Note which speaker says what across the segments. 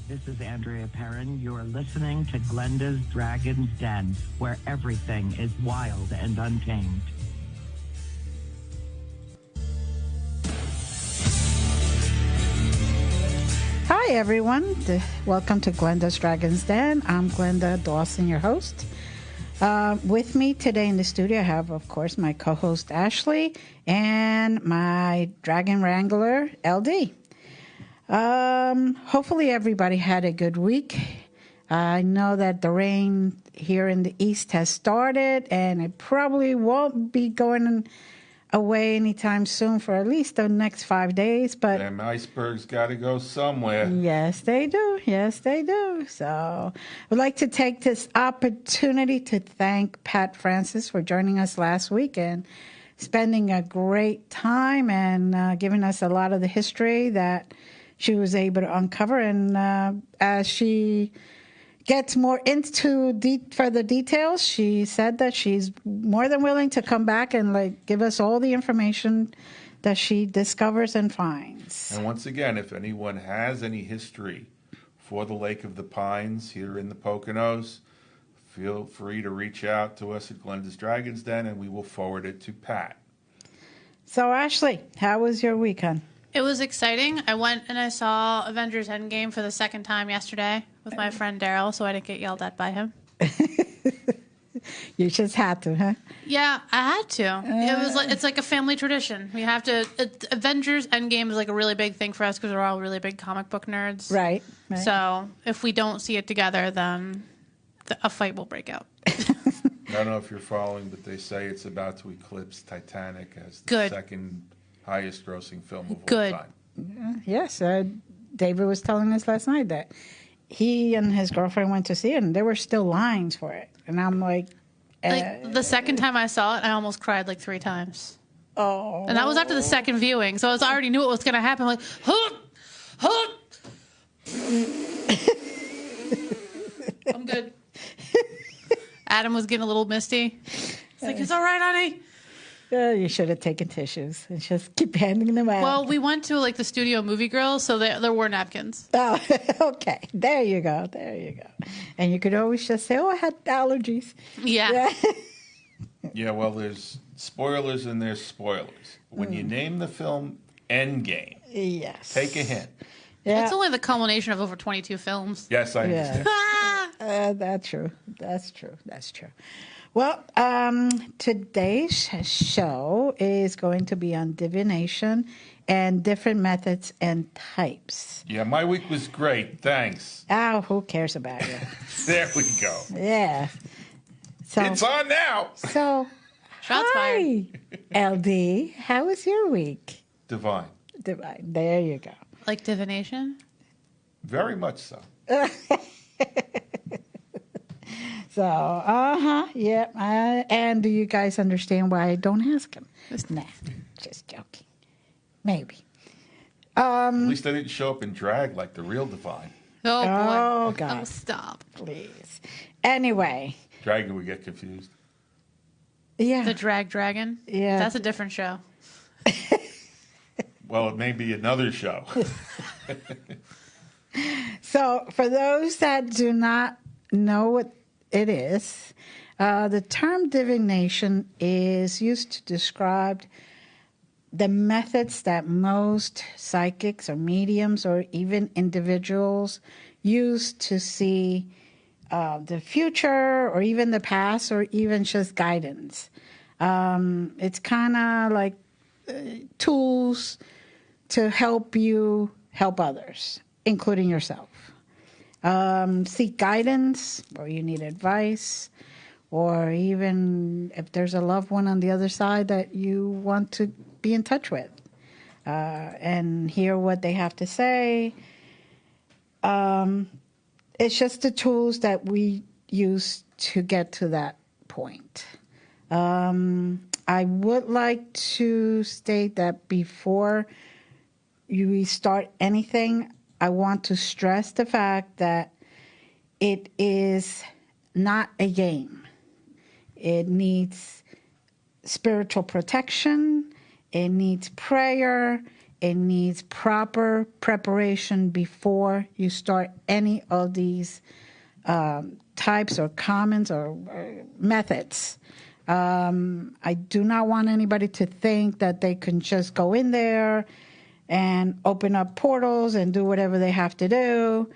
Speaker 1: This is Andrea Perrin. You're listening to Glenda's Dragon's Den, where everything is wild and untamed.
Speaker 2: Hi, everyone. Welcome to Glenda's Dragon's Den. I'm Glenda Dawson, your host. With me today in the studio, I have, of course, my co-host Ashley and my Dragon Wrangler, LD. Hopefully everybody had a good week. I know that the rain here in the east has started, and it probably won't be going away anytime soon for at least the next 5 days. But
Speaker 3: them icebergs got to go somewhere.
Speaker 2: Yes, they do. Yes, they do. So I'd like to take this opportunity to thank Pat Francis for joining us last week and spending a great time and giving us a lot of the history that she was able to uncover. And as she gets more into further details, she said that she's more than willing to come back and give us all the information that she discovers and finds.
Speaker 3: And once again, if anyone has any history for the Lake of the Pines here in the Poconos, feel free to reach out to us at Glenda's Dragon's Den, and we will forward it to Pat.
Speaker 2: So, Ashley, how was your week, hon?
Speaker 4: It was exciting. I went and I saw Avengers Endgame for the second time yesterday with my friend Daryl, so I didn't get yelled at by him.
Speaker 2: You just had to, huh?
Speaker 4: Yeah, I had to. It's like a family tradition. We have to. Avengers Endgame is like a really big thing for us because we're all really big comic book nerds.
Speaker 2: Right.
Speaker 4: So if we don't see it together, then a fight will break out.
Speaker 3: I don't know if you're following, but they say it's about to eclipse Titanic as the second highest grossing film of all time.
Speaker 2: Yes. David was telling us last night that he and his girlfriend went to see it, and there were still lines for it. And I'm like...
Speaker 4: the second time I saw it, I almost cried 3 times.
Speaker 2: Oh.
Speaker 4: And that was after the second viewing, so I already knew what was going to happen. I'm like, I'm good. Adam was getting a little misty. He's like, it's all right, honey.
Speaker 2: You should have taken tissues and just keep handing them out.
Speaker 4: Well, we went to the studio movie grill, so there were napkins.
Speaker 2: Oh, okay. There you go. And you could always just say, I had allergies.
Speaker 4: Yeah.
Speaker 3: Yeah, well, there's spoilers and there's spoilers. When you name the film Endgame,
Speaker 2: yes,
Speaker 3: take a hint.
Speaker 4: Yeah. It's only the culmination of over 22 films.
Speaker 3: Yes, I understand.
Speaker 2: That's true. That's true. Well, today's show is going to be on divination and different methods and types.
Speaker 3: Yeah, my week was great. Thanks.
Speaker 2: Oh, who cares about you?
Speaker 3: There we go.
Speaker 2: Yeah. So,
Speaker 3: it's on now.
Speaker 2: So,
Speaker 4: shots fired.
Speaker 2: LD, how was your week?
Speaker 3: Divine.
Speaker 2: There you go.
Speaker 4: Like divination?
Speaker 3: Very much so.
Speaker 2: So, yeah. And do you guys understand why I don't ask him? Nah, just joking. Maybe.
Speaker 3: At least I didn't show up in drag like the real Divine.
Speaker 4: Oh, boy.
Speaker 2: Oh, God.
Speaker 4: Oh, stop.
Speaker 2: Please. Anyway.
Speaker 3: Dragon would get confused.
Speaker 2: Yeah.
Speaker 4: The Drag Dragon?
Speaker 2: Yeah.
Speaker 4: That's a different show.
Speaker 3: Well, it may be another show.
Speaker 2: So, for those that do not know what it is, the term divination is used to describe the methods that most psychics or mediums or even individuals use to see the future or even the past or even just guidance. It's kind of like tools to help you help others, including yourself. Seek guidance, or you need advice, or even if there's a loved one on the other side that you want to be in touch with and hear what they have to say. It's just the tools that we use to get to that point. I would like to state that before you start anything, I want to stress the fact that it is not a game. It needs spiritual protection. It needs prayer. It needs proper preparation before you start any of these types or comments or methods. I do not want anybody to think that they can just go in there and open up portals and do whatever they have to do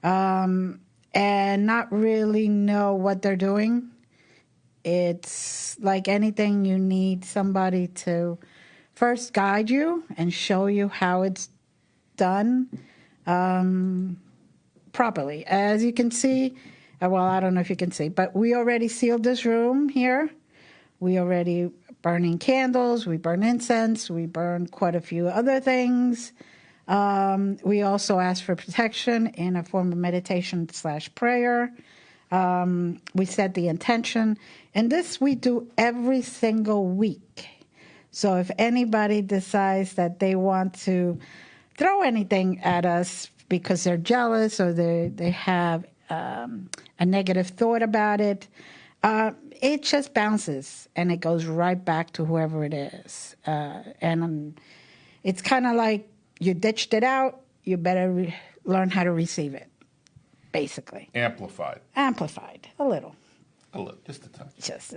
Speaker 2: and not really know what they're doing. It's like anything, you need somebody to first guide you and show you how it's done properly. As you can see, well, I don't know if you can see, but we already sealed this room here. We already burning candles, we burn incense, we burn quite a few other things. We also ask for protection in a form of meditation/prayer. We set the intention. And this we do every single week. So if anybody decides that they want to throw anything at us because they're jealous or they have a negative thought about it, it just bounces and it goes right back to whoever it is. And it's kind of like you ditched it out, you better learn how to receive it, basically.
Speaker 3: Amplified.
Speaker 2: Amplified, a little.
Speaker 3: A little, just a touch.
Speaker 2: Just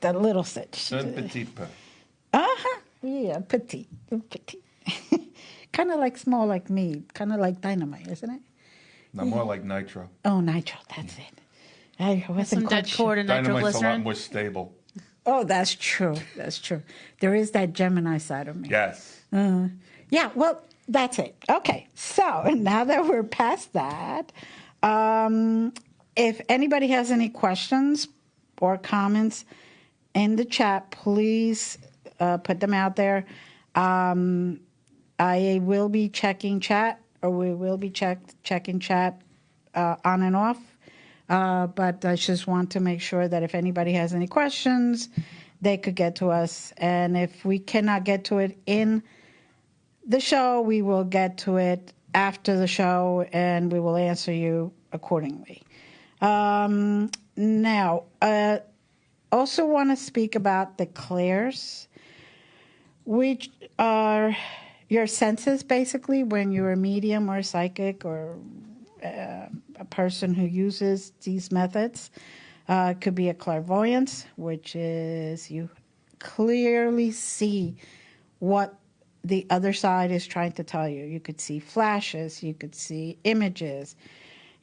Speaker 3: a
Speaker 2: a little stitch.
Speaker 3: Un petit peu.
Speaker 2: Yeah, petite. Kind of like small like me, kind of like dynamite, isn't it?
Speaker 3: No, more like nitro.
Speaker 2: Oh, nitro, that's it. I wasn't
Speaker 4: Some
Speaker 2: quite
Speaker 4: dead cord and
Speaker 3: Dynamite's a lot
Speaker 4: nitroglycerin.
Speaker 3: more stable.
Speaker 2: Oh, that's true. That's true. There is that Gemini side of me.
Speaker 3: Yes.
Speaker 2: Yeah, well, that's it. Okay, so now that we're past that, if anybody has any questions or comments in the chat, please put them out there. I will be checking chat, or we will be checking chat on and off. But I just want to make sure that if anybody has any questions, they could get to us. And if we cannot get to it in the show, we will get to it after the show, and we will answer you accordingly. Now, also want to speak about the clairs, which are your senses, basically, when you're a medium or a psychic or a person who uses these methods. It could be a clairvoyance, which is you clearly see what the other side is trying to tell you. You could see flashes, you could see images,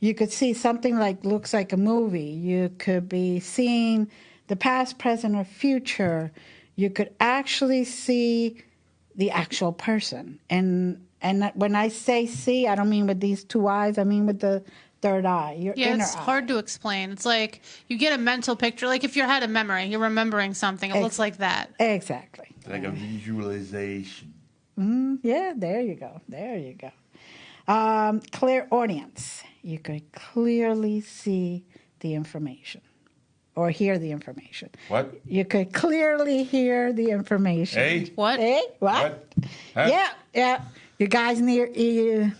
Speaker 2: you could see something like looks like a movie. You could be seeing the past, present, or future. You could actually see the actual person. And when I say see, I don't mean with these two eyes. I mean with the third eye, your inner
Speaker 4: it's
Speaker 2: eye.
Speaker 4: hard to explain. It's like you get a mental picture. Like if you had a memory, you're remembering something. It looks like that.
Speaker 2: Exactly.
Speaker 3: Like a visualization.
Speaker 2: Yeah, there you go. There you go. Clairaudience. You could clearly see the information or hear the information.
Speaker 3: What?
Speaker 2: You could clearly hear the information.
Speaker 3: Hey?
Speaker 4: What?
Speaker 2: Hey? What?
Speaker 3: Huh?
Speaker 2: Yeah. You guys clear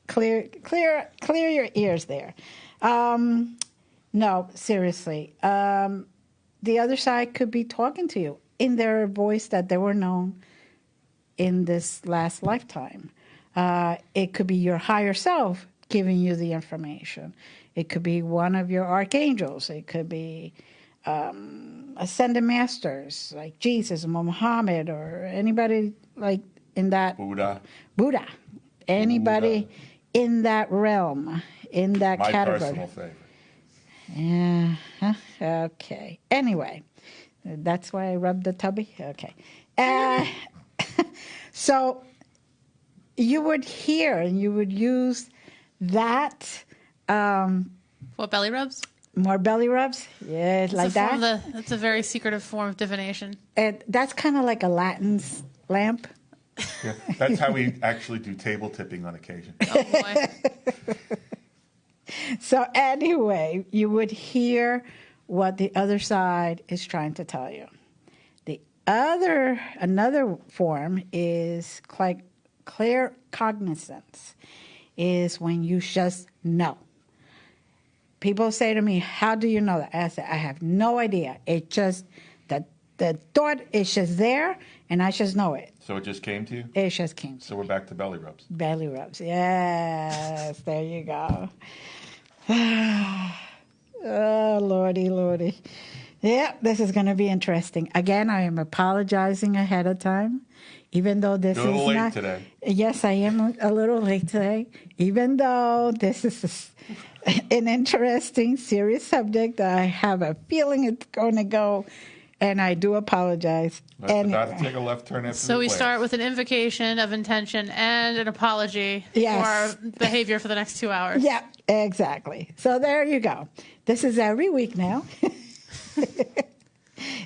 Speaker 2: your ears there. No, seriously. The other side could be talking to you in their voice that they were known in this last lifetime. It could be your higher self giving you the information. It could be one of your archangels. It could be ascended masters like Jesus or Muhammad or anybody like in that
Speaker 3: Buddha.
Speaker 2: Anybody
Speaker 3: Buddha.
Speaker 2: in that realm, in that
Speaker 3: My
Speaker 2: category.
Speaker 3: personal favorite.
Speaker 2: Yeah. Okay. Anyway, that's why I rubbed the tubby. Okay. So you would hear and you would use that.
Speaker 4: What, belly rubs?
Speaker 2: More belly rubs? Yeah, like that.
Speaker 4: That's a very secretive form of divination.
Speaker 2: And that's kind of like a Latin lamp.
Speaker 3: Yeah, that's how we actually do table tipping on occasion.
Speaker 4: Oh boy.
Speaker 2: So anyway, you would hear what the other side is trying to tell you. Another form is claircognizance, is when you just know. People say to me, how do you know that? I say, I have no idea. It just, The thought is just there, and I just know it.
Speaker 3: So it just came to you?
Speaker 2: It just came to
Speaker 3: So we're back to belly rubs.
Speaker 2: belly rubs. Yes, there you go. Oh, Lordy, Lordy. Yeah, this is going to be interesting. Again, I am apologizing ahead of time, even though this is
Speaker 3: You're a little late
Speaker 2: not.
Speaker 3: today.
Speaker 2: Yes, I am a little late today, even though this is an interesting, serious subject. I have a feeling it's going to go, and I do apologize.
Speaker 3: Let's not take a left turn after
Speaker 4: So
Speaker 3: the
Speaker 4: we
Speaker 3: class.
Speaker 4: start with an invocation of intention and an apology
Speaker 2: Yes.
Speaker 4: for our behavior for the next 2 hours.
Speaker 2: Yeah, exactly. So there you go. This is every week now.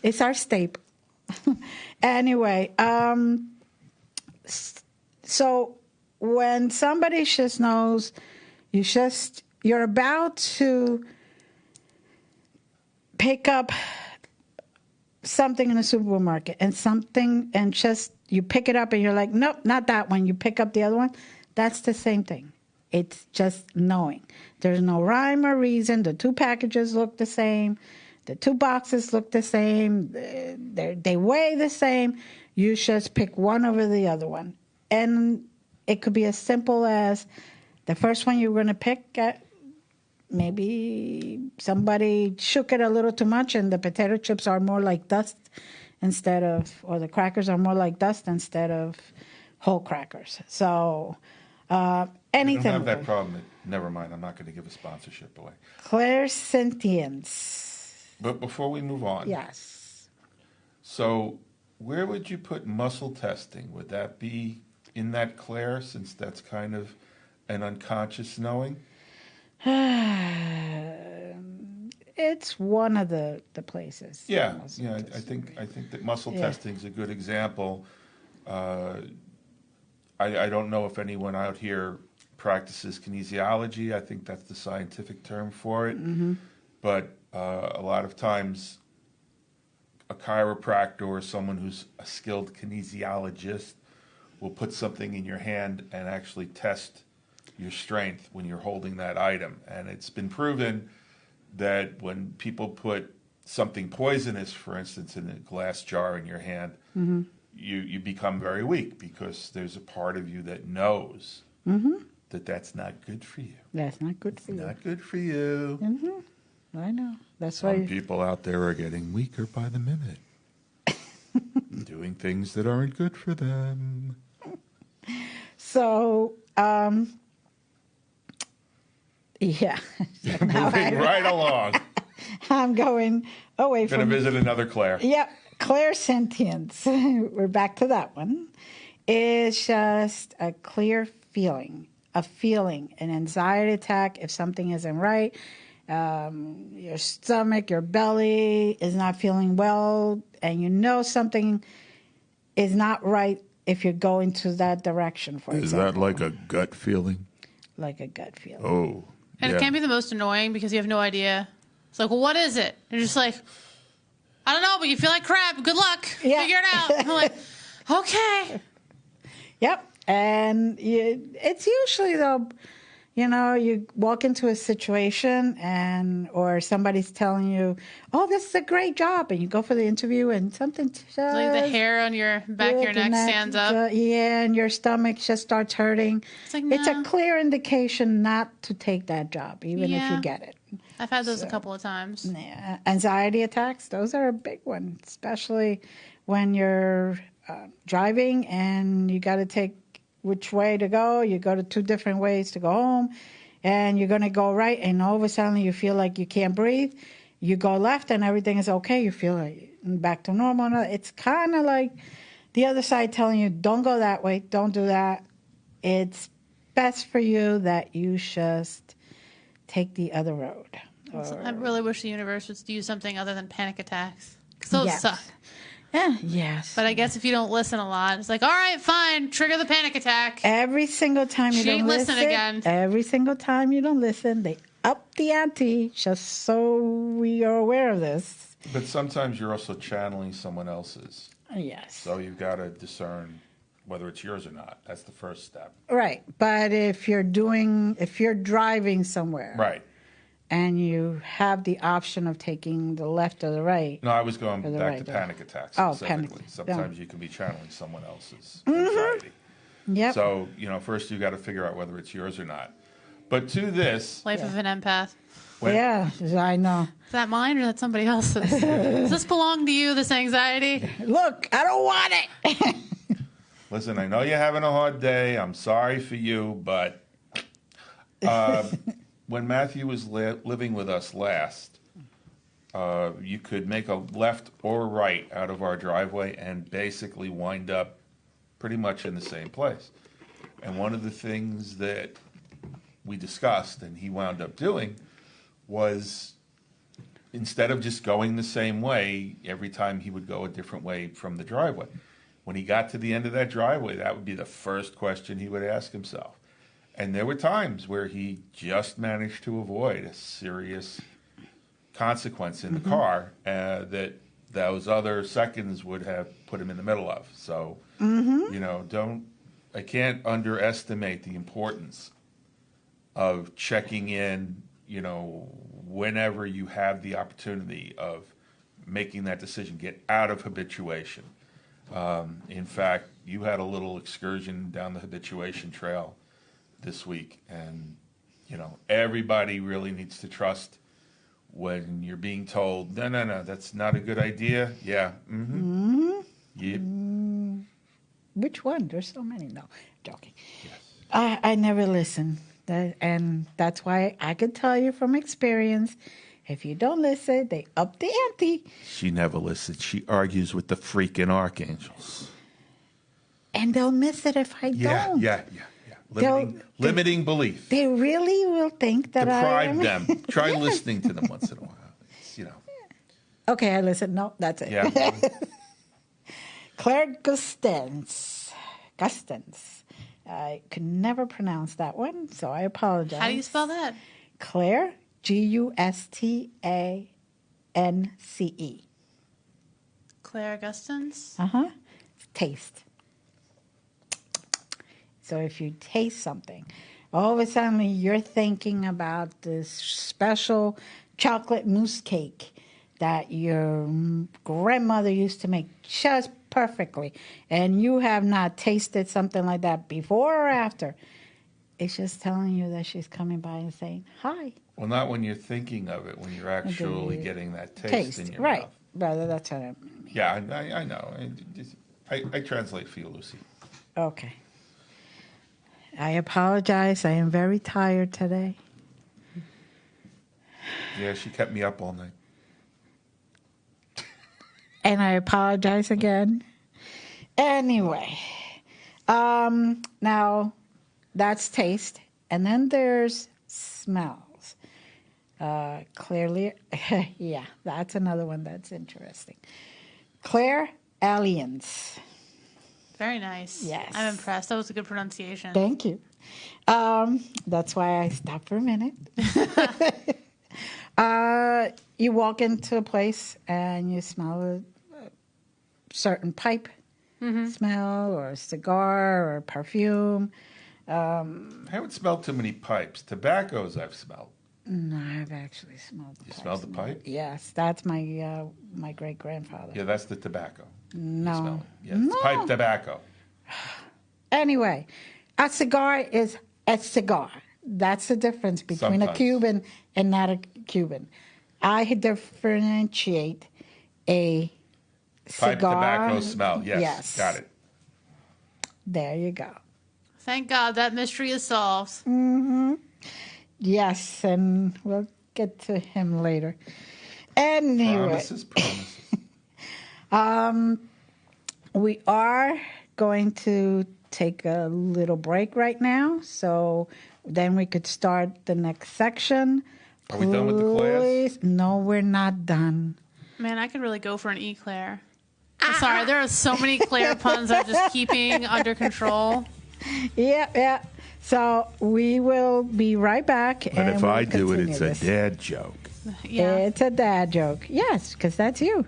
Speaker 2: It's our staple. Anyway, so when somebody just knows you're about to pick up something in a supermarket and just you pick it up and you're like, nope, not that one. You pick up the other one. That's the same thing. It's just knowing. There's no rhyme or reason. The two packages look the same. The two boxes look the same. They weigh the same. You just pick one over the other one. And it could be as simple as the first one you're going to pick, maybe somebody shook it a little too much and the potato chips are more like dust or the crackers are more like dust instead of whole crackers. So anything.
Speaker 3: You don't have that problem. Never mind. I'm not going to give a sponsorship away.
Speaker 2: Clairsentience.
Speaker 3: But before we move on.
Speaker 2: Yes.
Speaker 3: So where would you put muscle testing? Would that be in that clair, since that's kind of an unconscious knowing?
Speaker 2: It's one of the places.
Speaker 3: Yeah, I think that muscle testing is a good example. I don't know if anyone out here practices kinesiology. I think that's the scientific term for it.
Speaker 2: Mm-hmm.
Speaker 3: But a lot of times, a chiropractor or someone who's a skilled kinesiologist will put something in your hand and actually test your strength when you're holding that item. And it's been proven that when people put something poisonous, for instance, in a glass jar in your hand,
Speaker 2: mm-hmm.
Speaker 3: you become very weak because there's a part of you that knows
Speaker 2: Mm-hmm.
Speaker 3: that that's not good for you.
Speaker 2: That's not good for you.
Speaker 3: Not good for you.
Speaker 2: Mm-hmm. I know. That's
Speaker 3: Some
Speaker 2: why.
Speaker 3: people out there are getting weaker by the minute, doing things that aren't good for them.
Speaker 2: So, yeah.
Speaker 3: Moving right along.
Speaker 2: I'm going away
Speaker 3: Going to
Speaker 2: from.
Speaker 3: visit another Claire.
Speaker 2: Yep, clairsentience. We're back to that one. It's just a clear feeling, an anxiety attack if something isn't right. Your stomach, your belly is not feeling well, and you know something is not right if you're going to that direction, for example.
Speaker 3: Is that like a gut feeling?
Speaker 2: Like a gut feeling.
Speaker 3: Oh.
Speaker 4: And it can be the most annoying because you have no idea. It's like, well, what is it? You're just like, I don't know, but you feel like crap. Good luck.
Speaker 2: Yeah.
Speaker 4: Figure it out. I'm like, okay.
Speaker 2: Yep. And it's usually, though, you walk into a situation or somebody's telling you, oh, this is a great job. And you go for the interview and something just...
Speaker 4: Like the hair on your back of your neck stands up.
Speaker 2: Yeah, and your stomach just starts hurting.
Speaker 4: It's like,
Speaker 2: It's a
Speaker 4: no.
Speaker 2: clear indication not to take that job, even if you get it.
Speaker 4: I've had those a couple of times.
Speaker 2: Yeah. Anxiety attacks, those are a big one, especially when you're driving and you got to take which way to go. You go to two different ways to go home, and you're going to go right, and all of a sudden you feel like you can't breathe. You go left, and everything is okay. You feel like back to normal. It's kind of like the other side telling you, don't go that way, don't do that. It's best for you that you just take the other road.
Speaker 4: I really wish the universe would do something other than panic attacks. Because those
Speaker 2: Yes.
Speaker 4: suck.
Speaker 2: Yes.
Speaker 4: But I guess if you don't listen a lot, it's like, all right, fine, trigger the panic attack.
Speaker 2: Every single time you
Speaker 4: She
Speaker 2: don't
Speaker 4: ain't
Speaker 2: listen,
Speaker 4: listen again.
Speaker 2: Every single time you don't listen, they up the ante just so we are aware of this.
Speaker 3: But sometimes you're also channeling someone else's.
Speaker 2: Yes.
Speaker 3: So you've got to discern whether it's yours or not. That's the first step.
Speaker 2: Right. But if you're driving somewhere.
Speaker 3: Right.
Speaker 2: and you have the option of taking the left or the right.
Speaker 3: No, I was going
Speaker 2: Or the
Speaker 3: back
Speaker 2: right
Speaker 3: to
Speaker 2: door.
Speaker 3: panic attacks
Speaker 2: Oh,
Speaker 3: specifically.
Speaker 2: panic.
Speaker 3: Sometimes you can be channeling someone else's anxiety.
Speaker 2: Yep.
Speaker 3: So, first you got to figure out whether it's yours or not. But to this,
Speaker 4: Life of an empath.
Speaker 2: Yeah, I know.
Speaker 4: Is that mine or is that somebody else's? Does this belong to you, this anxiety?
Speaker 2: Look, I don't want it.
Speaker 3: listen, I know you're having a hard day. I'm sorry for you, but when Matthew was living with us last, you could make a left or right out of our driveway and basically wind up pretty much in the same place. And one of the things that we discussed and he wound up doing was, instead of just going the same way every time, he would go a different way from the driveway. When he got to the end of that driveway, that would be the first question he would ask himself. And there were times where he just managed to avoid a serious consequence in the car that those other seconds would have put him in the middle of. So, I can't underestimate the importance of checking in, whenever you have the opportunity of making that decision. Get out of habituation. In fact, you had a little excursion down the habituation trail this week, and everybody really needs to trust when you're being told, no, that's not a good idea. Yeah. Yep.
Speaker 2: Which one? There's so many. No, joking.
Speaker 3: Yes.
Speaker 2: I never listen. And that's why I could tell you from experience, if you don't listen, they up the ante.
Speaker 3: She never listens. She argues with the freaking archangels.
Speaker 2: And they'll miss it if I don't.
Speaker 3: Yeah. Limiting belief.
Speaker 2: They really will think that
Speaker 3: Deprive them. Try listening to them once in a while.
Speaker 2: Okay, I listen. No, that's it.
Speaker 3: Yeah.
Speaker 2: Claire Gustens. I could never pronounce that one, so I apologize.
Speaker 4: How do you spell that?
Speaker 2: Claire, Gustance.
Speaker 4: Claire Augustins?
Speaker 2: Taste. So if you taste something, all of a sudden you're thinking about this special chocolate mousse cake that your grandmother used to make just perfectly, and you have not tasted something like that before or after. It's just telling you that she's coming by and saying, hi.
Speaker 3: Well, not when you're thinking of it, when you're actually getting that taste in your
Speaker 2: right.
Speaker 3: mouth.
Speaker 2: Rather, that's what I mean.
Speaker 3: Yeah, I know. I translate for you, Lucy.
Speaker 2: Okay. I apologize. I am very tired today.
Speaker 3: Yeah, she kept me up all night.
Speaker 2: And I apologize again. Anyway, now that's taste. And then there's smells. Clearly, yeah, that's another one that's interesting. Claire Aliens.
Speaker 4: Very nice.
Speaker 2: Yes.
Speaker 4: I'm impressed. That was a good pronunciation.
Speaker 2: Thank you. That's why I stopped for a minute. You walk into a place and you smell a certain pipe smell or a cigar or perfume.
Speaker 3: I haven't smelled too many pipes. Tobaccos I've smelled.
Speaker 2: No, I've actually smelled the
Speaker 3: You smelled the pipe?
Speaker 2: Yes, that's my my great-grandfather.
Speaker 3: Yeah, that's the tobacco.
Speaker 2: No.
Speaker 3: You smell it. Yeah, it's pipe tobacco.
Speaker 2: Anyway, a cigar is a cigar. That's the difference between
Speaker 3: Sometimes.
Speaker 2: a Cuban and not a Cuban. I differentiate a
Speaker 3: Pipe
Speaker 2: cigar.
Speaker 3: tobacco smell. Yes. Got it.
Speaker 2: There you go.
Speaker 4: Thank God that mystery is solved.
Speaker 2: Yes, and we'll get to him later. Anyway,
Speaker 3: Promises.
Speaker 2: we are going to take a little break right now, so then we could start the next section.
Speaker 3: Are we done with the class?
Speaker 2: Please. No, we're not done.
Speaker 4: Man, I could really go for an eclair. I'm sorry, there are so many Claire puns I'm just keeping under control.
Speaker 2: Yeah. So we will be right back.
Speaker 3: But
Speaker 2: and
Speaker 3: if
Speaker 2: we'll
Speaker 3: I do it,
Speaker 2: continue
Speaker 3: it's
Speaker 2: this.
Speaker 3: a dad joke.
Speaker 4: Yeah.
Speaker 2: It's a dad joke. Yes, because that's you.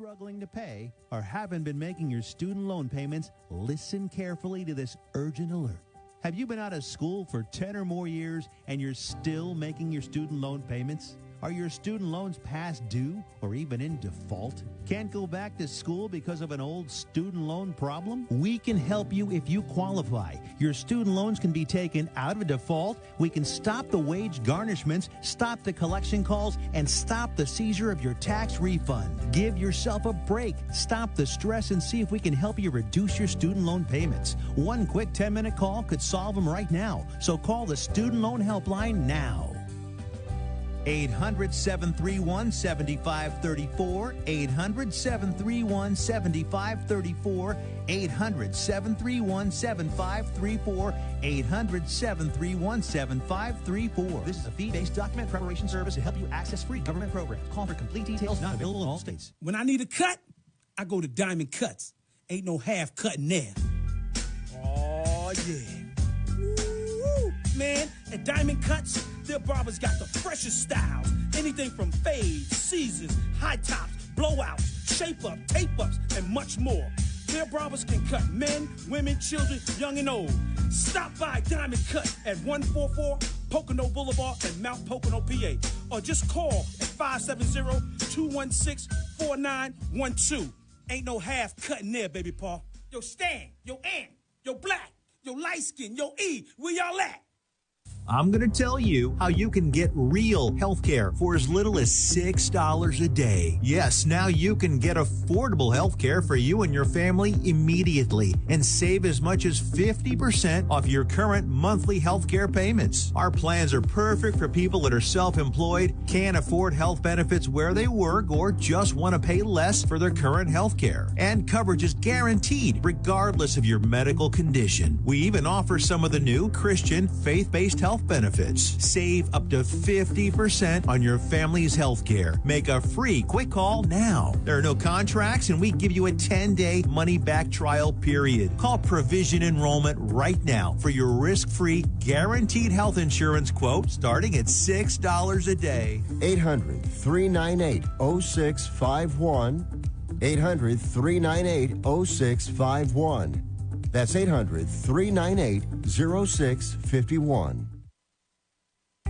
Speaker 5: struggling to pay or haven't been making your student loan payments, listen carefully to this urgent alert. Have you been out of school for 10 or more years and you're still making your student loan payments? Are your student loans past due or even in default? Can't go back to school because of an old student loan problem? We can help you if you qualify. Your student loans can be taken out of default. We can stop the wage garnishments, stop the collection calls, and stop the seizure of your tax refund. Give yourself a break. Stop the stress and see if we can help you reduce your student loan payments. One quick 10-minute call could solve them right now. So call the Student Loan Helpline now. 800-731-7534, 800-731-7534, 800-731-7534, 800-731-7534. This is a fee-based document preparation service to help you access free government programs. Call for complete details, not available in all states.
Speaker 6: When I need a cut, I go to Diamond Cuts. Ain't no half cutting there. Oh, yeah. Woo, man, at Diamond Cuts, their barbers got the freshest styles. Anything from fades, scissors, high tops, blowouts, shape-up, tape-ups, and much more. Their barbers can cut men, women, children, young and old. Stop by Diamond Cut at 144 Pocono Boulevard in Mount Pocono, PA. Or just call at 570-216-4912. Ain't no half cutting there, baby paw. Yo, Stan, yo, Ant, yo, Black, yo, Light Skin, yo, E, where y'all at?
Speaker 5: I'm going to tell you how you can get real health care for as little as $6 a day. Yes, now you can get affordable health care for you and your family immediately and save as much as 50% off your current monthly health care payments. Our plans are perfect for people that are self-employed, can't afford health benefits where they work, or just want to pay less for their current health care. And coverage is guaranteed regardless of your medical condition. We even offer some of the new Christian faith-based health benefits. Save up to 50% on your family's health care. Make a free quick call now. There are no contracts, and we give you a 10-day money-back trial period. Call Provision Enrollment right now for your risk-free, guaranteed health insurance quote starting at $6 a day.
Speaker 7: 800-398-0651. 800-398-0651. That's 800-398-0651.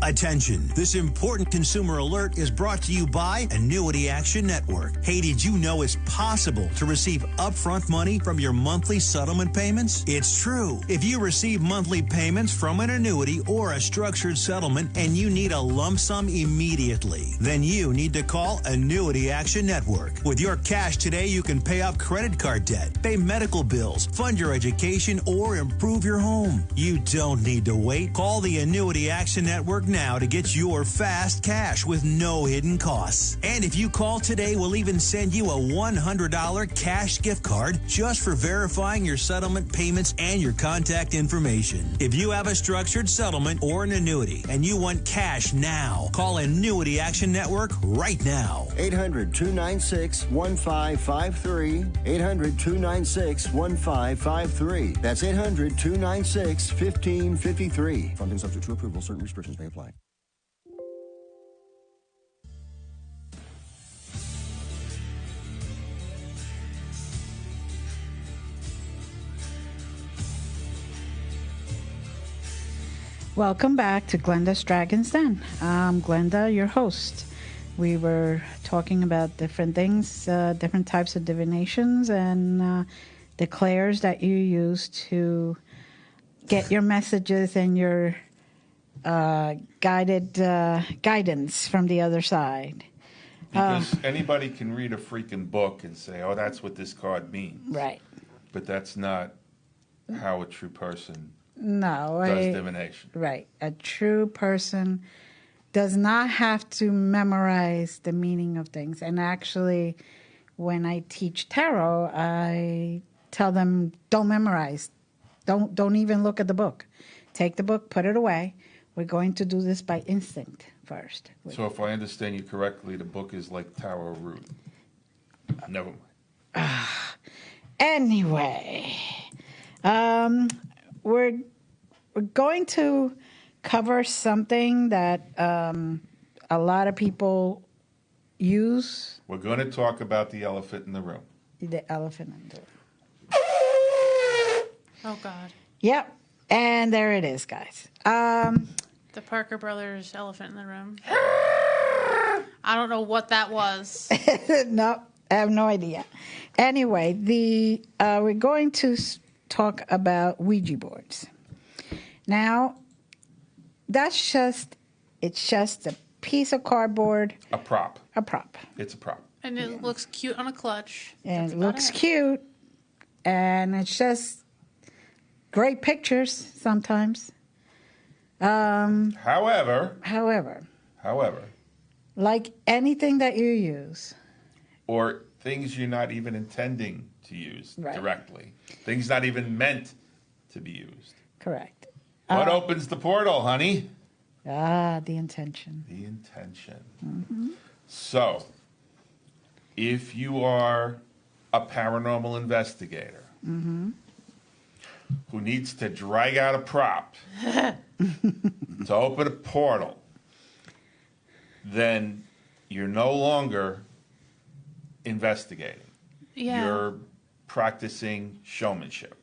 Speaker 5: Attention, this important consumer alert is brought to you by Annuity Action Network. Hey, did you know it's possible to receive upfront money from your monthly settlement payments? It's true. If you receive monthly payments from an annuity or a structured settlement and you need a lump sum immediately, then you need to call Annuity Action Network. With your cash today, you can pay off credit card debt, pay medical bills, fund your education, or improve your home. You don't need to wait. Call the Annuity Action Network now to get your fast cash with no hidden costs. And if you call today, we'll even send you a $100 cash gift card just for verifying your settlement payments and your contact information. If you have a structured settlement or an annuity and you want cash now, call Annuity Action Network right now.
Speaker 7: 800-296-1553. 800-296-1553. That's 800-296-1553. Funding subject to approval. Certain restrictions may apply.
Speaker 2: Welcome back to Glenda's Dragon's Den. I'm Glenda, your host. We were talking about different things, different types of divinations, and declares that you use to get your messages and your guidance from the other side.
Speaker 3: Because anybody can read a freaking book and say, oh, that's what this card means.
Speaker 2: Right.
Speaker 3: But that's not how a true person
Speaker 2: does
Speaker 3: divination.
Speaker 2: Right. A true person does not have to memorize the meaning of things. And actually, when I teach tarot, I tell them, don't memorize. Don't even look at the book. Take the book, put it away. We're going to do this by instinct first.
Speaker 3: So if I understand you correctly, the book is like tarot root. Never mind.
Speaker 2: Anyway, we're going to cover something that a lot of people use
Speaker 3: We're going to talk about the elephant in the room.
Speaker 2: the elephant in the room.
Speaker 4: Oh, God.
Speaker 2: Yep. And there it is, guys.
Speaker 4: The Parker Brothers elephant in the room. I don't know what that was.
Speaker 2: No, I have no idea. Anyway, we're going to talk about Ouija boards. Now, it's just a piece of cardboard.
Speaker 3: A prop.
Speaker 2: A prop.
Speaker 3: It's a prop.
Speaker 4: And it looks cute on a clutch.
Speaker 2: And
Speaker 4: That's
Speaker 2: it
Speaker 4: about
Speaker 2: looks cute. And it's just great pictures sometimes.
Speaker 3: However,
Speaker 2: like anything that you use.
Speaker 3: or things you're not even intending to use
Speaker 2: Right.
Speaker 3: directly. Things not even meant to be used.
Speaker 2: Correct.
Speaker 3: What opens the portal, honey?
Speaker 2: The intention.
Speaker 3: The intention. So, if you are a paranormal investigator who needs to drag out a prop to open a portal, then you're no longer investigating.
Speaker 4: Yeah.
Speaker 3: You're practicing showmanship.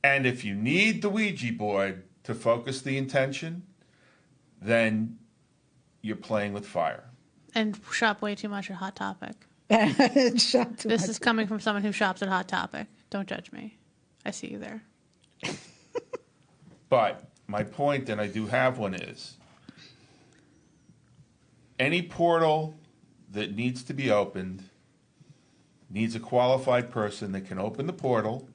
Speaker 3: And if you need the Ouija board to focus the intention, then you're playing with fire.
Speaker 4: And shop way too much at Hot Topic.
Speaker 2: Shot too
Speaker 4: This
Speaker 2: much.
Speaker 4: is coming from someone who shops at Hot Topic. Don't judge me. I see you there.
Speaker 3: But my point, and I do have one, is any portal that needs to be opened needs a qualified person that can open the portal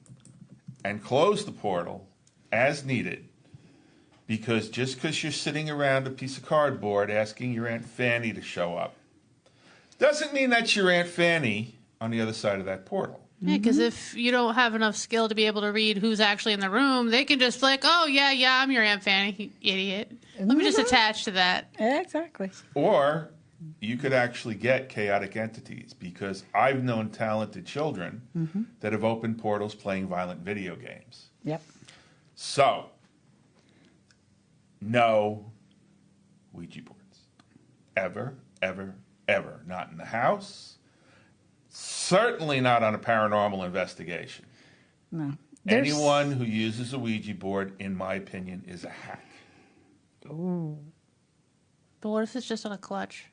Speaker 3: and close the portal as needed. Because just because you're sitting around a piece of cardboard asking your Aunt Fanny to show up doesn't mean that's your Aunt Fanny on the other side of that portal.
Speaker 4: Yeah, because if you don't have enough skill to be able to read who's actually in the room, they can just like, oh, yeah, I'm your Aunt Fanny, you idiot. Let me just attach to that.
Speaker 2: Yeah, exactly.
Speaker 3: Or you could actually get chaotic entities, because I've known talented children that have opened portals playing violent video games.
Speaker 2: Yep.
Speaker 3: So, no Ouija boards. Ever, ever, ever. Not in the house. Certainly not on a paranormal investigation.
Speaker 2: No.
Speaker 3: Anyone who uses a Ouija board, in my opinion, is a hack.
Speaker 2: Ooh.
Speaker 4: But what if it's just on a clutch?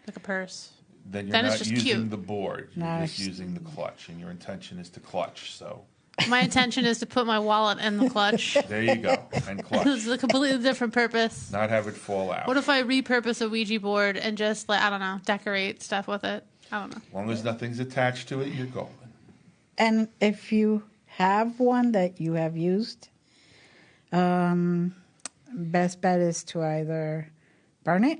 Speaker 4: Like a purse?
Speaker 3: Then you're
Speaker 4: Then it's
Speaker 3: not
Speaker 4: just
Speaker 3: using
Speaker 4: cute.
Speaker 3: the board. You're
Speaker 2: No,
Speaker 3: just
Speaker 2: it's-
Speaker 3: using the clutch, and your intention is to clutch. So
Speaker 4: My intention is to put my wallet in the clutch.
Speaker 3: there you go, and clutch.
Speaker 4: It's a completely different purpose.
Speaker 3: Not have it fall out.
Speaker 4: What if I repurpose a Ouija board and just, like, I don't know, decorate stuff with it? I don't know.
Speaker 3: As long as nothing's attached to it, you're golden.
Speaker 2: And if you have one that you have used, best bet is to either burn it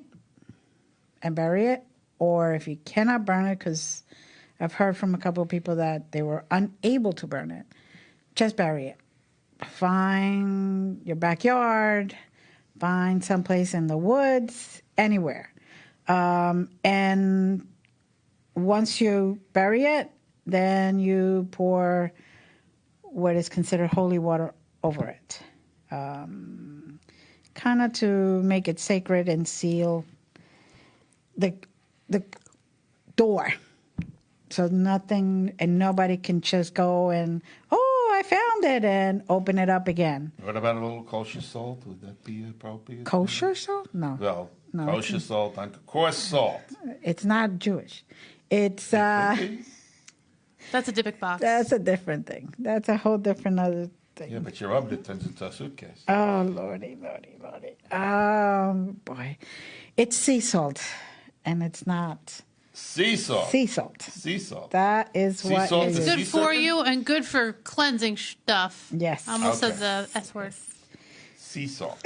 Speaker 2: and bury it, or if you cannot burn it, because I've heard from a couple of people that they were unable to burn it, just bury it. Find your backyard, find someplace in the woods, anywhere. And once you bury it, then you pour what is considered holy water over it, kind of to make it sacred and seal the door, so nothing and nobody can just go and, oh, I found it, and open it up again.
Speaker 3: What about a little kosher salt? Would that be appropriate?
Speaker 2: Kosher salt? No,
Speaker 3: Well,
Speaker 2: No,
Speaker 3: kosher
Speaker 2: it's-
Speaker 3: salt, coarse salt.
Speaker 2: it's not Jewish. It's
Speaker 3: Cookies?
Speaker 4: That's a Dybbuk box.
Speaker 2: that's a different thing. That's a whole different other thing.
Speaker 3: Yeah, but you rubbed it, turns into a suitcase.
Speaker 2: Oh, lordy. Oh, boy. It's sea salt, and it's not
Speaker 3: Sea salt.
Speaker 2: sea salt.
Speaker 3: Sea salt.
Speaker 2: That is
Speaker 3: Sea
Speaker 2: what
Speaker 3: salt
Speaker 2: it
Speaker 3: is
Speaker 2: is.
Speaker 4: Good
Speaker 3: sea
Speaker 4: for
Speaker 3: serpent?
Speaker 4: you and good for cleansing stuff.
Speaker 2: Yes.
Speaker 4: I almost
Speaker 3: Okay.
Speaker 4: said the S word.
Speaker 3: Sea salt.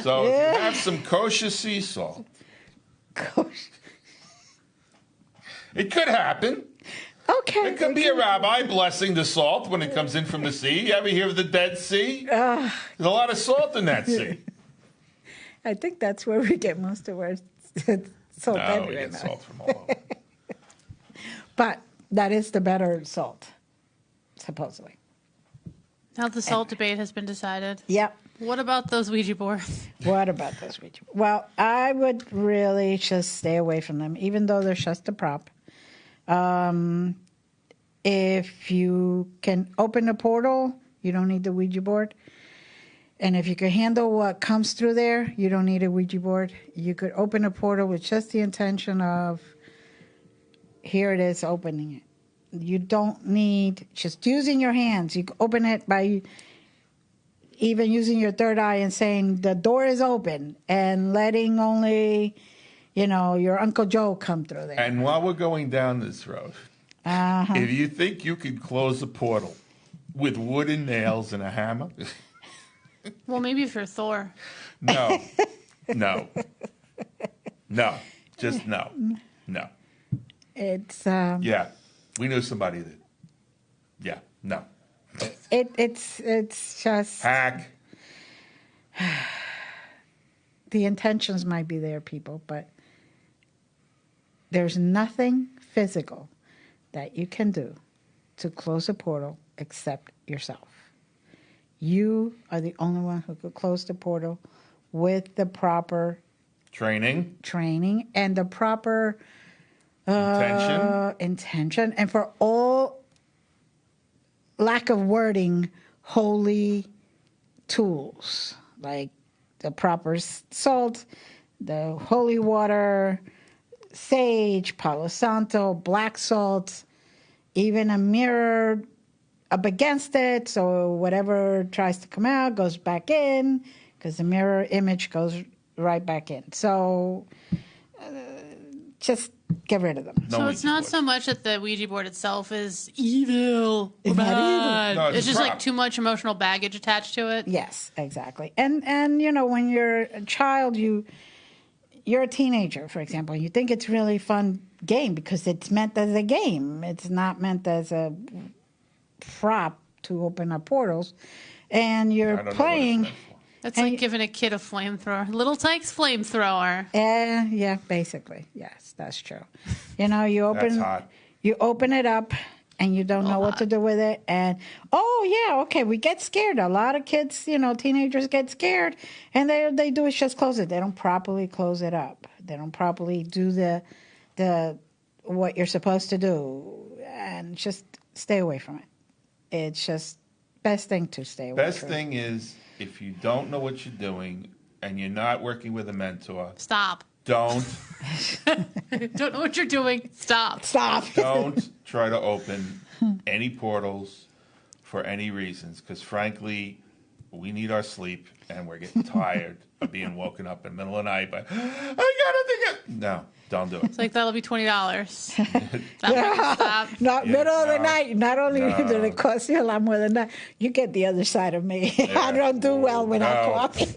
Speaker 3: So if you have some kosher sea salt,
Speaker 2: Gosh.
Speaker 3: it could happen.
Speaker 2: Okay.
Speaker 3: It could be a rabbi blessing the salt when it comes in from the sea. You ever hear of the Dead Sea? There's a lot of salt in that sea.
Speaker 2: I think that's where we get most of our salt
Speaker 3: No, we
Speaker 2: anyway.
Speaker 3: get
Speaker 2: now.
Speaker 3: salt from all over.
Speaker 2: But that is the better salt, supposedly.
Speaker 4: Now the salt debate has been decided.
Speaker 2: Yep.
Speaker 4: What about those Ouija boards?
Speaker 2: What about those Ouija? Well, I would really just stay away from them, even though they're just a prop. If you can open a portal, you don't need the Ouija board. And if you can handle what comes through there, you don't need a Ouija board. You could open a portal with just the intention of, here it is, opening it. You don't need just using your hands. You can open it by even using your third eye and saying the door is open and letting only, your Uncle Joe come through there.
Speaker 3: And while we're going down this road, if you think you could close a portal with wooden nails and a hammer,
Speaker 4: Well, maybe if you're Thor.
Speaker 3: no, just no.
Speaker 2: It's
Speaker 3: Yeah, we knew somebody that. Yeah, no.
Speaker 2: it's just
Speaker 3: Hack.
Speaker 2: the intentions might be there, people, but there's nothing physical that you can do to close a portal except yourself. You are the only one who could close the portal with the proper
Speaker 3: Training.
Speaker 2: and the proper intention, and for all lack of wording, holy tools like the proper salt, the holy water, sage, Palo Santo, black salt, even a mirror up against it, so whatever tries to come out goes back in, because the mirror image goes right back in. So just get rid of them.
Speaker 3: No
Speaker 4: So
Speaker 3: Ouija
Speaker 4: it's not
Speaker 3: boards.
Speaker 4: so much that the Ouija board itself is evil or
Speaker 2: It's not evil.
Speaker 4: bad.
Speaker 3: No, it's
Speaker 4: it's
Speaker 3: a
Speaker 4: just
Speaker 3: prop.
Speaker 4: like too much emotional baggage attached to it.
Speaker 2: Yes, exactly. And when you're a child, you're a teenager, for example, you think it's really fun game because it's meant as a game. It's not meant as a prop to open up portals. And
Speaker 3: I
Speaker 2: you're
Speaker 3: don't know what it's
Speaker 2: playing.
Speaker 3: meant for.
Speaker 4: That's
Speaker 2: And
Speaker 4: like giving a kid a flamethrower. Little Tyke's flamethrower.
Speaker 2: Yeah, basically. Yes, that's true. You open
Speaker 3: That's hot.
Speaker 2: you open it up and you don't know what to do with it. And, we get scared. A lot of kids, teenagers get scared. And they do is just close it. They don't properly close it up. They don't properly do the what you're supposed to do. And just stay away from it. It's just best thing to stay away
Speaker 3: Best
Speaker 2: from.
Speaker 3: thing is, if you don't know what you're doing and you're not working with a mentor,
Speaker 4: Stop.
Speaker 3: don't
Speaker 4: Don't know what you're doing. Stop.
Speaker 3: don't try to open any portals for any reasons, because frankly, we need our sleep and we're getting tired of being woken up in the middle of the night. But I gotta think it. No, don't do it.
Speaker 4: It's like that'll be $20. Stop.
Speaker 2: Not middle of the
Speaker 3: no,
Speaker 2: night. Not only
Speaker 3: no.
Speaker 2: did it cost you a lot more than that, you get the other side of me. I don't do well without
Speaker 3: No.
Speaker 2: coffee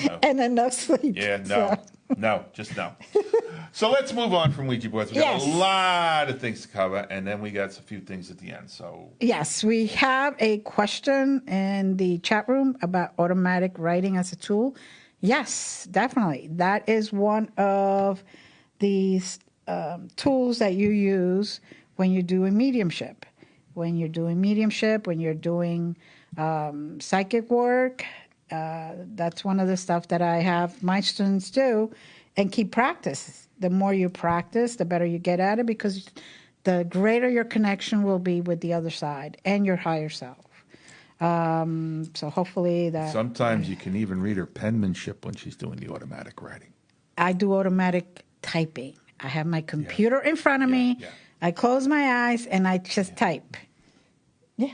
Speaker 3: No.
Speaker 2: and enough sleep.
Speaker 3: Yeah,
Speaker 2: So,
Speaker 3: just no. So let's move on from Ouija boards. We got
Speaker 2: Yes.
Speaker 3: a lot of things to cover, and then we got a few things at the end. So
Speaker 2: yes, we have a question in the chat room about automatic writing as a tool. Yes, definitely. That is one of these tools that you use when you're doing mediumship. When you're doing psychic work, that's one of the stuff that I have my students do and keep practice. The more you practice, the better you get at it, because the greater your connection will be with the other side and your higher self. So hopefully that...
Speaker 3: sometimes you can even read her penmanship when she's doing the automatic writing.
Speaker 2: I do automatic typing. I have my computer in front of me.
Speaker 3: Yeah.
Speaker 2: I close my eyes and I just type. Yeah.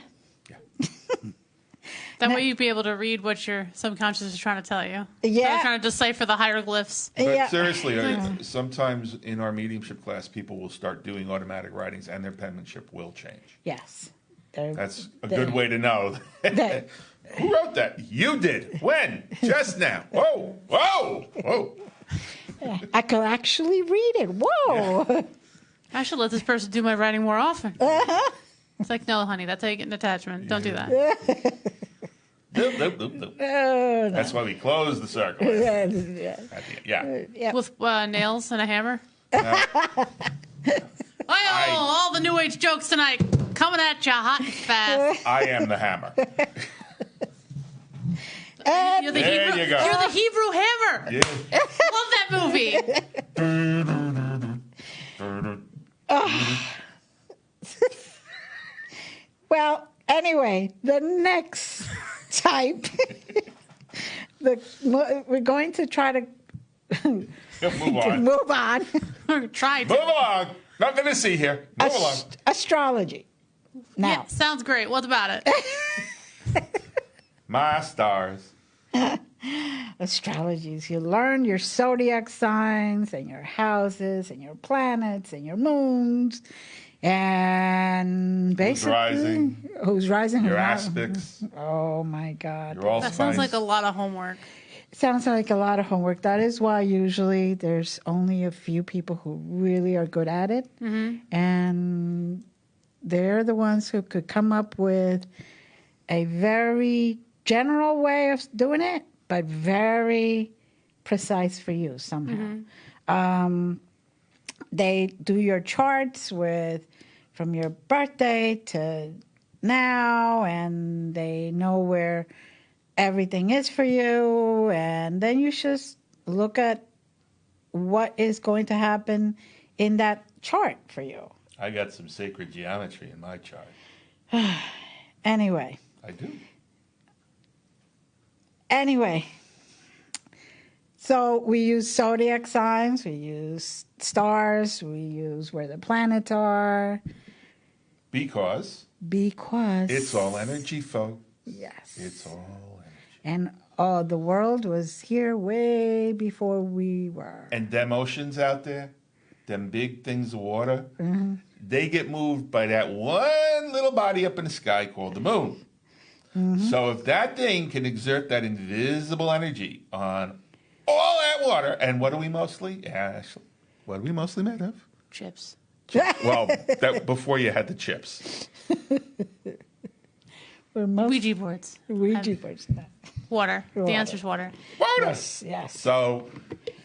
Speaker 4: That way you'd be able to read what your subconscious is trying to tell you.
Speaker 2: Yeah.
Speaker 4: They're trying to decipher the hieroglyphs.
Speaker 3: But
Speaker 2: Yeah.
Speaker 3: seriously, sometimes in our mediumship class, people will start doing automatic writings, and their penmanship will change.
Speaker 2: Yes.
Speaker 3: That's a good way to know.
Speaker 2: That-
Speaker 3: Who wrote that? You did. When? Just now. Whoa.
Speaker 2: I could actually read it. Whoa.
Speaker 4: I should let this person do my writing more often. It's like, no, honey, that's how you get an attachment. Don't do that.
Speaker 3: Nope.
Speaker 2: Oh,
Speaker 3: That's why we close the circle.
Speaker 2: yeah.
Speaker 3: At the end. Yeah.
Speaker 2: Yeah.
Speaker 4: With nails and a hammer. All the New Age jokes tonight coming at you hot and fast.
Speaker 3: I am the hammer.
Speaker 4: You're the
Speaker 3: There
Speaker 4: Hebrew,
Speaker 3: you go.
Speaker 4: You're the Hebrew Hammer.
Speaker 3: Yeah.
Speaker 4: Love that movie.
Speaker 2: Well, anyway, the next type, we're going to try to
Speaker 3: Move on.
Speaker 2: move on.
Speaker 4: Try to.
Speaker 3: Move along. Nothing to see here. Move along.
Speaker 2: Astrology. Now,
Speaker 4: Yeah, sounds great. What about it?
Speaker 3: My stars.
Speaker 2: astrologies. You learn your zodiac signs and your houses and your planets and your moons. And basically, who's rising?
Speaker 3: Your
Speaker 2: who's not.
Speaker 3: aspects.
Speaker 2: Oh my God.
Speaker 3: Your allspice.
Speaker 4: That sounds like a lot of homework.
Speaker 2: Sounds like a lot of homework. That is why usually there's only a few people who really are good at it. And they're the ones who could come up with a very general way of doing it, but very precise for you somehow. They do your charts from your birthday to now, and they know where everything is for you, and then you just look at what is going to happen in that chart for you.
Speaker 3: I got some sacred geometry in my chart.
Speaker 2: Anyway,
Speaker 3: I do.
Speaker 2: So we use zodiac signs, we use stars, we use where the planets are.
Speaker 3: Because it's all energy, folks.
Speaker 2: Yes.
Speaker 3: It's all energy.
Speaker 2: And the world was here way before we were.
Speaker 3: And them oceans out there, them big things of water, they get moved by that one little body up in the sky called the moon. So if that thing can exert that invisible energy on all that water, and what are we mostly, Ashley? What are we mostly made of?
Speaker 4: Chips.
Speaker 3: Well, that before you had the chips.
Speaker 4: Ouija boards.
Speaker 2: Ouija boards.
Speaker 4: Water. The
Speaker 2: Water.
Speaker 4: answer's water.
Speaker 3: Water.
Speaker 2: Yes.
Speaker 3: So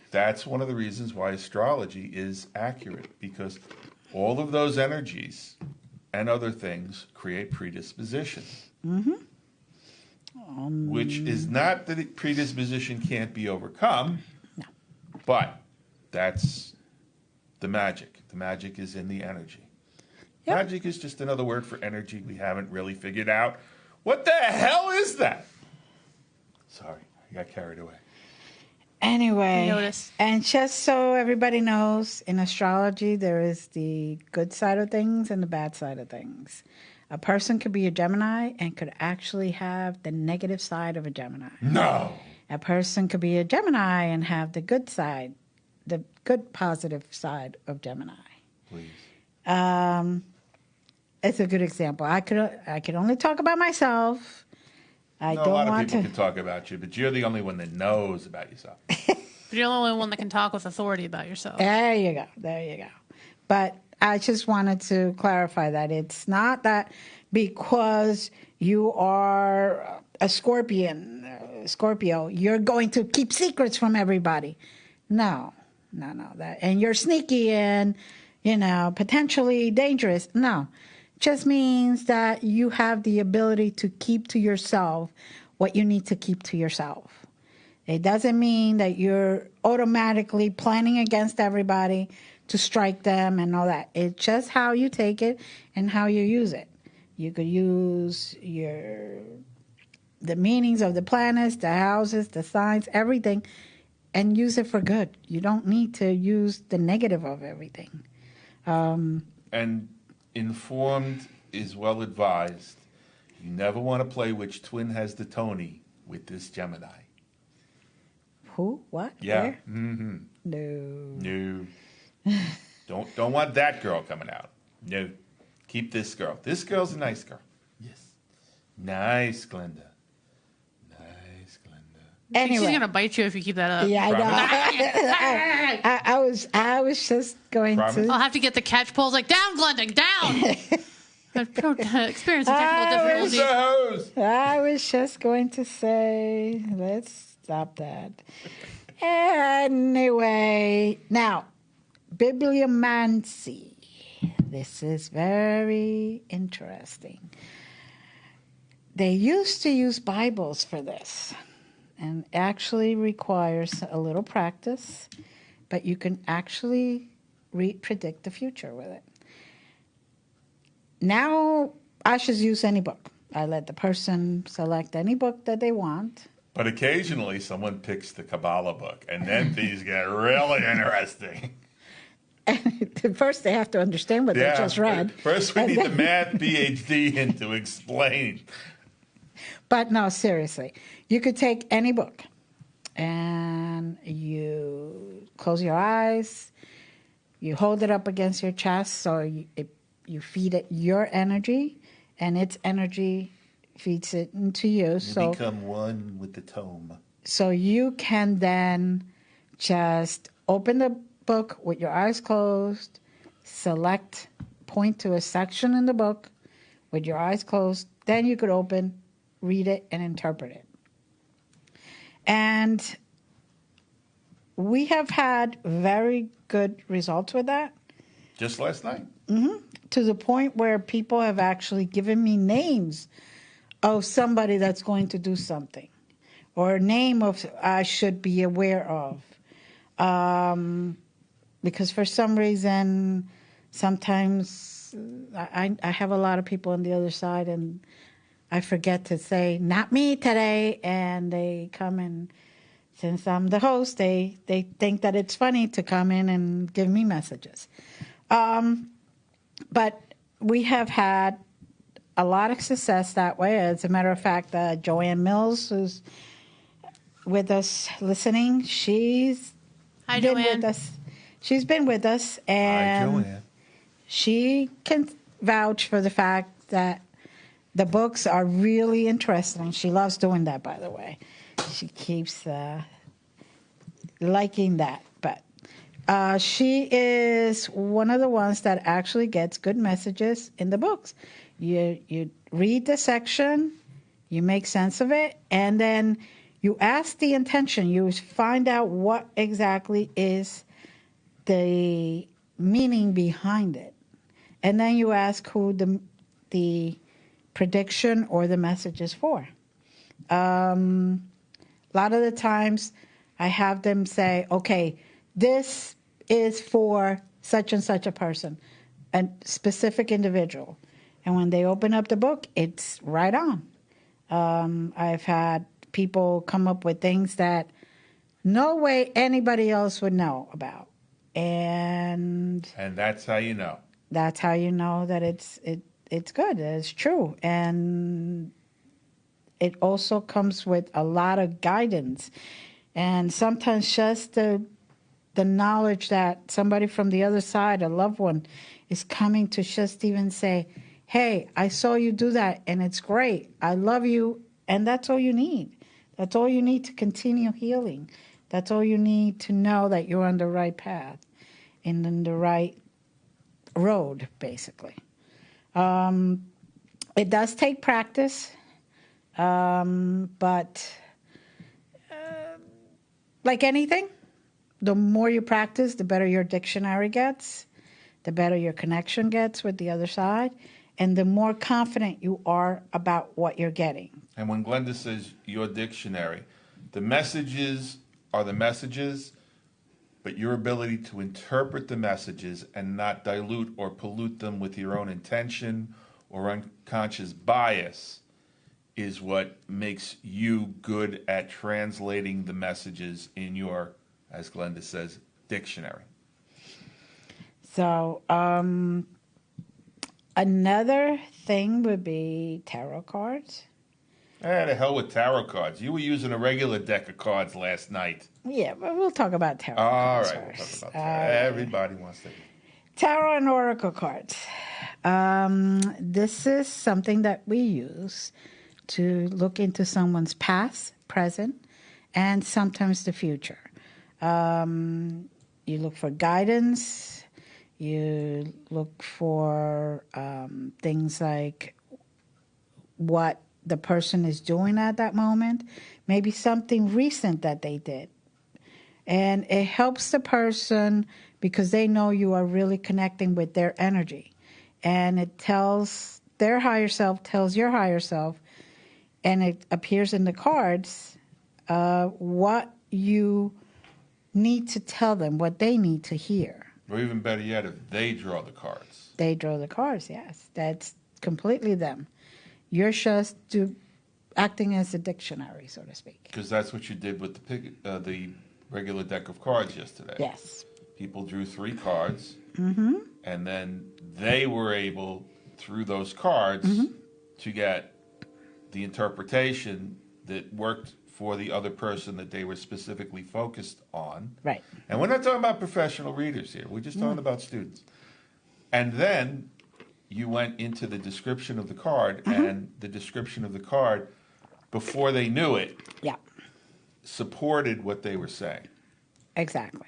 Speaker 3: that's one of the reasons why astrology is accurate, because all of those energies and other things create predisposition. Which is not that predisposition can't be overcome, but that's the magic. The magic is in the energy.
Speaker 2: Yep.
Speaker 3: Magic is just another word for energy. We haven't really figured out what the hell is that. Sorry, I got carried away.
Speaker 2: Anyway,
Speaker 4: Notice.
Speaker 2: and just so everybody knows, in astrology, there is the good side of things and the bad side of things. A person could be a Gemini and could actually have the negative side of a Gemini.
Speaker 3: No.
Speaker 2: A person could be a Gemini and have the good side, the good positive side of Gemini.
Speaker 3: Please.
Speaker 2: It's a good example. I could only talk about myself. I
Speaker 3: No,
Speaker 2: don't
Speaker 3: a lot of
Speaker 2: want
Speaker 3: people
Speaker 2: to.
Speaker 3: can talk about you, but you're the only one that knows about yourself.
Speaker 4: But you're the only one that can talk with authority about yourself.
Speaker 2: There you go. There you go. But I just wanted to clarify that it's not that because you are a Scorpio, you're going to keep secrets from everybody. No. That, and you're sneaky and, potentially dangerous. No. Just means that you have the ability to keep to yourself what you need to keep to yourself. It doesn't mean that you're automatically planning against everybody to strike them and all that. It's just how you take it and how you use it. You could use the meanings of the planets, the houses, the signs, everything, and use it for good. You don't need to use the negative of everything.
Speaker 3: And informed is well advised. You never want to play which twin has the Tony with this Gemini.
Speaker 2: Who? What?
Speaker 3: Yeah.
Speaker 2: Where?
Speaker 3: Mm-hmm.
Speaker 2: No.
Speaker 3: No. Don't want that girl coming out. No. Keep this girl. This girl's a nice girl. Yes. Nice, Glenda. Nice, Glenda.
Speaker 4: She's
Speaker 2: Anyway.
Speaker 4: going to bite you if you keep that up.
Speaker 2: Yeah, I know. I was just going
Speaker 3: Promise?
Speaker 4: I'll have to get the catch poles like, down, Glenda, down! I've experiencing technical
Speaker 3: Where's
Speaker 4: difficulties.
Speaker 3: the hose?
Speaker 2: I was just going to say, let's stop that. Anyway, now, bibliomancy. This is very interesting. They used to use Bibles for this. and actually requires a little practice, but you can actually predict the future with it. Now, I should use any book. I let the person select any book that they want.
Speaker 3: But occasionally someone picks the Kabbalah book, and then things get really interesting.
Speaker 2: And first they have to understand what they just read.
Speaker 3: First we need the math PhD in to explain.
Speaker 2: But no, seriously. You could take any book and you close your eyes, you hold it up against your chest so you feed it your energy, and its energy feeds it into you.
Speaker 3: You become one with the tome.
Speaker 2: So you can then just open the book with your eyes closed, point to a section in the book with your eyes closed, then you could open, read it, and interpret it. And we have had very good results with that.
Speaker 3: Just last night.
Speaker 2: Mm-hmm. To the point where people have actually given me names of somebody that's going to do something, or a name of I should be aware of. Because for some reason, sometimes I have a lot of people on the other side, and I forget to say, not me today, and they come and, since I'm the host, they think that it's funny to come in and give me messages. But we have had a lot of success that way. As a matter of fact, Joanne Mills, who's with us listening, she's
Speaker 4: Hi,
Speaker 2: been
Speaker 4: Joanne.
Speaker 2: with us. She's been with us, and
Speaker 3: Hi, Joanne.
Speaker 2: she can vouch for the fact that the books are really interesting. She loves doing that, by the way. She keeps liking that. But she is one of the ones that actually gets good messages in the books. You read the section, you make sense of it, and then you ask the intention. You find out what exactly is the meaning behind it. And then you ask who the prediction or the message is for. A lot of the times I have them say, okay, this is for such and such a person, a specific individual. And when they open up the book, it's right on. I've had people come up with things that no way anybody else would know about. And
Speaker 3: that's how you know.
Speaker 2: That's how you know that it's good, it's true. And it also comes with a lot of guidance. And sometimes just the knowledge that somebody from the other side, a loved one, is coming to just even say, hey, I saw you do that, and it's great. I love you. And that's all you need. That's all you need to continue healing. That's all you need to know that you're on the right path and in the right road, basically. It does take practice, but like anything, the more you practice, the better your dictionary gets, the better your connection gets with the other side, and the more confident you are about what you're getting.
Speaker 3: And when Glenda says your dictionary, the messages are the messages, but your ability to interpret the messages and not dilute or pollute them with your own intention or unconscious bias is what makes you good at translating the messages in your, as Glenda says, dictionary.
Speaker 2: So another thing would be tarot cards.
Speaker 3: The hell with tarot cards. You were using a regular deck of cards last night.
Speaker 2: Yeah, but we'll talk about tarot
Speaker 3: All
Speaker 2: cards
Speaker 3: right,
Speaker 2: first.
Speaker 3: we'll talk about tarot. Everybody wants to.
Speaker 2: Tarot and oracle cards. This is something that we use to look into someone's past, present, and sometimes the future. You look for guidance. You look for things like what the person is doing at that moment, maybe something recent that they did. And it helps the person because they know you are really connecting with their energy. And it tells their higher self, tells your higher self, and it appears in the cards, what you need to tell them, what they need to hear.
Speaker 3: Or even better yet, if they draw the cards.
Speaker 2: They draw the cards, yes. That's completely them. You're just acting as a dictionary, so to speak.
Speaker 3: Because that's what you did with the regular deck of cards yesterday.
Speaker 2: Yes.
Speaker 3: People drew 3 cards,
Speaker 2: Mm-hmm.
Speaker 3: and then they were able, through those cards, to get the interpretation that worked for the other person that they were specifically focused on.
Speaker 2: Right.
Speaker 3: And we're not talking about professional readers here. We're just talking about students. And then you went into the description of the card, and the description of the card, before they knew it,
Speaker 2: Yeah.
Speaker 3: supported what they were saying.
Speaker 2: Exactly.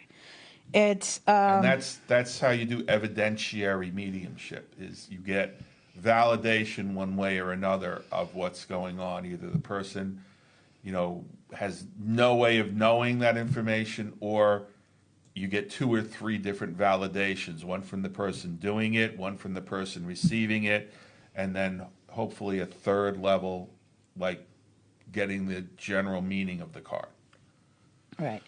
Speaker 2: It's
Speaker 3: And that's how you do evidentiary mediumship, is you get validation one way or another of what's going on. Either the person, has no way of knowing that information, or you get 2 or 3 different validations, one from the person doing it, one from the person receiving it, and then hopefully a third level, like getting the general meaning of the card.
Speaker 2: right.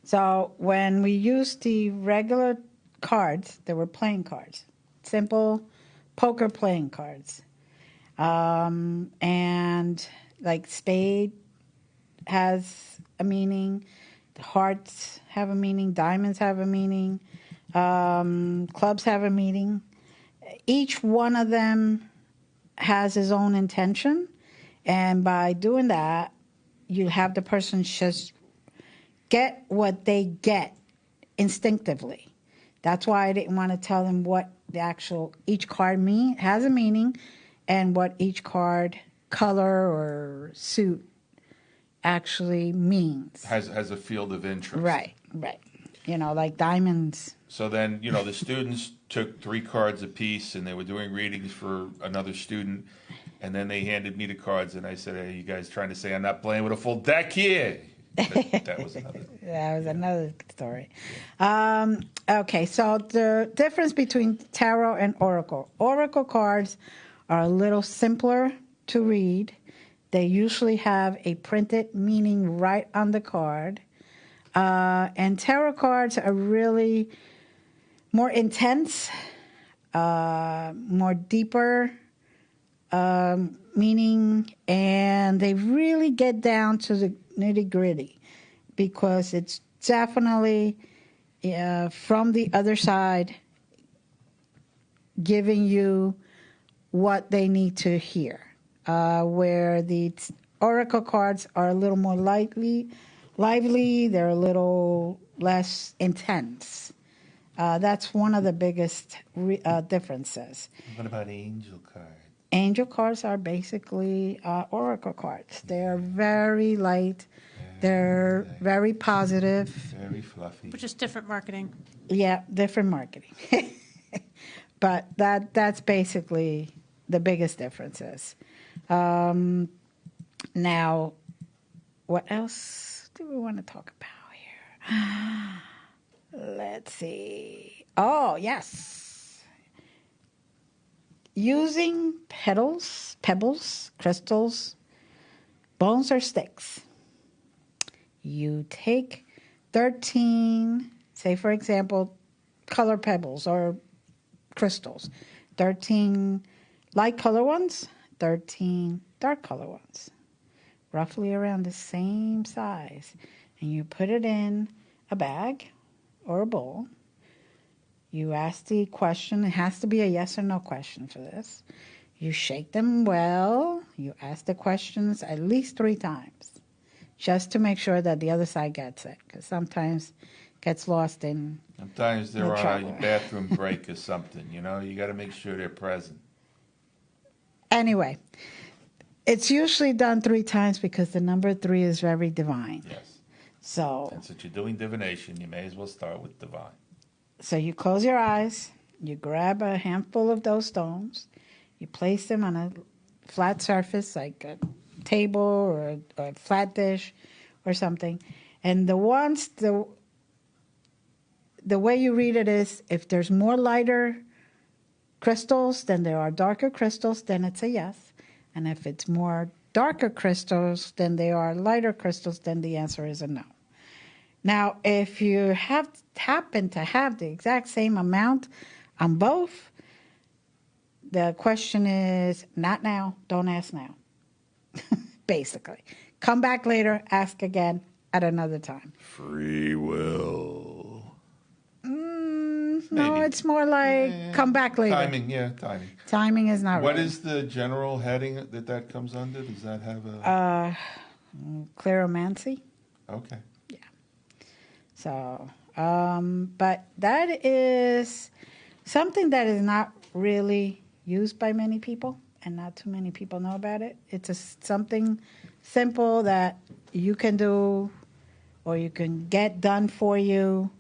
Speaker 2: So when we used the regular cards, they were playing cards, simple poker playing cards. And like spade has a meaning, the hearts have a meaning, diamonds have a meaning, clubs have a meaning. Each one of them has his own intention, and by doing that, you have the person just get what they get instinctively. That's why I didn't want to tell them what the actual each card has a meaning, and what each card color or suit actually means.
Speaker 3: Has a field of interest.
Speaker 2: Right. Like diamonds.
Speaker 3: So then, the students took 3 cards apiece, and they were doing readings for another student, and then they handed me the cards, and I said, "Hey, you guys trying to say I'm not playing with a full deck here?" That was another.
Speaker 2: That was another story. Okay, so the difference between tarot and oracle. Oracle cards are a little simpler to read. They usually have a printed meaning right on the card. And tarot cards are really more intense, more deeper meaning, and they really get down to the nitty-gritty, because it's definitely from the other side giving you what they need to hear, where the oracle cards are a little more lively, they're a little less intense. That's one of the biggest differences.
Speaker 3: What about angel cards?
Speaker 2: Angel cards are basically oracle cards. They're very light. They're very positive.
Speaker 3: Very fluffy.
Speaker 4: But just different marketing.
Speaker 2: Yeah, different marketing. But that's basically the biggest differences. Now, what else do we want to talk about here? Let's see. Oh, yes. Using pebbles, crystals, bones, or sticks. You take 13, say for example, color pebbles or crystals. 13 light color ones, 13 dark color ones. Roughly around the same size. And you put it in a bag or a bowl. You ask the question. It has to be a yes or no question for this. You shake them well. You ask the questions at least 3 times, just to make sure that the other side gets it, because sometimes it gets lost in
Speaker 3: Sometimes they're on
Speaker 2: trouble.
Speaker 3: a bathroom break or something, you got to make sure they're present.
Speaker 2: Anyway, it's usually done 3 times because the number 3 is very divine.
Speaker 3: Yes.
Speaker 2: So,
Speaker 3: And since you're doing divination, you may as well start with divine.
Speaker 2: so you close your eyes, you grab a handful of those stones, you place them on a flat surface like a table or a flat dish or something. And the way you read it is, if there's more lighter crystals than there are darker crystals, then it's a yes. And if it's more darker crystals than they are lighter crystals, then the answer is a no. Now, if you happen to have the exact same amount on both, the question is not now, don't ask now. Basically. Come back later, ask again at another time.
Speaker 3: Free will.
Speaker 2: No,
Speaker 3: Maybe.
Speaker 2: it's more like come back later.
Speaker 3: Timing.
Speaker 2: Timing is not
Speaker 3: What
Speaker 2: right.
Speaker 3: is the general heading that comes under? Does that have a...
Speaker 2: Cleromancy?
Speaker 3: Okay.
Speaker 2: So, but that is something that is not really used by many people, and not too many people know about it. It's something simple that you can do, or you can get done for you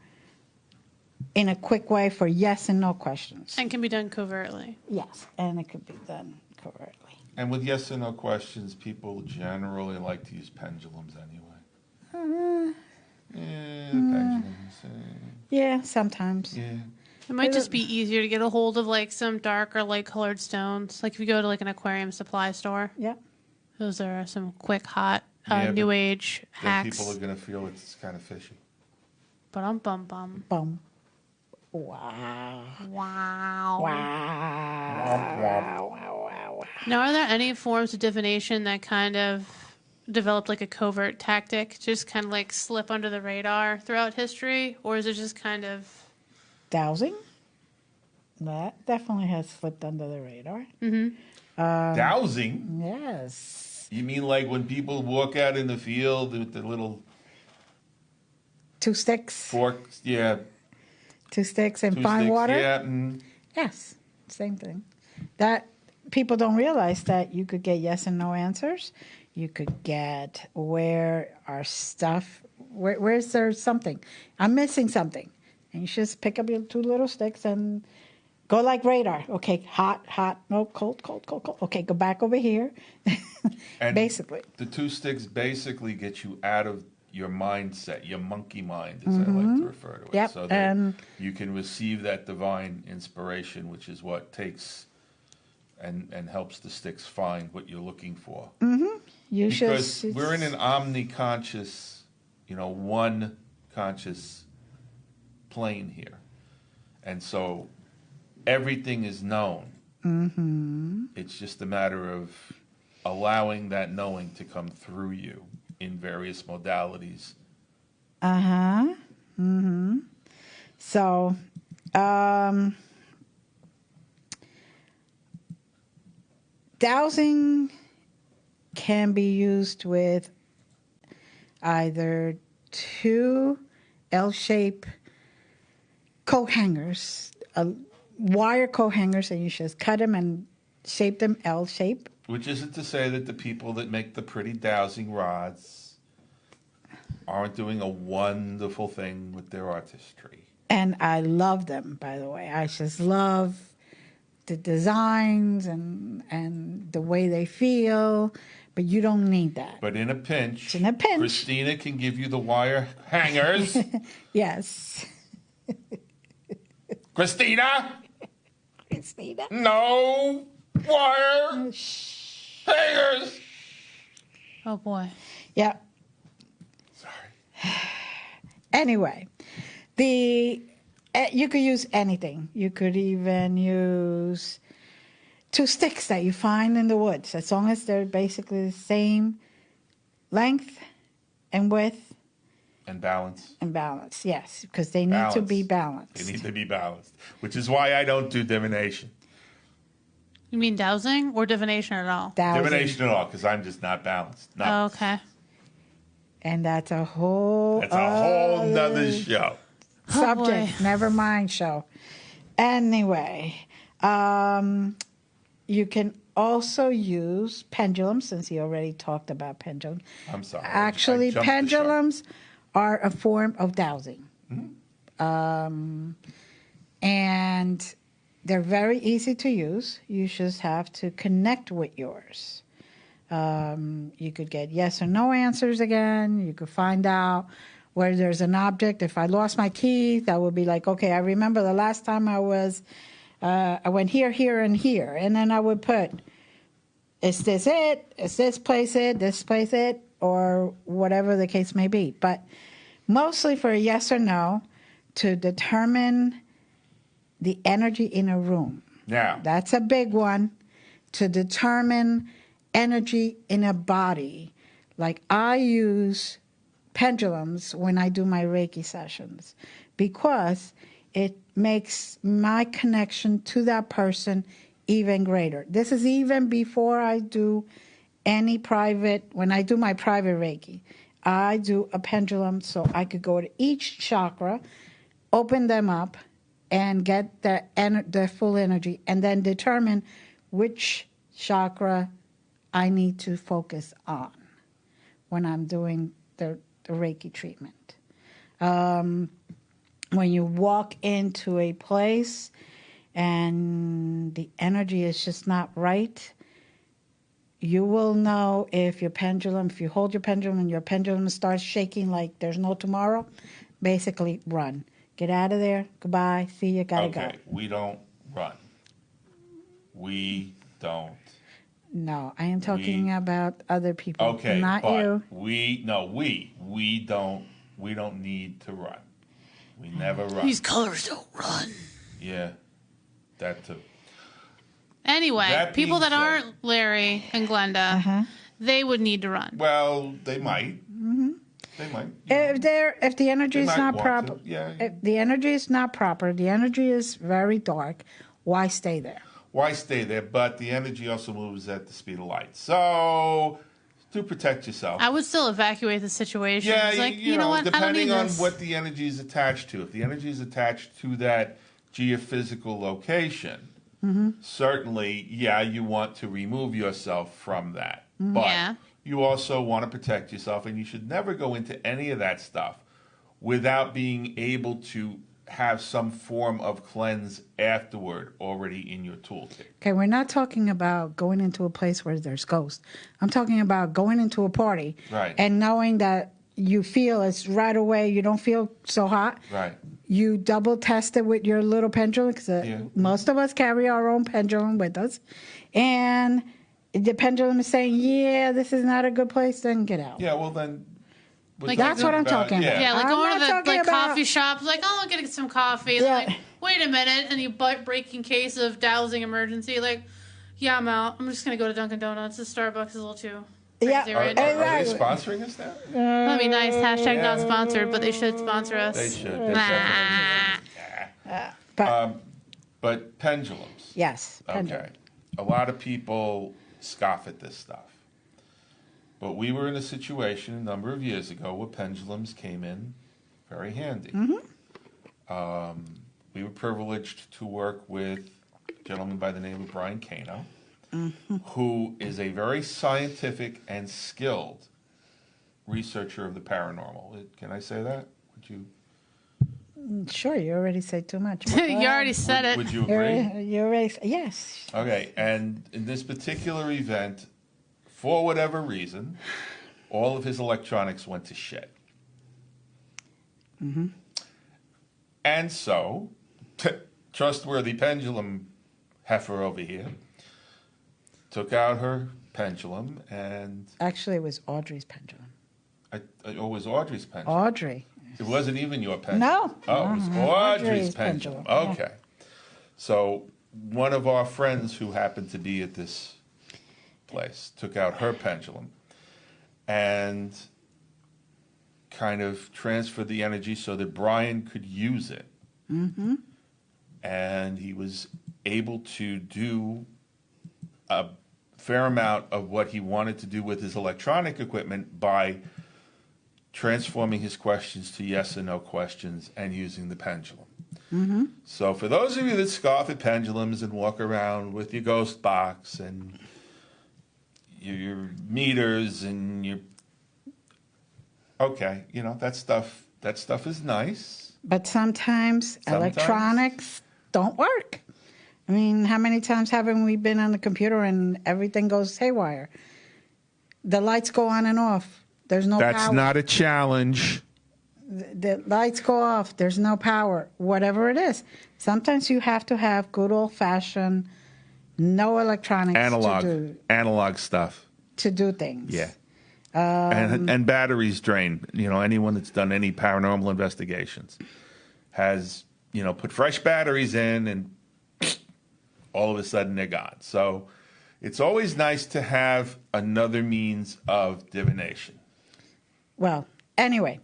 Speaker 2: in a quick way for yes and no questions.
Speaker 4: And can be done covertly.
Speaker 2: Yes, and it could be done covertly.
Speaker 3: And with yes and no questions, people generally like to use pendulums anyway. Pendulums.
Speaker 2: Yeah, sometimes.
Speaker 3: Yeah.
Speaker 4: It might just be easier to get a hold of like some dark or light colored stones. Like if you go to like an aquarium supply store,
Speaker 2: Yeah.
Speaker 4: those are some quick, hot,
Speaker 3: Yeah,
Speaker 4: new
Speaker 3: but
Speaker 4: age
Speaker 3: Then
Speaker 4: hacks.
Speaker 3: people are going to feel it's kind of fishy.
Speaker 4: Bum.
Speaker 2: Boom. Wow.
Speaker 4: Wow.
Speaker 2: Wow.
Speaker 4: Now, are there any forms of divination that kind of developed like a covert tactic, just kind of like slip under the radar throughout history, or is it just kind of
Speaker 2: Dowsing? That definitely has slipped under the radar.
Speaker 3: Dowsing?
Speaker 2: Yes.
Speaker 3: You mean like when people walk out in the field with the little
Speaker 2: 2 sticks.
Speaker 3: forks? Yeah.
Speaker 2: 2 sticks and
Speaker 3: 2
Speaker 2: fine
Speaker 3: sticks,
Speaker 2: water?
Speaker 3: Yeah. Mm.
Speaker 2: Yes. Same thing. That people don't realize that you could get yes and no answers. You could get where's there something? I'm missing something. And you just pick up your 2 little sticks and go like radar. Okay, hot, no, cold. Okay, go back over here.
Speaker 3: And
Speaker 2: basically.
Speaker 3: The 2 sticks basically get you out of your mindset, your monkey mind, as I like to refer to it.
Speaker 2: Yep,
Speaker 3: So that you can receive that divine inspiration, which is what takes and helps the sticks find what you're looking for. Because we're in an omni-conscious, one conscious plane here. And so everything is known. It's just a matter of allowing that knowing to come through you in various modalities.
Speaker 2: So, dowsing can be used with either 2 L-shaped coat hangers, wire coat hangers, and you just cut them and shape them L-shape.
Speaker 3: Which isn't to say that the people that make the pretty dowsing rods aren't doing a wonderful thing with their artistry.
Speaker 2: And I love them, by the way. I just love the designs and the way they feel, but you don't need that.
Speaker 3: But in a pinch,
Speaker 2: Christina
Speaker 3: can give you the wire hangers.
Speaker 2: Yes.
Speaker 3: Christina? No wire hangers.
Speaker 4: oh boy.
Speaker 2: Yeah.
Speaker 3: Sorry.
Speaker 2: Anyway, you could use anything. You could even use 2 sticks that you find in the woods, as long as they're basically the same length and width.
Speaker 3: And balance.
Speaker 2: And balance, yes, because they need to be balanced.
Speaker 3: They need to be balanced, which is why I don't do divination.
Speaker 4: You mean dowsing or divination at all?
Speaker 2: Dowsing.
Speaker 3: Divination at all, because I'm just not balanced.
Speaker 4: Oh, okay.
Speaker 2: And that's a whole
Speaker 3: nother show.
Speaker 2: Subject.
Speaker 4: boy.
Speaker 2: Never mind show. Anyway, you can also use pendulums, since he already talked about pendulums.
Speaker 3: I'm sorry.
Speaker 2: Actually,
Speaker 3: I jumped the shark.
Speaker 2: pendulums are a form of dowsing. And they're very easy to use. You just have to connect with yours. You could get yes or no answers again. You could find out where there's an object. If I lost my key, that would be like, okay, I remember the last time I went here, and here. And then I would put is this it? Is this place it? This place it? Or whatever the case may be. But mostly for a yes or no to determine the energy in a room.
Speaker 3: Now,
Speaker 2: That's a big one. To determine energy in a body. Like I use pendulums when I do my Reiki sessions because it makes my connection to that person even greater. This is even before I do any private, when I do my private Reiki, I do a pendulum so I could go to each chakra, open them up, and get the full energy, and then determine which chakra I need to focus on when I'm doing the Reiki treatment. When you walk into a place and the energy is just not right, you will know if you hold your pendulum and your pendulum starts shaking like there's no tomorrow, basically run. Get out of there. Goodbye. See you. Gotta go.
Speaker 3: okay, we don't run. We don't.
Speaker 2: No, I am talking about other people,
Speaker 3: Okay,
Speaker 2: not
Speaker 3: but
Speaker 2: you.
Speaker 3: we don't need to run. We never run.
Speaker 4: These colors don't run.
Speaker 3: Yeah, that too.
Speaker 4: Anyway,
Speaker 3: That
Speaker 4: people
Speaker 3: being
Speaker 4: that
Speaker 3: said-
Speaker 4: aren't Larry and Glenda, they would need to run.
Speaker 3: Well, they might. They might. you know.
Speaker 2: If the energy
Speaker 3: They
Speaker 2: is
Speaker 3: might
Speaker 2: not
Speaker 3: want
Speaker 2: proper,
Speaker 3: to, yeah.
Speaker 2: if the energy is not proper, the energy is very dark, why stay there?
Speaker 3: Why stay there? But the energy also moves at the speed of light. So, to protect yourself.
Speaker 4: I would still evacuate the situation.
Speaker 3: Yeah,
Speaker 4: It's like, you know what? I don't
Speaker 3: depending
Speaker 4: need
Speaker 3: on
Speaker 4: this.
Speaker 3: what the energy is attached to. If the energy is attached to that geophysical location, certainly, yeah, you want to remove yourself from that. But
Speaker 4: Yeah.
Speaker 3: you also want to protect yourself, and you should never go into any of that stuff without being able to have some form of cleanse afterward already in your toolkit.
Speaker 2: Okay, we're not talking about going into a place where there's ghosts. I'm talking about going into a party
Speaker 3: Right.
Speaker 2: and knowing that you feel it's right away, you don't feel so hot.
Speaker 3: Right.
Speaker 2: You double test it with your little pendulum because
Speaker 3: Yeah.
Speaker 2: most of us carry our own pendulum with us. And the pendulum is saying, yeah, this is not a good place, then get out.
Speaker 3: Yeah, well then... we're
Speaker 4: Like,
Speaker 2: that's what I'm talking about.
Speaker 4: Yeah, like
Speaker 2: I'm
Speaker 4: going
Speaker 2: not
Speaker 4: to the
Speaker 2: talking
Speaker 4: like
Speaker 2: about-
Speaker 4: coffee shop, like, oh, I'm gonna get some coffee. And
Speaker 2: Yeah.
Speaker 4: then, like, wait a minute, and you breaking case of dowsing emergency. Like, yeah, I'm out. I'm just gonna go to Dunkin' Donuts. The Starbucks is a little too
Speaker 2: Yeah,
Speaker 4: crazy
Speaker 3: Are,
Speaker 4: right
Speaker 3: are
Speaker 4: now.
Speaker 3: they
Speaker 2: Exactly.
Speaker 3: sponsoring us now?
Speaker 4: That'd be nice. Hashtag not sponsored, but they should sponsor us.
Speaker 3: They should. They
Speaker 4: Nah.
Speaker 3: definitely
Speaker 2: But
Speaker 3: But pendulums.
Speaker 2: yes, pendulum.
Speaker 3: Okay. A lot of people scoff at this stuff. But we were in a situation a number of years ago where pendulums came in very handy. We were privileged to work with a gentleman by the name of Brian Kano, who is a very scientific and skilled researcher of the paranormal. Can I say that? Would you?
Speaker 2: Sure, you already said too much.
Speaker 4: You already said it.
Speaker 3: Would you agree?
Speaker 2: You already, yes.
Speaker 3: Okay, and in this particular event, for whatever reason, all of his electronics went to shit. And so, trustworthy pendulum heifer over here took out her pendulum, and
Speaker 2: Actually, it was Audrey's pendulum.
Speaker 3: it was Audrey's pendulum.
Speaker 2: Audrey.
Speaker 3: It wasn't even your pendulum.
Speaker 2: No.
Speaker 3: Oh, it was
Speaker 2: Audrey's
Speaker 3: Audrey's pendulum.
Speaker 2: pendulum, yeah.
Speaker 3: Okay. So one of our friends who happened to be at this place took out her pendulum and kind of transferred the energy so that Brian could use it. And he was able to do a fair amount of what he wanted to do with his electronic equipment by transforming his questions to yes and no questions and using the pendulum. So for those of you that scoff at pendulums and walk around with your ghost box and your meters and your... Okay, you know, that stuff is nice.
Speaker 2: But sometimes electronics don't work. I mean, how many times haven't we been on the computer and everything goes haywire? The lights go on and off. There's no
Speaker 3: That's
Speaker 2: power.
Speaker 3: not a challenge.
Speaker 2: The lights go off. There's no power. Whatever it is. Sometimes you have to have good old-fashioned no electronics
Speaker 3: analog stuff.
Speaker 2: to do things.
Speaker 3: Yeah. And batteries drain. Anyone that's done any paranormal investigations has, put fresh batteries in and all of a sudden they're gone. So it's always nice to have another means of divination.
Speaker 2: Well, anyway,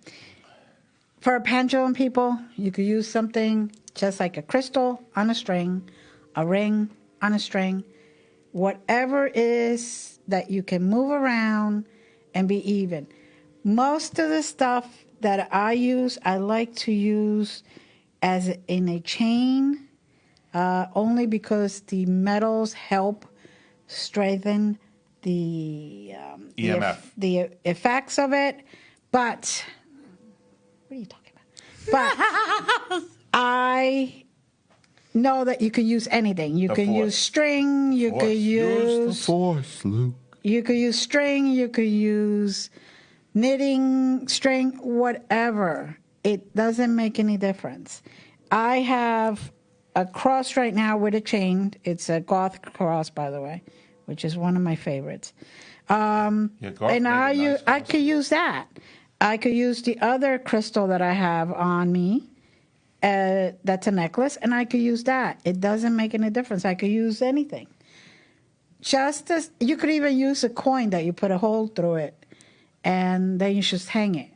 Speaker 2: for a pendulum, people, you could use something just like a crystal on a string, a ring on a string, whatever is that you can move around and be even. Most of the stuff that I use, I like to use as in a chain, only because the metals help strengthen the
Speaker 3: EMF.
Speaker 2: the effects of it. But what are you talking about? But I know that you could use anything. You could use string. You could use
Speaker 3: the force, Luke.
Speaker 2: You could use string. You could use knitting string. Whatever. It doesn't make any difference. I have a cross right now with a chain. It's a goth cross, by the way, which is one of my favorites. And I could use that. I could use the other crystal that I have on me. That's a necklace, and I could use that. It doesn't make any difference. I could use anything. Just as you could even use a coin that you put a hole through it, and then you just hang it.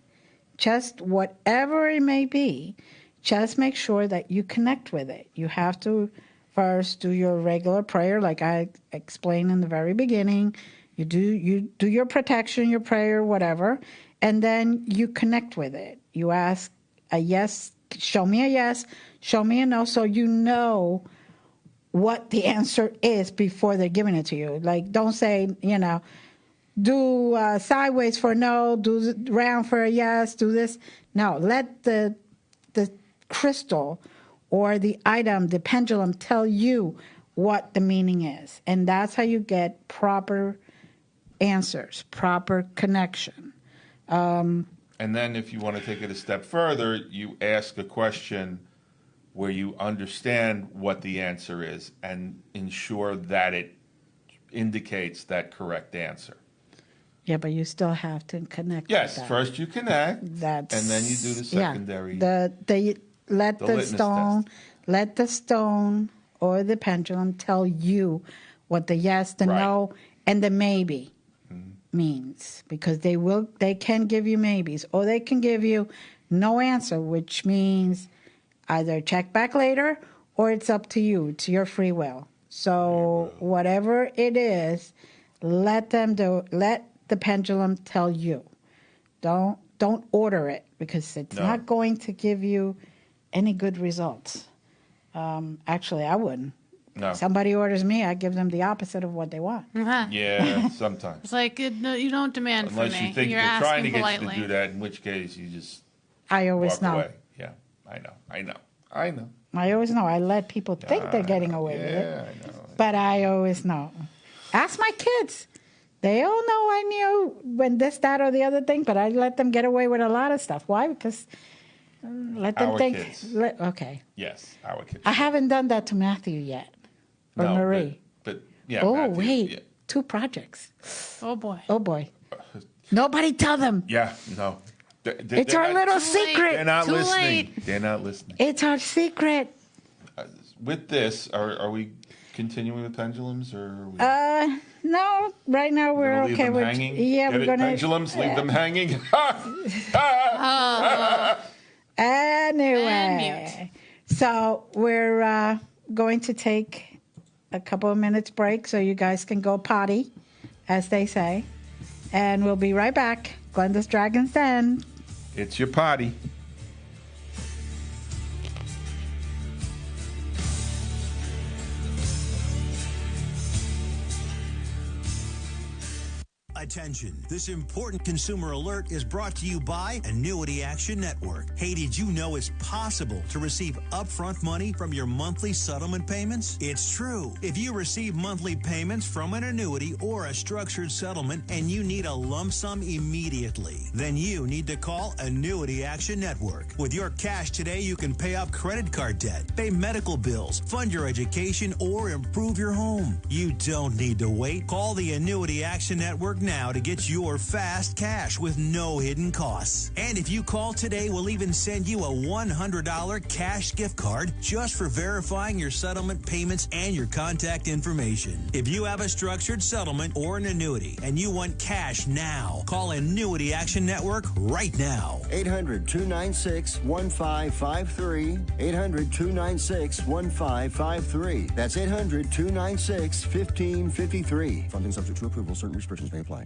Speaker 2: Just whatever it may be, just make sure that you connect with it. You have to first do your regular prayer, like I explained in the very beginning. You do your protection, your prayer, whatever, and then you connect with it. You ask a yes, show me a yes, show me a no, so you know what the answer is before they're giving it to you. Like, don't say, do sideways for no, do round for a yes, do this. No, let the crystal or the item, the pendulum, tell you what the meaning is. And that's how you get proper answers, proper connection.
Speaker 3: And then if you want to take it a step further, you ask a question where you understand what the answer is and ensure that it indicates that correct answer.
Speaker 2: Yeah, but you still have to connect.
Speaker 3: Yes,
Speaker 2: with that.
Speaker 3: first you connect, and then you do the secondary. Let
Speaker 2: the stone or the pendulum tell you what the yes, the no, and the maybe means, because they can give you maybes, or they can give you no answer, which means either check back later or it's up to you. It's your free will. So whatever it is, let the pendulum tell you. Don't order it, because it's not going to give you any good results. Actually, I wouldn't.
Speaker 3: No.
Speaker 2: Somebody orders me, I give them the opposite of what they want.
Speaker 3: Yeah, sometimes.
Speaker 4: It's like, no, you don't demand from me.
Speaker 3: Unless you think
Speaker 4: You're
Speaker 3: they're trying to
Speaker 4: asking
Speaker 3: get
Speaker 4: politely.
Speaker 3: you to do that, in which case you just
Speaker 2: I always
Speaker 3: walk
Speaker 2: know.
Speaker 3: away. Yeah, I know.
Speaker 2: I always know. I let people think they're getting away with it.
Speaker 3: I know.
Speaker 2: But I always know. Ask my kids. They all know I knew when this, that, or the other thing, but I let them get away with a lot of stuff. Why? Because let them
Speaker 3: Our
Speaker 2: think.
Speaker 3: kids.
Speaker 2: Okay.
Speaker 3: Yes, our kids.
Speaker 2: I haven't done that to Matthew yet. Or
Speaker 3: No,
Speaker 2: Marie.
Speaker 3: But yeah.
Speaker 2: Oh,
Speaker 3: Matthew,
Speaker 2: wait.
Speaker 3: yeah.
Speaker 2: 2 projects.
Speaker 4: Oh, boy.
Speaker 2: Oh, boy. Nobody tell them.
Speaker 3: Yeah, no.
Speaker 2: It's our little secret.
Speaker 3: They're not
Speaker 4: Too
Speaker 3: listening.
Speaker 4: late.
Speaker 3: They're not listening.
Speaker 2: It's our secret.
Speaker 3: With this, are we continuing with pendulums, or are we
Speaker 2: No, right now we're
Speaker 3: gonna leave
Speaker 2: okay
Speaker 3: them
Speaker 2: with.
Speaker 3: hanging?
Speaker 2: Yeah,
Speaker 3: Get
Speaker 2: we're
Speaker 3: it?
Speaker 2: gonna
Speaker 3: Pendulums, leave them hanging.
Speaker 2: Anyway, so we're going to take a couple of minutes break so you guys can go potty, as they say, and we'll be right back. Glenda's Dragon's Den.
Speaker 3: It's your potty.
Speaker 5: Attention, this important consumer alert is brought to you by Annuity Action Network. Hey, did you know it's possible to receive upfront money from your monthly settlement payments? It's true. If you receive monthly payments from an annuity or a structured settlement and you need a lump sum immediately, then you need to call Annuity Action Network. With your cash today, you can pay off credit card debt, pay medical bills, fund your education, or improve your home. You don't need to wait. Call the Annuity Action Network now to get your fast cash with no hidden costs. And if you call today, we'll even send you a $100 cash gift card just for verifying your settlement payments and your contact information. If you have a structured settlement or an annuity and you want cash now, call Annuity Action Network right now.
Speaker 7: 800-296-1553. 800-296-1553. That's 800-296-1553. Funding subject to approval. Certain restrictions may apply.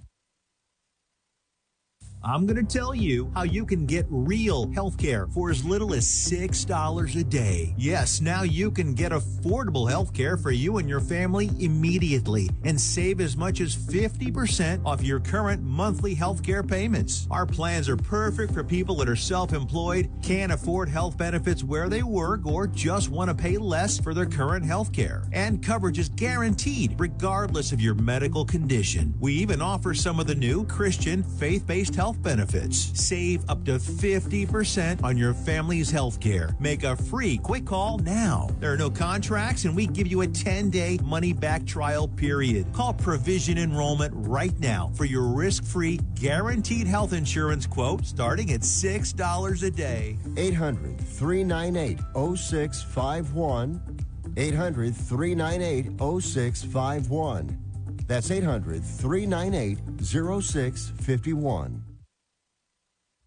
Speaker 5: I'm going to tell you how you can get real health care for as little as $6 a day. Yes, now you can get affordable health care for you and your family immediately and save as much as 50% off your current monthly health care payments. Our plans are perfect for people that are self-employed, can't afford health benefits where they work, or just want to pay less for their current health care. And coverage is guaranteed regardless of your medical condition. We even offer some of the new Christian faith-based health benefits. Save up to 50% on your family's health care. Make a free quick call now. There are no contracts, and we give you a 10-day money-back trial period. Call Provision Enrollment right now for your risk-free, guaranteed health insurance quote starting at $6 a day.
Speaker 7: 800-398-0651. 800-398-0651. That's 800-398-0651.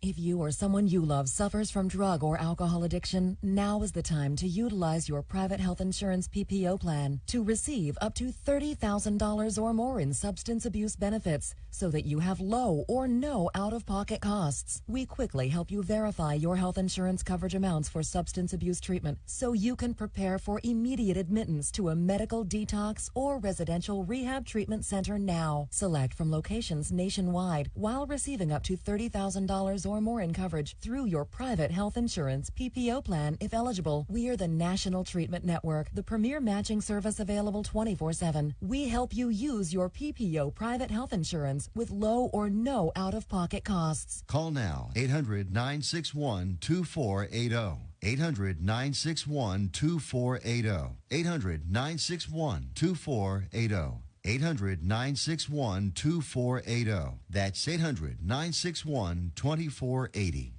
Speaker 8: If you or someone you love suffers from drug or alcohol addiction, now is the time to utilize your private health insurance PPO plan to receive up to $30,000 or more in substance abuse benefits so that you have low or no out-of-pocket costs. We quickly help you verify your health insurance coverage amounts for substance abuse treatment so you can prepare for immediate admittance to a medical detox or residential rehab treatment center now. Select from locations nationwide while receiving up to $30,000 or more in coverage through your private health insurance PPO plan if eligible. We are the National Treatment Network, the premier matching service available 24/7. We help you use your PPO private health insurance with low or no out-of-pocket costs.
Speaker 7: Call now. 800-961-2480. 800-961-2480. 800-961-2480. 800-961-2480. That's 800-961-2480.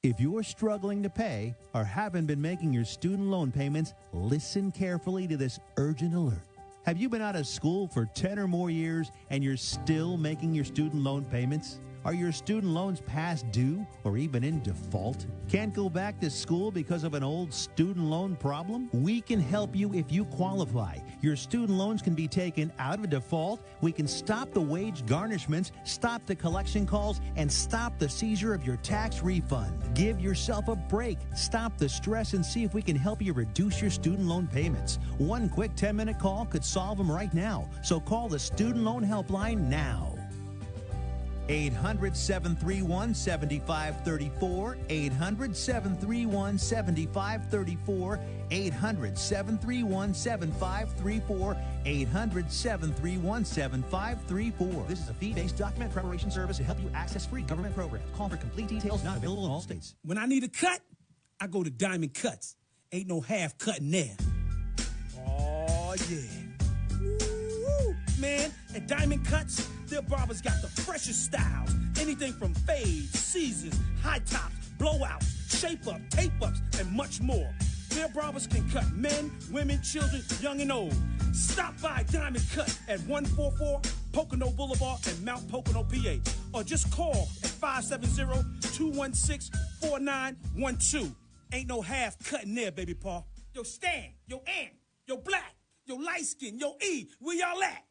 Speaker 5: If you're struggling to pay or haven't been making your student loan payments, listen carefully to this urgent alert. Have you been out of school for 10 or more years and you're still making your student loan payments? Are your student loans past due or even in default? Can't go back to school because of an old student loan problem? We can help you if you qualify. Your student loans can be taken out of default. We can stop the wage garnishments, stop the collection calls, and stop the seizure of your tax refund. Give yourself a break. Stop the stress and see if we can help you reduce your student loan payments. One quick 10-minute call could solve them right now. So call the Student Loan Helpline now. 800-731-7534, 800-731-7534, 800-731-7534, 800-731-7534. This is a fee-based document preparation service to help you access free government programs. Call for complete details, not available in all states.
Speaker 6: When I need a cut, I go to Diamond Cuts. Ain't no half cutting there. Oh, yeah. Woo, man, at Diamond Cuts, their barbers got the freshest styles. Anything from fades, seasons, high tops, blowouts, shape up, tape ups, and much more. Their barbers can cut men, women, children, young and old. Stop by Diamond Cut at 144 Pocono Boulevard in Mount Pocono, PA. Or just call at 570-216-4912. Ain't no half cutting there, baby paw. Yo, Stan, yo, Ant, yo, Black, yo, Light Skin, yo, E, where y'all at?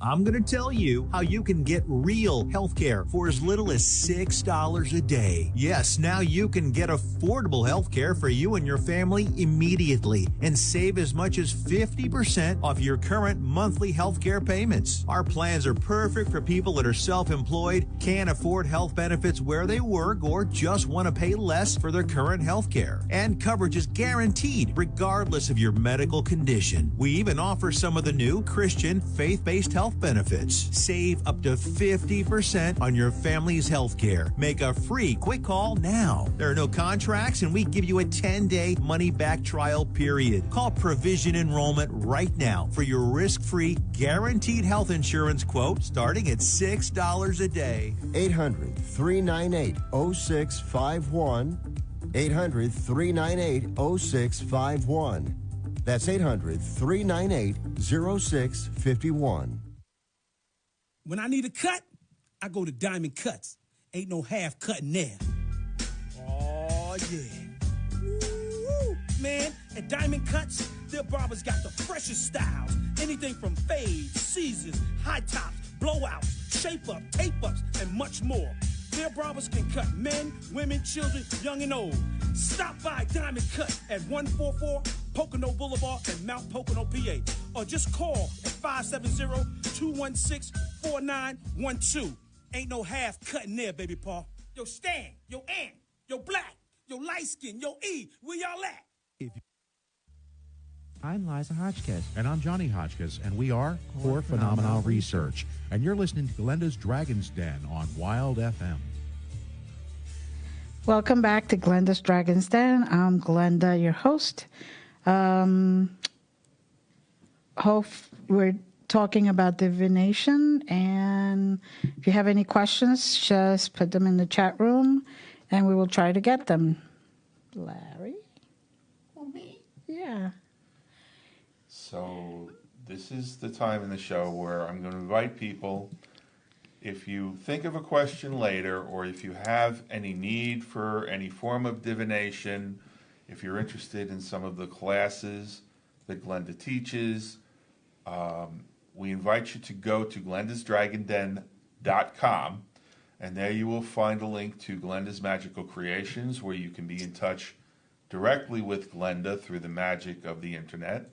Speaker 5: I'm going to tell you how you can get real health care for as little as $6 a day. Yes, now you can get affordable health care for you and your family immediately and save as much as 50% off your current monthly health care payments. Our plans are perfect for people that are self-employed, can't afford health benefits where they work, or just want to pay less for their current health care. And coverage is guaranteed regardless of your medical condition. We even offer some of the new Christian faith-based health benefits. Save up to 50% on your family's health care. Make a free quick call now. There are no contracts, and we give you a 10-day money-back trial period. Call Provision Enrollment right now for your risk-free, guaranteed health insurance quote starting at $6 a day.
Speaker 9: 800-398-0651. 800-398-0651. That's 800-398-0651.
Speaker 6: When I need a cut, I go to Diamond Cuts. Ain't no half cutting there. Oh, yeah. Woo, man, at Diamond Cuts, their barbers got the freshest styles. Anything from fades, Caesars, high tops, blowouts, shape-up, tape-ups, and much more. Their barbers can cut men, women, children, young and old. Stop by Diamond Cut at 144 Pocono Boulevard in Mount Pocono, PA. Or just call at 570-216-4912. Ain't no half cutting there, baby paw. Yo, Stan, yo, Ant, yo, Black, yo, Light Skin, yo, E, where y'all at?
Speaker 10: I'm Liza Hotchkiss. And I'm Johnny Hotchkiss, and we are Core Phenomena Research. And you're listening to Glenda's Dragon's Den on Wild FM.
Speaker 2: Welcome back to Glenda's Dragon's Den. I'm Glenda, your host. We're talking about divination, and if you have any questions, just put them in the chat room, and we will try to get them. Larry?
Speaker 3: Well, me?
Speaker 2: Yeah.
Speaker 3: So this is the time in the show where I'm going to invite people, if you think of a question later, or if you have any need for any form of divination, if you're interested in some of the classes that Glenda teaches, we invite you to go to glendasdragonden.com, and there you will find a link to Glenda's Magical Creations, where you can be in touch directly with Glenda through the magic of the internet.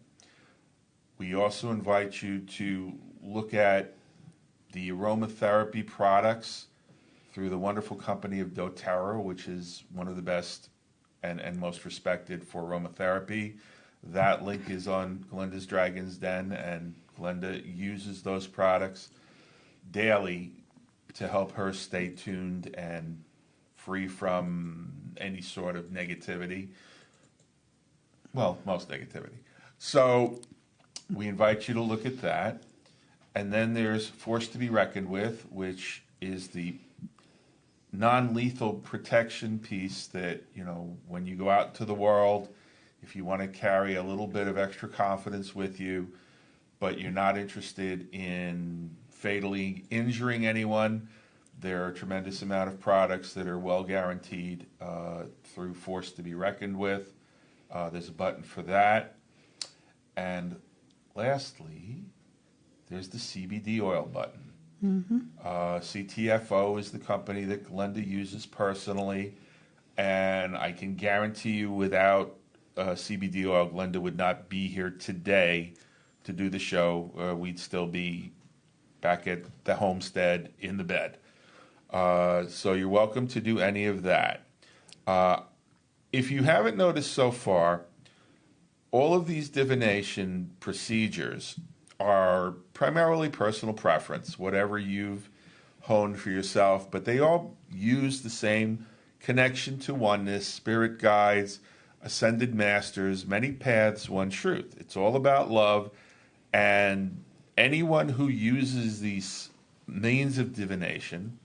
Speaker 3: We also invite you to look at the aromatherapy products through the wonderful company of doTERRA, which is one of the best and most respected for aromatherapy. That link is on Glenda's Dragon's Den, and Glenda uses those products daily to help her stay tuned and free from any sort of negativity. Well, most negativity. So we invite you to look at that. And then there's Force to be Reckoned with, which is the non-lethal protection piece that, you know, when you go out into the world, if you want to carry a little bit of extra confidence with you, but you're not interested in fatally injuring anyone, there are a tremendous amount of products that are well guaranteed through Force to be Reckoned with. There's a button for that. And lastly, there's the CBD oil button. Mm-hmm. CTFO is the company that Glenda uses personally, and I can guarantee you without CBD oil, Glenda would not be here today to do the show. We'd still be back at the homestead in the bed. So you're welcome to do any of that. If you haven't noticed so far, all of these divination procedures are primarily personal preference, whatever you've honed for yourself, but they all use the same connection to oneness, spirit guides, ascended masters, many paths, one truth. It's all about love, and anyone who uses these means of divination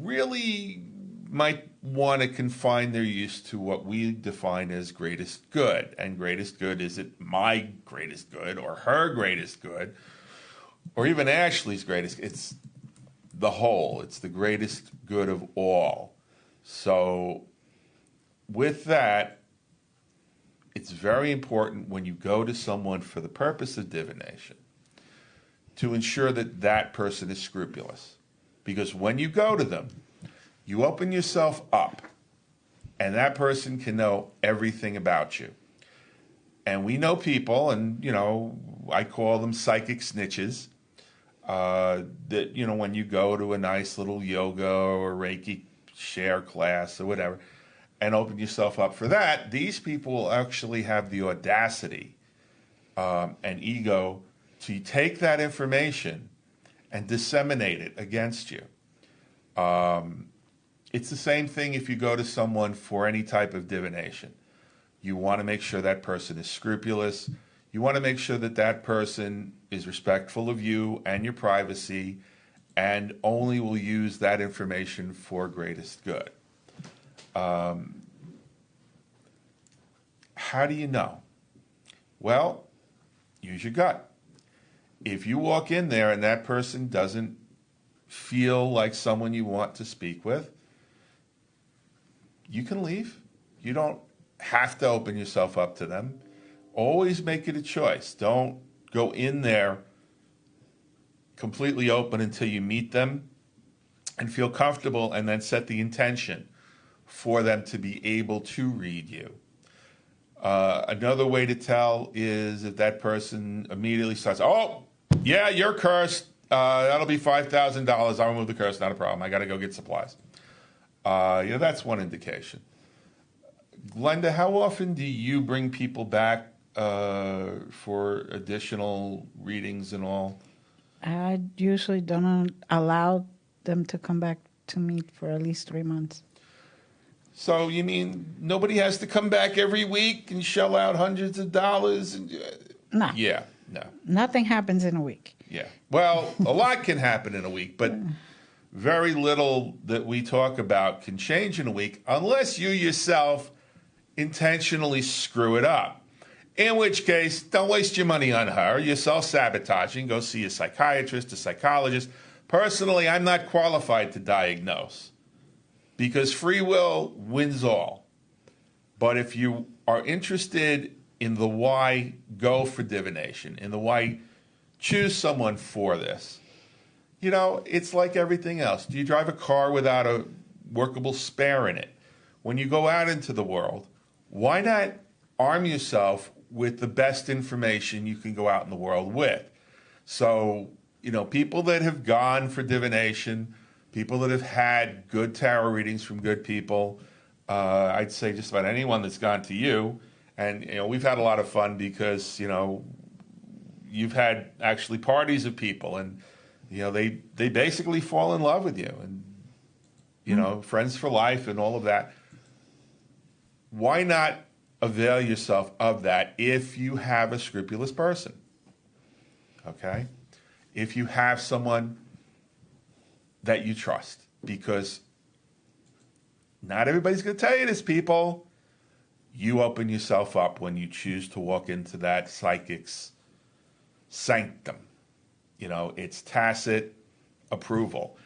Speaker 3: really might want to confine their use to what we define as greatest good. And greatest good, is it my greatest good or her greatest good or even Ashley's greatest? It's the whole. It's the greatest good of all. So with that, it's very important when you go to someone for the purpose of divination to ensure that that person is scrupulous. Because when you go to them, you open yourself up, and that person can know everything about you. And we know people, and, you know, I call them psychic snitches, that, you know, when you go to a nice little yoga or Reiki share class or whatever, and open yourself up for that, these people will actually have the audacity and ego to take that information and disseminate it against you. It's the same thing if you go to someone for any type of divination. You want to make sure that person is scrupulous. You want to make sure that that person is respectful of you and your privacy and only will use that information for greatest good. How do you know? Well, use your gut. If you walk in there and that person doesn't feel like someone you want to speak with, you can leave. You don't have to open yourself up to them. Always make it a choice. Don't go in there completely open until you meet them and feel comfortable, and then set the intention for them to be able to read you. Another way to tell is if that person immediately starts, oh, yeah, you're cursed. That'll be $5,000. I'll remove the curse. Not a problem. I got to go get supplies. That's one indication. Glenda, how often do you bring people back for additional readings and all?
Speaker 2: I usually don't allow them to come back to me for at least 3 months.
Speaker 3: So you mean nobody has to come back every week and shell out hundreds of dollars?
Speaker 2: No.
Speaker 3: Yeah, no.
Speaker 2: Nothing happens in a week.
Speaker 3: Yeah. Well, a lot can happen in a week, but very little that we talk about can change in a week unless you yourself intentionally screw it up. In which case, don't waste your money on her. You're self-sabotaging. Go see a psychiatrist, a psychologist. Personally, I'm not qualified to diagnose because free will wins all. But if you are interested in the why, go for divination. In the why, choose someone for this. You know, it's like everything else. Do you drive a car without a workable spare in it? When you go out into the world, why not arm yourself with the best information you can go out in the world with? So, you know, people that have gone for divination, people that have had good tarot readings from good people, I'd say just about anyone that's gone to you. And, you know, we've had a lot of fun because, you know, you've had actually parties of people and, you know, they basically fall in love with you and, you know, friends for life and all of that. Why not avail yourself of that if you have a scrupulous person? Okay? If you have someone that you trust, because not everybody's going to tell you this, people. You open yourself up when you choose to walk into that psychic's sanctum. You know, it's tacit approval.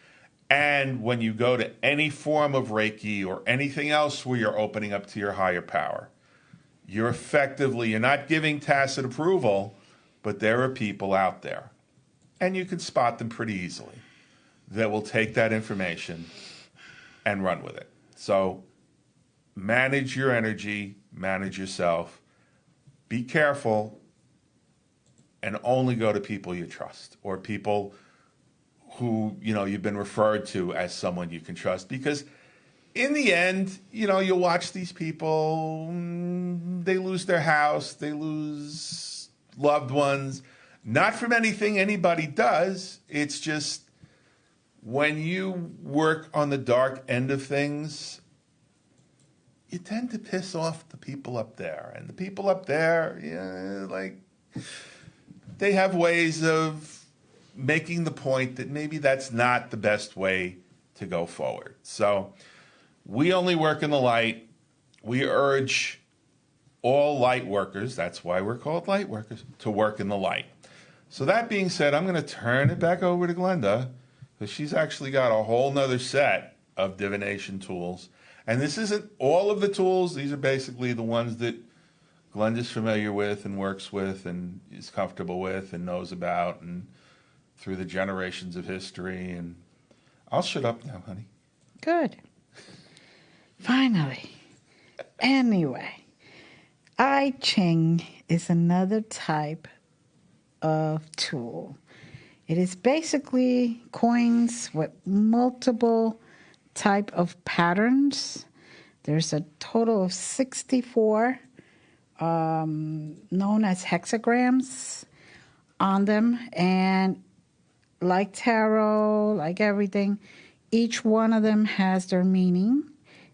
Speaker 3: And when you go to any form of Reiki or anything else where you're opening up to your higher power, you're not giving tacit approval, but there are people out there, and you can spot them pretty easily, that will take that information and run with it. So manage your energy, manage yourself, be careful, and only go to people you trust or people who, you know, you've been referred to as someone you can trust. Because in the end, you know, you'll watch these people, they lose their house, they lose loved ones, not from anything anybody does. It's just when you work on the dark end of things, you tend to piss off the people up there. And the people up there, they have ways of making the point that maybe that's not the best way to go forward. So we only work in the light. We urge all light workers, that's why we're called light workers, to work in the light. So that being said, I'm going to turn it back over to Glenda, because she's actually got a whole nother set of divination tools. And this isn't all of the tools. These are basically the ones that Glenda's familiar with and works with and is comfortable with and knows about. And through the generations of history. And I'll shut up now, honey.
Speaker 2: Good. Finally. Anyway, I Ching is another type of tool. It is basically coins with multiple type of patterns. There's a total of 64 known as hexagrams on them. And like tarot, like everything, each one of them has their meaning,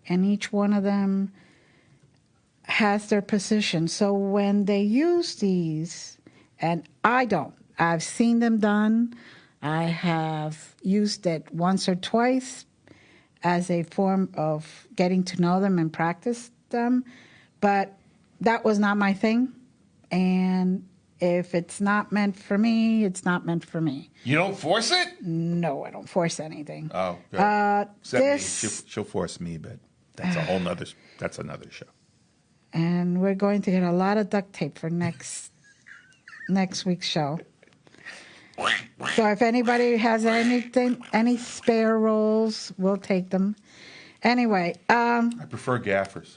Speaker 2: and each one of them has their position. So when they use these, and I've seen them done. I have used it once or twice as a form of getting to know them and practice them, but that was not my thing. And if it's not meant for me, it's not meant for me.
Speaker 3: You don't force it?
Speaker 2: No, I don't force anything.
Speaker 3: Oh, good. Except
Speaker 2: this-
Speaker 3: me. She'll force me, but that's another show.
Speaker 2: And we're going to get a lot of duct tape for next week's show. So if anybody has any spare rolls, we'll take them. Anyway,
Speaker 3: I prefer gaffers.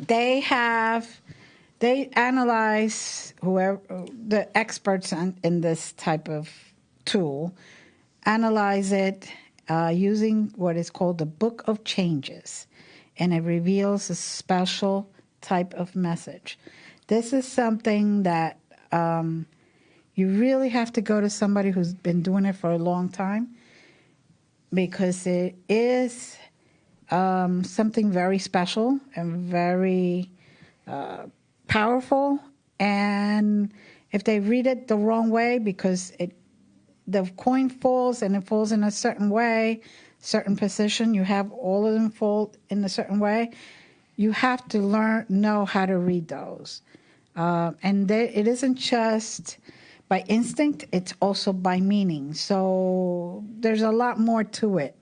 Speaker 2: they analyze the experts in this type of tool, analyze it using what is called the Book of Changes, and it reveals a special type of message. This is something that you really have to go to somebody who's been doing it for a long time, because it is something very special and very powerful. And if they read it the wrong way, because the coin falls and it falls in a certain way, certain position, you have all of them fall in a certain way, you have to know how to read those. And it isn't just by instinct, it's also by meaning. So there's a lot more to it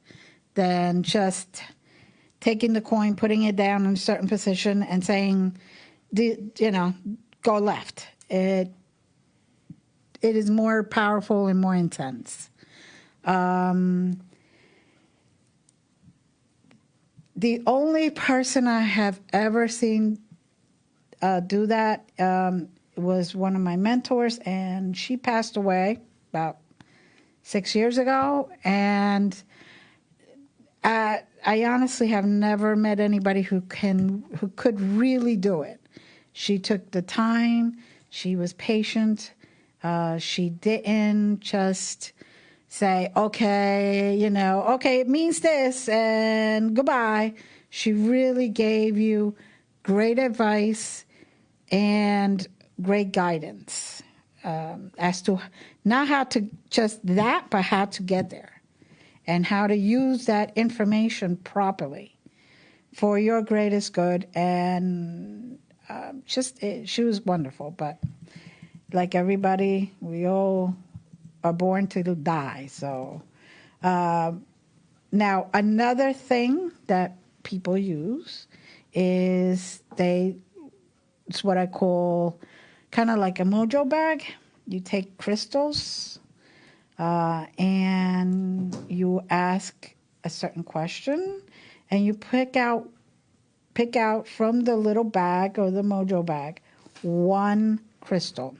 Speaker 2: than just taking the coin, putting it down in a certain position and saying, go left. It is more powerful and more intense. The only person I have ever seen do that was one of my mentors, and she passed away about 6 years ago. And I honestly have never met anybody who could really do it. She took the time. She was patient. She didn't just say, okay, it means this and goodbye. She really gave you great advice and great guidance as to not how to just that, but how to get there and how to use that information properly for your greatest good. And she was wonderful. But like everybody, we all are born to die. So now another thing that people use is it's what I call kind of like a mojo bag. You take crystals and you ask a certain question, and you pick out from the little bag or the mojo bag one crystal,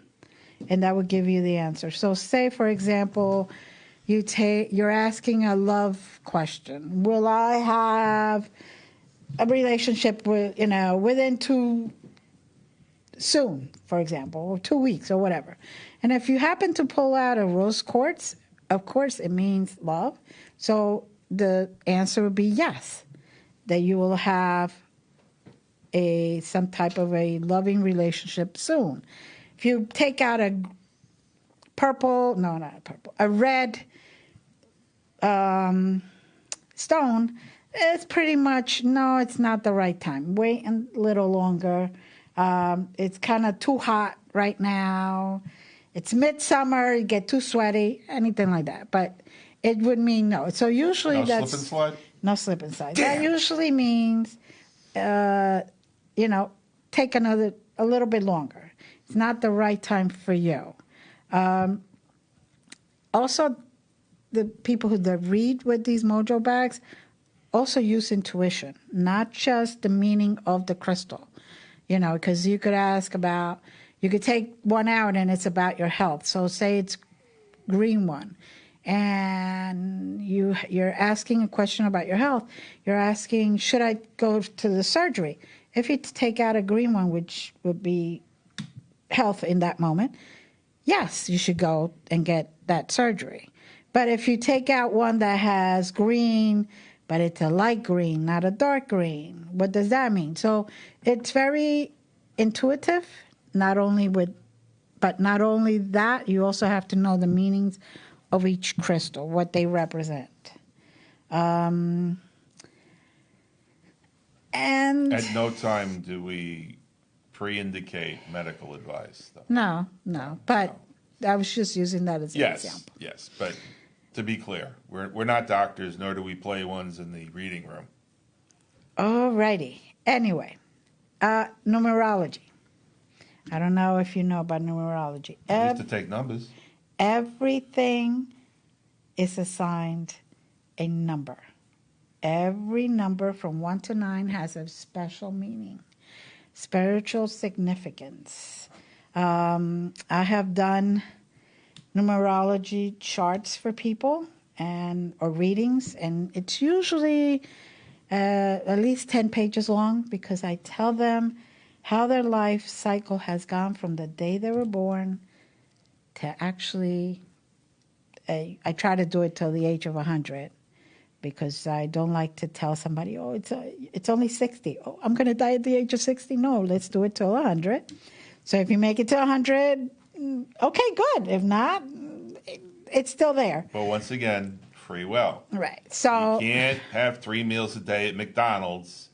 Speaker 2: and that would give you the answer. So say, for example, you're asking a love question. Will I have a relationship within soon, for example, or 2 weeks or whatever. And if you happen to pull out a rose quartz, of course it means love. So the answer would be yes, that you will have some type of a loving relationship soon. If you take out a red stone, it's pretty much, no, it's not the right time. Wait a little longer. It's kind of too hot right now. It's midsummer, you get too sweaty, anything like that. But it would mean no. So usually
Speaker 3: No slip and slide?
Speaker 2: No slip and slide.
Speaker 3: Damn.
Speaker 2: That usually means, take a little bit longer. It's not the right time for you. Also, the people that read with these mojo bags also use intuition, not just the meaning of the crystal. You know, because you could take one out and it's about your health. So say it's green one, and you're asking a question about your health. You're asking, should I go to the surgery? If you take out a green one, which would be health in that moment, yes, you should go and get that surgery. But if you take out one that has green, but it's a light green, not a dark green, what does that mean? So it's very intuitive, not only that, you also have to know the meanings of each crystal, what they represent. And
Speaker 3: at no time do we pre-indicate medical advice, though.
Speaker 2: No. But I was just using that as an example.
Speaker 3: Yes, but to be clear, we're not doctors, nor do we play ones in the reading room.
Speaker 2: All righty. Anyway, numerology. I don't know if you know about numerology.
Speaker 3: I used to take numbers.
Speaker 2: Everything is assigned a number. Every number from 1 to 9 has a special meaning, spiritual significance. I have done numerology charts for people or readings, and it's usually at least 10 pages long, because I tell them how their life cycle has gone from the day they were born to actually, I try to do it till the age of 100, because I don't like to tell somebody, oh, it's only 60. Oh, I'm going to die at the age of 60. No, let's do it till 100. So if you make it to 100, okay, good. If not, it's still there.
Speaker 3: But once again, free will.
Speaker 2: Right. So
Speaker 3: you can't have 3 meals a day at McDonald's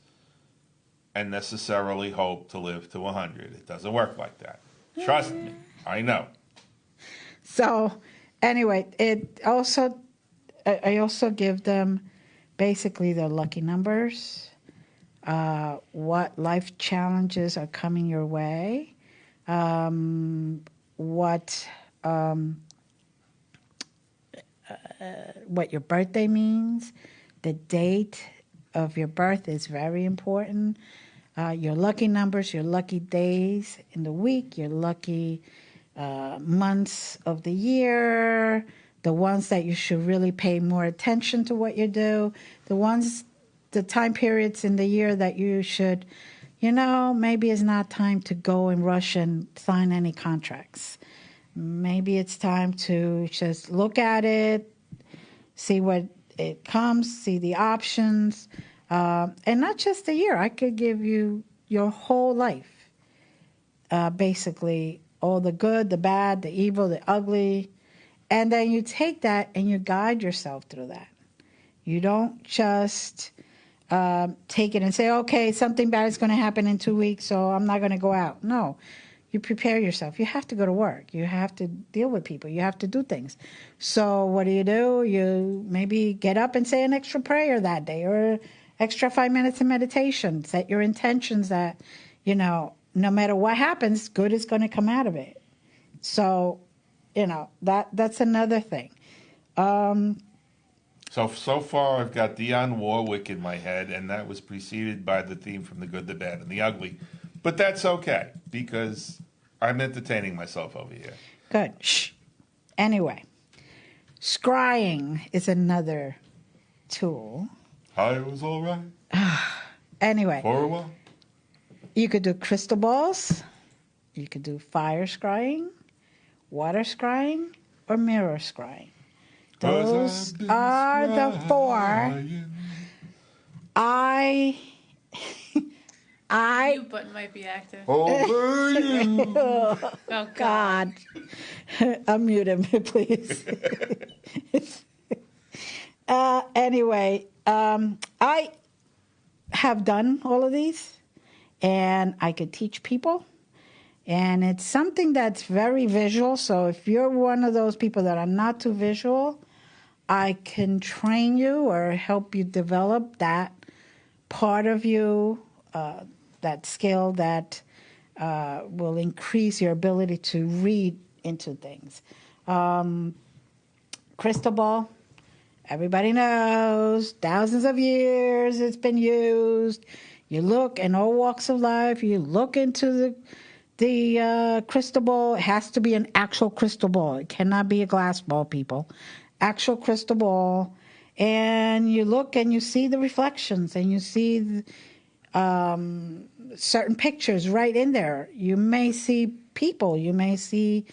Speaker 3: and necessarily hope to live to 100. It doesn't work like that. Trust me, I know.
Speaker 2: So anyway, I also give them basically their lucky numbers, what life challenges are coming your way, what your birthday means. The date of your birth is very important. Your lucky numbers, your lucky days in the week, your lucky months of the year, the ones that you should really pay more attention to what you do, the time periods in the year that you should, maybe it's not time to go and rush and sign any contracts. Maybe it's time to just look at it, see what it comes, see the options, and not just a year. I could give you your whole life, basically all the good, the bad, the evil, the ugly, and then you take that and you guide yourself through that. You don't just take it and say, okay, something bad is going to happen in 2 weeks, so I'm not going to go out. No. You prepare yourself. You have to go to work. You have to deal with people. You have to do things. So what do? You maybe get up and say an extra prayer that day, or extra 5 minutes of meditation. Set your intentions that, no matter what happens, good is going to come out of it. So, that's another thing.
Speaker 3: So far I've got Dionne Warwick in my head, and that was preceded by the theme from The Good, the Bad, and the Ugly. But that's okay, because I'm entertaining myself over here.
Speaker 2: Good. Shh. Anyway, scrying is another tool.
Speaker 3: I was all right.
Speaker 2: Anyway.
Speaker 3: For a while.
Speaker 2: You could do crystal balls. You could do fire scrying, water scrying, or mirror scrying. Those are the 4.
Speaker 4: Mute button might be active.
Speaker 3: Over you.
Speaker 4: Oh, God.
Speaker 2: Unmute him, please. Anyway, I have done all of these, and I could teach people. And it's something that's very visual. So if you're one of those people that are not too visual, I can train you or help you develop that part of you, that skill that will increase your ability to read into things. Crystal ball, Everybody knows. Thousands of years it's been used. You look in all walks of life. You look into the crystal ball. It has to be an actual crystal ball. It cannot be a glass ball, people. Actual crystal ball. And you look and you see the reflections and you see certain pictures right in there. You may see people. You may see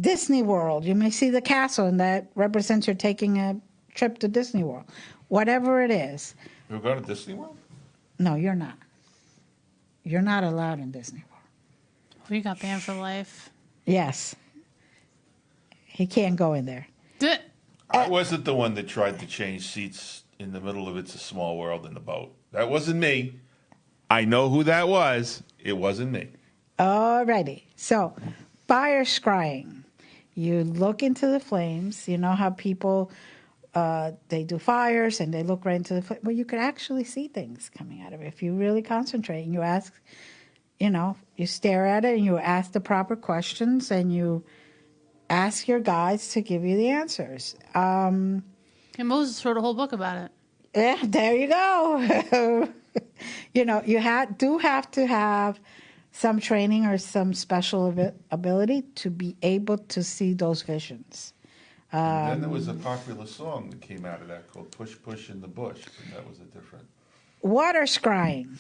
Speaker 2: Disney World. You may see the castle, and that represents you're taking a trip to Disney World. Whatever it is.
Speaker 3: You're going to Disney World?
Speaker 2: No, you're not. You're not allowed in Disney World.
Speaker 4: We got banned for life.
Speaker 2: Yes. He can't go in there.
Speaker 3: I wasn't the one that tried to change seats in the middle of It's a Small World in the boat. That wasn't me. I know who that was. It wasn't me.
Speaker 2: Alrighty. So, fire scrying. You look into the flames. You know how people, they do fires and they look right into the flame. Well, you could actually see things coming out of it. If you really concentrate and you ask, you stare at it and you ask the proper questions and you ask your guides to give you the answers.
Speaker 4: And Moses wrote a whole book about it.
Speaker 2: Yeah, there you go. You do have to have some training or some special ability to be able to see those visions.
Speaker 3: And then there was a popular song that came out of that called Push Push in the Bush, and that was a different...
Speaker 2: Water scrying.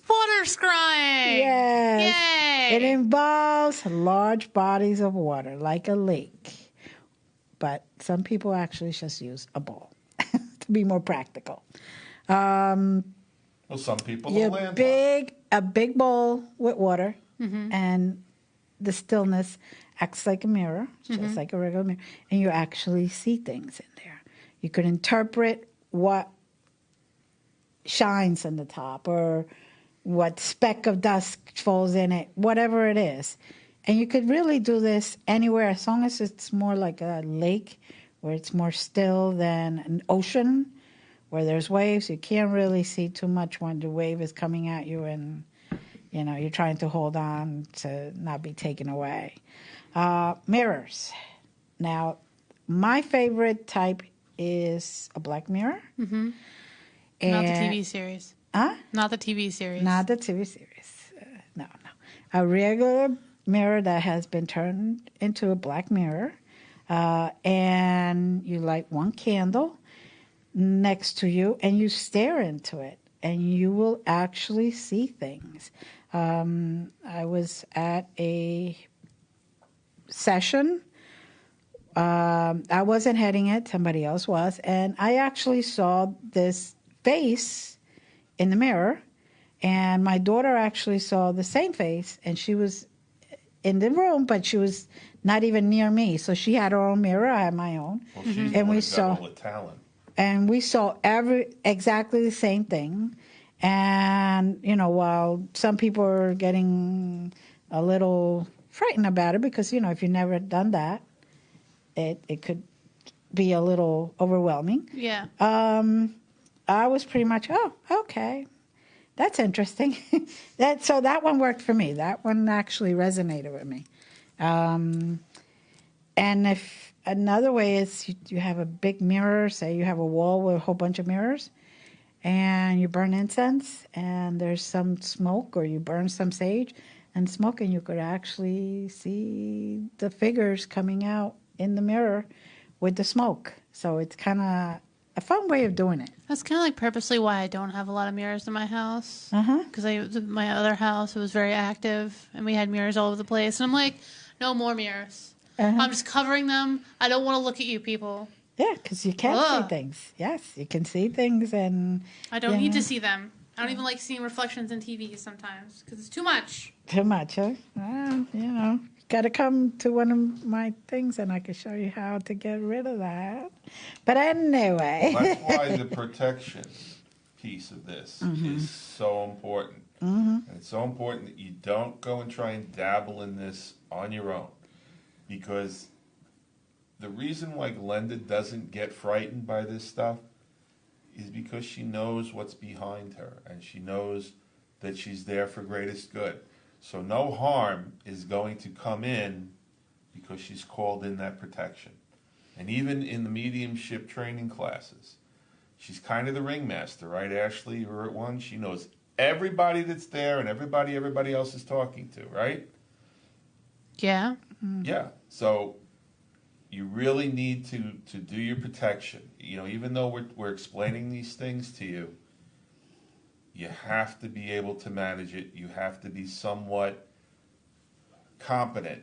Speaker 4: Water scrying!
Speaker 2: Yes.
Speaker 4: Yay!
Speaker 2: It involves large bodies of water, like a lake. But some people actually just use a bowl to be more practical.
Speaker 3: Well, some people are landlocked.
Speaker 2: A big bowl with water,
Speaker 4: Mm-hmm.
Speaker 2: and the stillness acts like a mirror, just like a regular mirror, and you actually see things in there. You could interpret what shines on the top or what speck of dust falls in it, whatever it is. And you could really do this anywhere as long as it's more like a lake where it's more still than an ocean where there's waves. You can't really see too much when the wave is coming at you and, you're trying to hold on to not be taken away. Mirrors. Now, my favorite type is a black mirror.
Speaker 4: Mm-hmm. Not the TV series.
Speaker 2: Huh?
Speaker 4: Not the TV series.
Speaker 2: Not the TV series. No. A regular mirror that has been turned into a black mirror. And you light one candle next to you and you stare into it. And you will actually see things. I was at a session. I wasn't heading it. Somebody else was. And I actually saw this face in the mirror. And my daughter actually saw the same face. And she was in the room, but she was not even near me. So she had her own mirror. I had my own.
Speaker 3: Well, she's
Speaker 2: and
Speaker 3: the one
Speaker 2: we
Speaker 3: that
Speaker 2: saw
Speaker 3: got all the talent.
Speaker 2: And we saw exactly the same thing. And, while some people are getting a little frightened about it because, if you've never done that, it could be a little overwhelming.
Speaker 4: Yeah.
Speaker 2: I was pretty much, oh, okay. That's interesting. So that one worked for me. That one actually resonated with me. And if another way is you have a big mirror, say you have a wall with a whole bunch of mirrors, and you burn incense, and there's some smoke, or you burn some sage and smoke, and you could actually see the figures coming out in the mirror with the smoke. So it's kind of a fun way of doing it.
Speaker 4: That's kind of like purposely why I don't have a lot of mirrors in my house.
Speaker 2: Uh-huh.
Speaker 4: Because my other house, it was very active, and we had mirrors all over the place. And I'm like, no more mirrors.
Speaker 2: Uh-huh.
Speaker 4: I'm just covering them. I don't want to look at you people.
Speaker 2: Yeah, because you can see things. Yes, you can see things, and
Speaker 4: I don't need to see them. I don't even like seeing reflections in TV sometimes because it's too much.
Speaker 2: Too much, huh? Well, got to come to one of my things, and I can show you how to get rid of that. But anyway.
Speaker 3: Well, that's why the protection piece of this is so important. And it's so important that you don't go and try and dabble in this on your own. Because the reason why Glenda doesn't get frightened by this stuff is because she knows what's behind her, and she knows that she's there for greatest good. So no harm is going to come in because she's called in that protection. And even in the mediumship training classes, she's kind of the ringmaster, right, Ashley? You're at one. She knows everybody that's there and everybody else is talking to, right?
Speaker 4: Yeah.
Speaker 3: Yeah. So you really need to do your protection. Even though we're explaining these things to you, you have to be able to manage it. You have to be somewhat competent,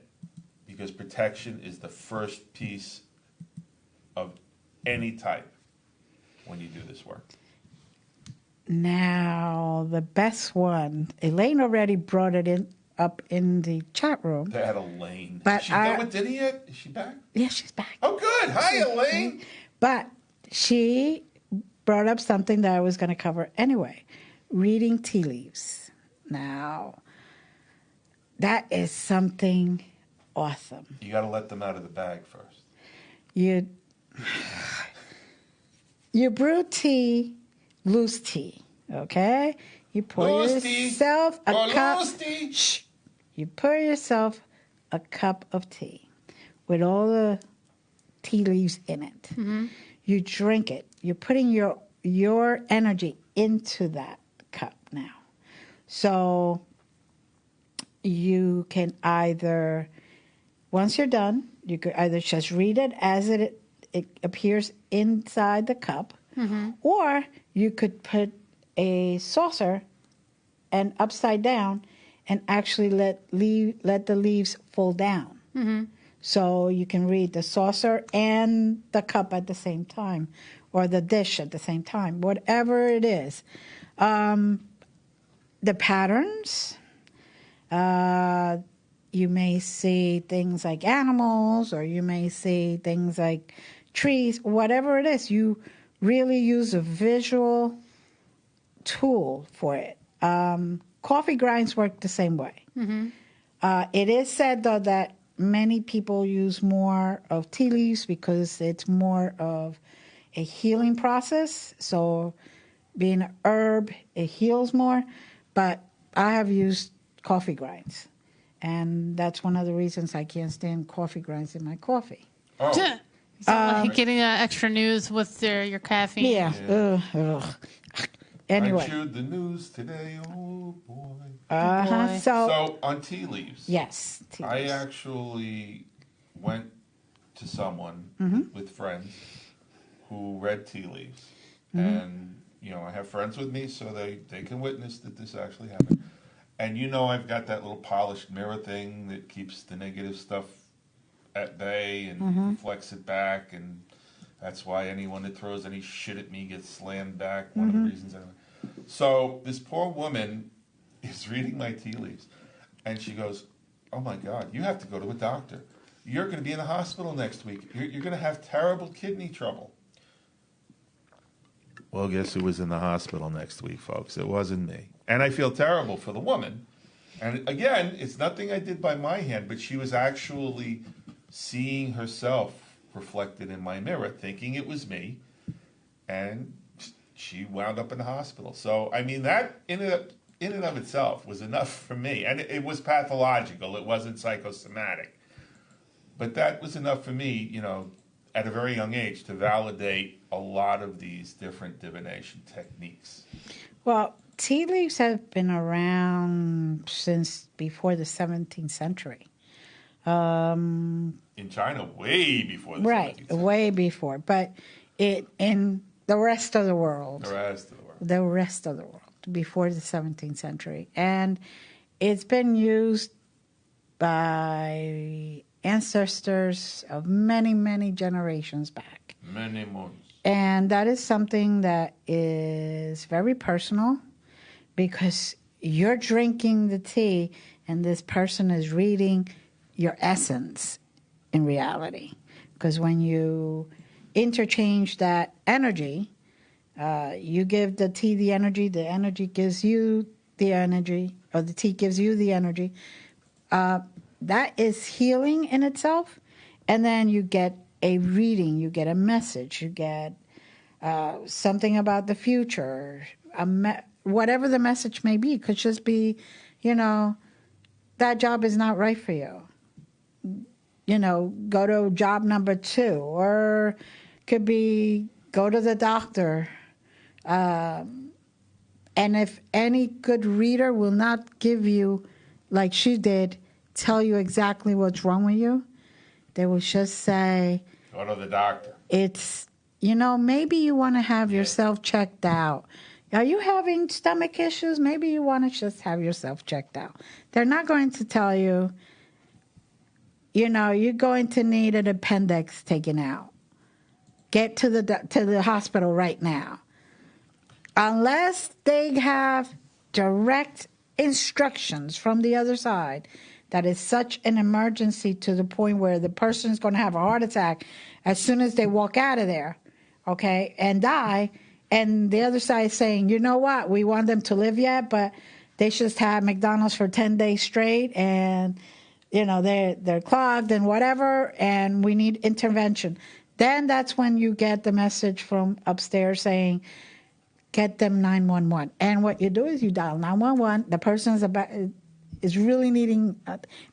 Speaker 3: because protection is the first piece of any type when you do this work.
Speaker 2: Now, the best one, Elaine already brought it up in the chat room.
Speaker 3: That Elaine.
Speaker 2: But
Speaker 3: Is she done with Diddy yet? Is she back?
Speaker 2: Yeah, she's back.
Speaker 3: Oh, good. Hi, Elaine.
Speaker 2: But she brought up something that I was going to cover anyway, reading tea leaves. Now, that is something awesome.
Speaker 3: You got to let them out of the bag first.
Speaker 2: You brew tea, loose tea, okay? You pour yourself a cup. Shh. You pour yourself a cup of tea with all the tea leaves in it.
Speaker 4: Mm-hmm.
Speaker 2: You drink it. You're putting your energy into that cup now. So you can either, once you're done, you could either just read it as it appears inside the cup,
Speaker 4: Mm-hmm.
Speaker 2: or you could put a saucer and upside down and actually let the leaves fall down.
Speaker 4: Mm-hmm.
Speaker 2: So you can read the saucer and the cup at the same time, or the dish at the same time, whatever it is. The patterns, you may see things like animals, or you may see things like trees, whatever it is. You really use a visual tool for it. Coffee grinds work the same way.
Speaker 4: Mm-hmm.
Speaker 2: It is said, though, that many people use more of tea leaves because it's more of a healing process. So being an herb, it heals more. But I have used coffee grinds, and that's one of the reasons I can't stand coffee grinds in my coffee.
Speaker 3: Oh.
Speaker 4: Is that like getting extra news with your caffeine?
Speaker 2: Yeah. Anyway.
Speaker 3: I chewed the news today. Oh, boy.
Speaker 2: Uh-huh.
Speaker 3: So on tea leaves.
Speaker 2: Yes. Tea leaves.
Speaker 3: I actually went to someone with friends who read tea leaves.
Speaker 2: Mm-hmm.
Speaker 3: And, I have friends with me, so they can witness that this actually happened. And I've got that little polished mirror thing that keeps the negative stuff at bay and reflects it back, and that's why anyone that throws any shit at me gets slammed back. One of the reasons. So this poor woman is reading my tea leaves, and she goes, "Oh my God, you have to go to a doctor. You're going to be in the hospital next week. You're going to have terrible kidney trouble." Well, guess who was in the hospital next week, folks? It wasn't me. And I feel terrible for the woman. And again, it's nothing I did by my hand, but she was actually seeing herself reflected in my mirror, thinking it was me, and she wound up in the hospital. So, I mean, that in and of itself was enough for me. And it was pathological. It wasn't psychosomatic. But that was enough for me, at a very young age, to validate a lot of these different divination techniques.
Speaker 2: Well, tea leaves have been around since before the 17th century.
Speaker 3: In China, way before the 17th century.
Speaker 2: Way before. But in the rest of the world. The rest of the world, before the 17th century. And it's been used by ancestors of many, many generations back.
Speaker 3: Many months.
Speaker 2: And that is something that is very personal, because you're drinking the tea and this person is reading your essence in reality. Because when you interchange that energy, you give the tea the energy gives you the energy, or the tea gives you the energy. That is healing in itself. And then you get a reading, you get a message, you get something about the future, whatever the message may be. It could just be, that job is not right for you. go to job number 2, or could be go to the doctor. And if any good reader will not give you, like she did, tell you exactly what's wrong with you, they will just say,
Speaker 3: go to the doctor.
Speaker 2: It's, maybe you want to have yourself checked out. Are you having stomach issues? Maybe you want to just have yourself checked out. They're not going to tell you, you're going to need an appendix taken out. Get to the hospital right now. Unless they have direct instructions from the other side that is such an emergency to the point where the person is going to have a heart attack as soon as they walk out of there, okay, and die, and the other side is saying, you know what, we want them to live yet, but they just had McDonald's for 10 days straight, and, they're clogged and whatever, and we need intervention. Then that's when you get the message from upstairs saying, get them 911. And what you do is you dial 911. The person is really needing,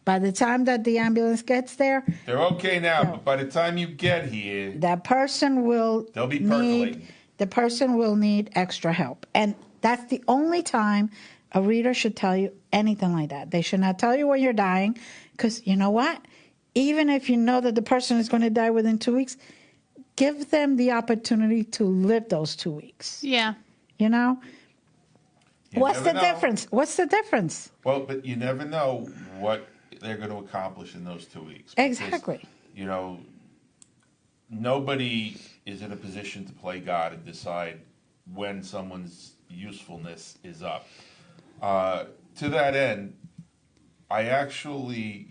Speaker 2: by the time that the ambulance gets there.
Speaker 3: They're okay now, but by the time you get here,
Speaker 2: that person they'll be percolating. The person will need extra help. And that's the only time a reader should tell you anything like that. They should not tell you when you're dying, because you know what? Even if you know that the person is going to die within 2 weeks, give them the opportunity to live those 2 weeks.
Speaker 4: Yeah.
Speaker 2: What's the difference? What's the difference?
Speaker 3: Well, but you never know what they're going to accomplish in those 2 weeks.
Speaker 2: Exactly.
Speaker 3: Nobody is in a position to play God and decide when someone's usefulness is up. To that end, I actually,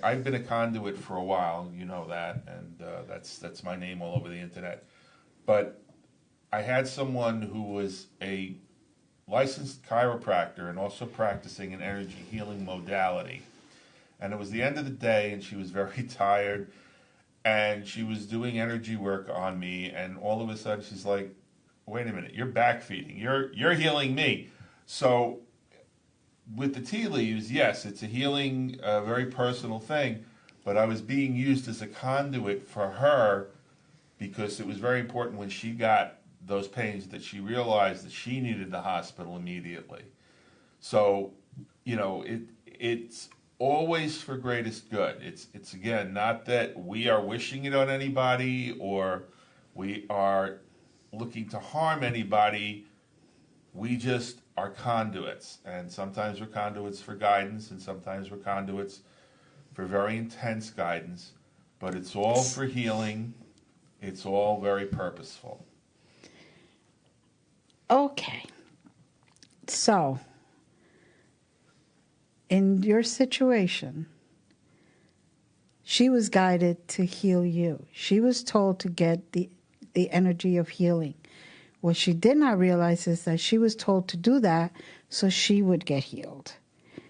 Speaker 3: I've been a conduit for a while, you know that, and that's my name all over the internet. But I had someone who was a licensed chiropractor and also practicing an energy healing modality. And it was the end of the day, and she was very tired, and she was doing energy work on me, and all of a sudden she's like, wait a minute, you're back feeding, you're healing me. So with the tea leaves, yes, it's a healing, very personal thing, but I was being used as a conduit for her because it was very important when she got those pains that she realized that she needed the hospital immediately. So, it's always for greatest good. It's again, not that we are wishing it on anybody or we are looking to harm anybody. We just are conduits, and sometimes we're conduits for guidance, and sometimes we're conduits for very intense guidance, but it's all for healing. It's all very purposeful.
Speaker 2: Okay. So, in your situation, she was guided to heal you. She was told to get the energy of healing. What she did not realize is that she was told to do that so she would get healed.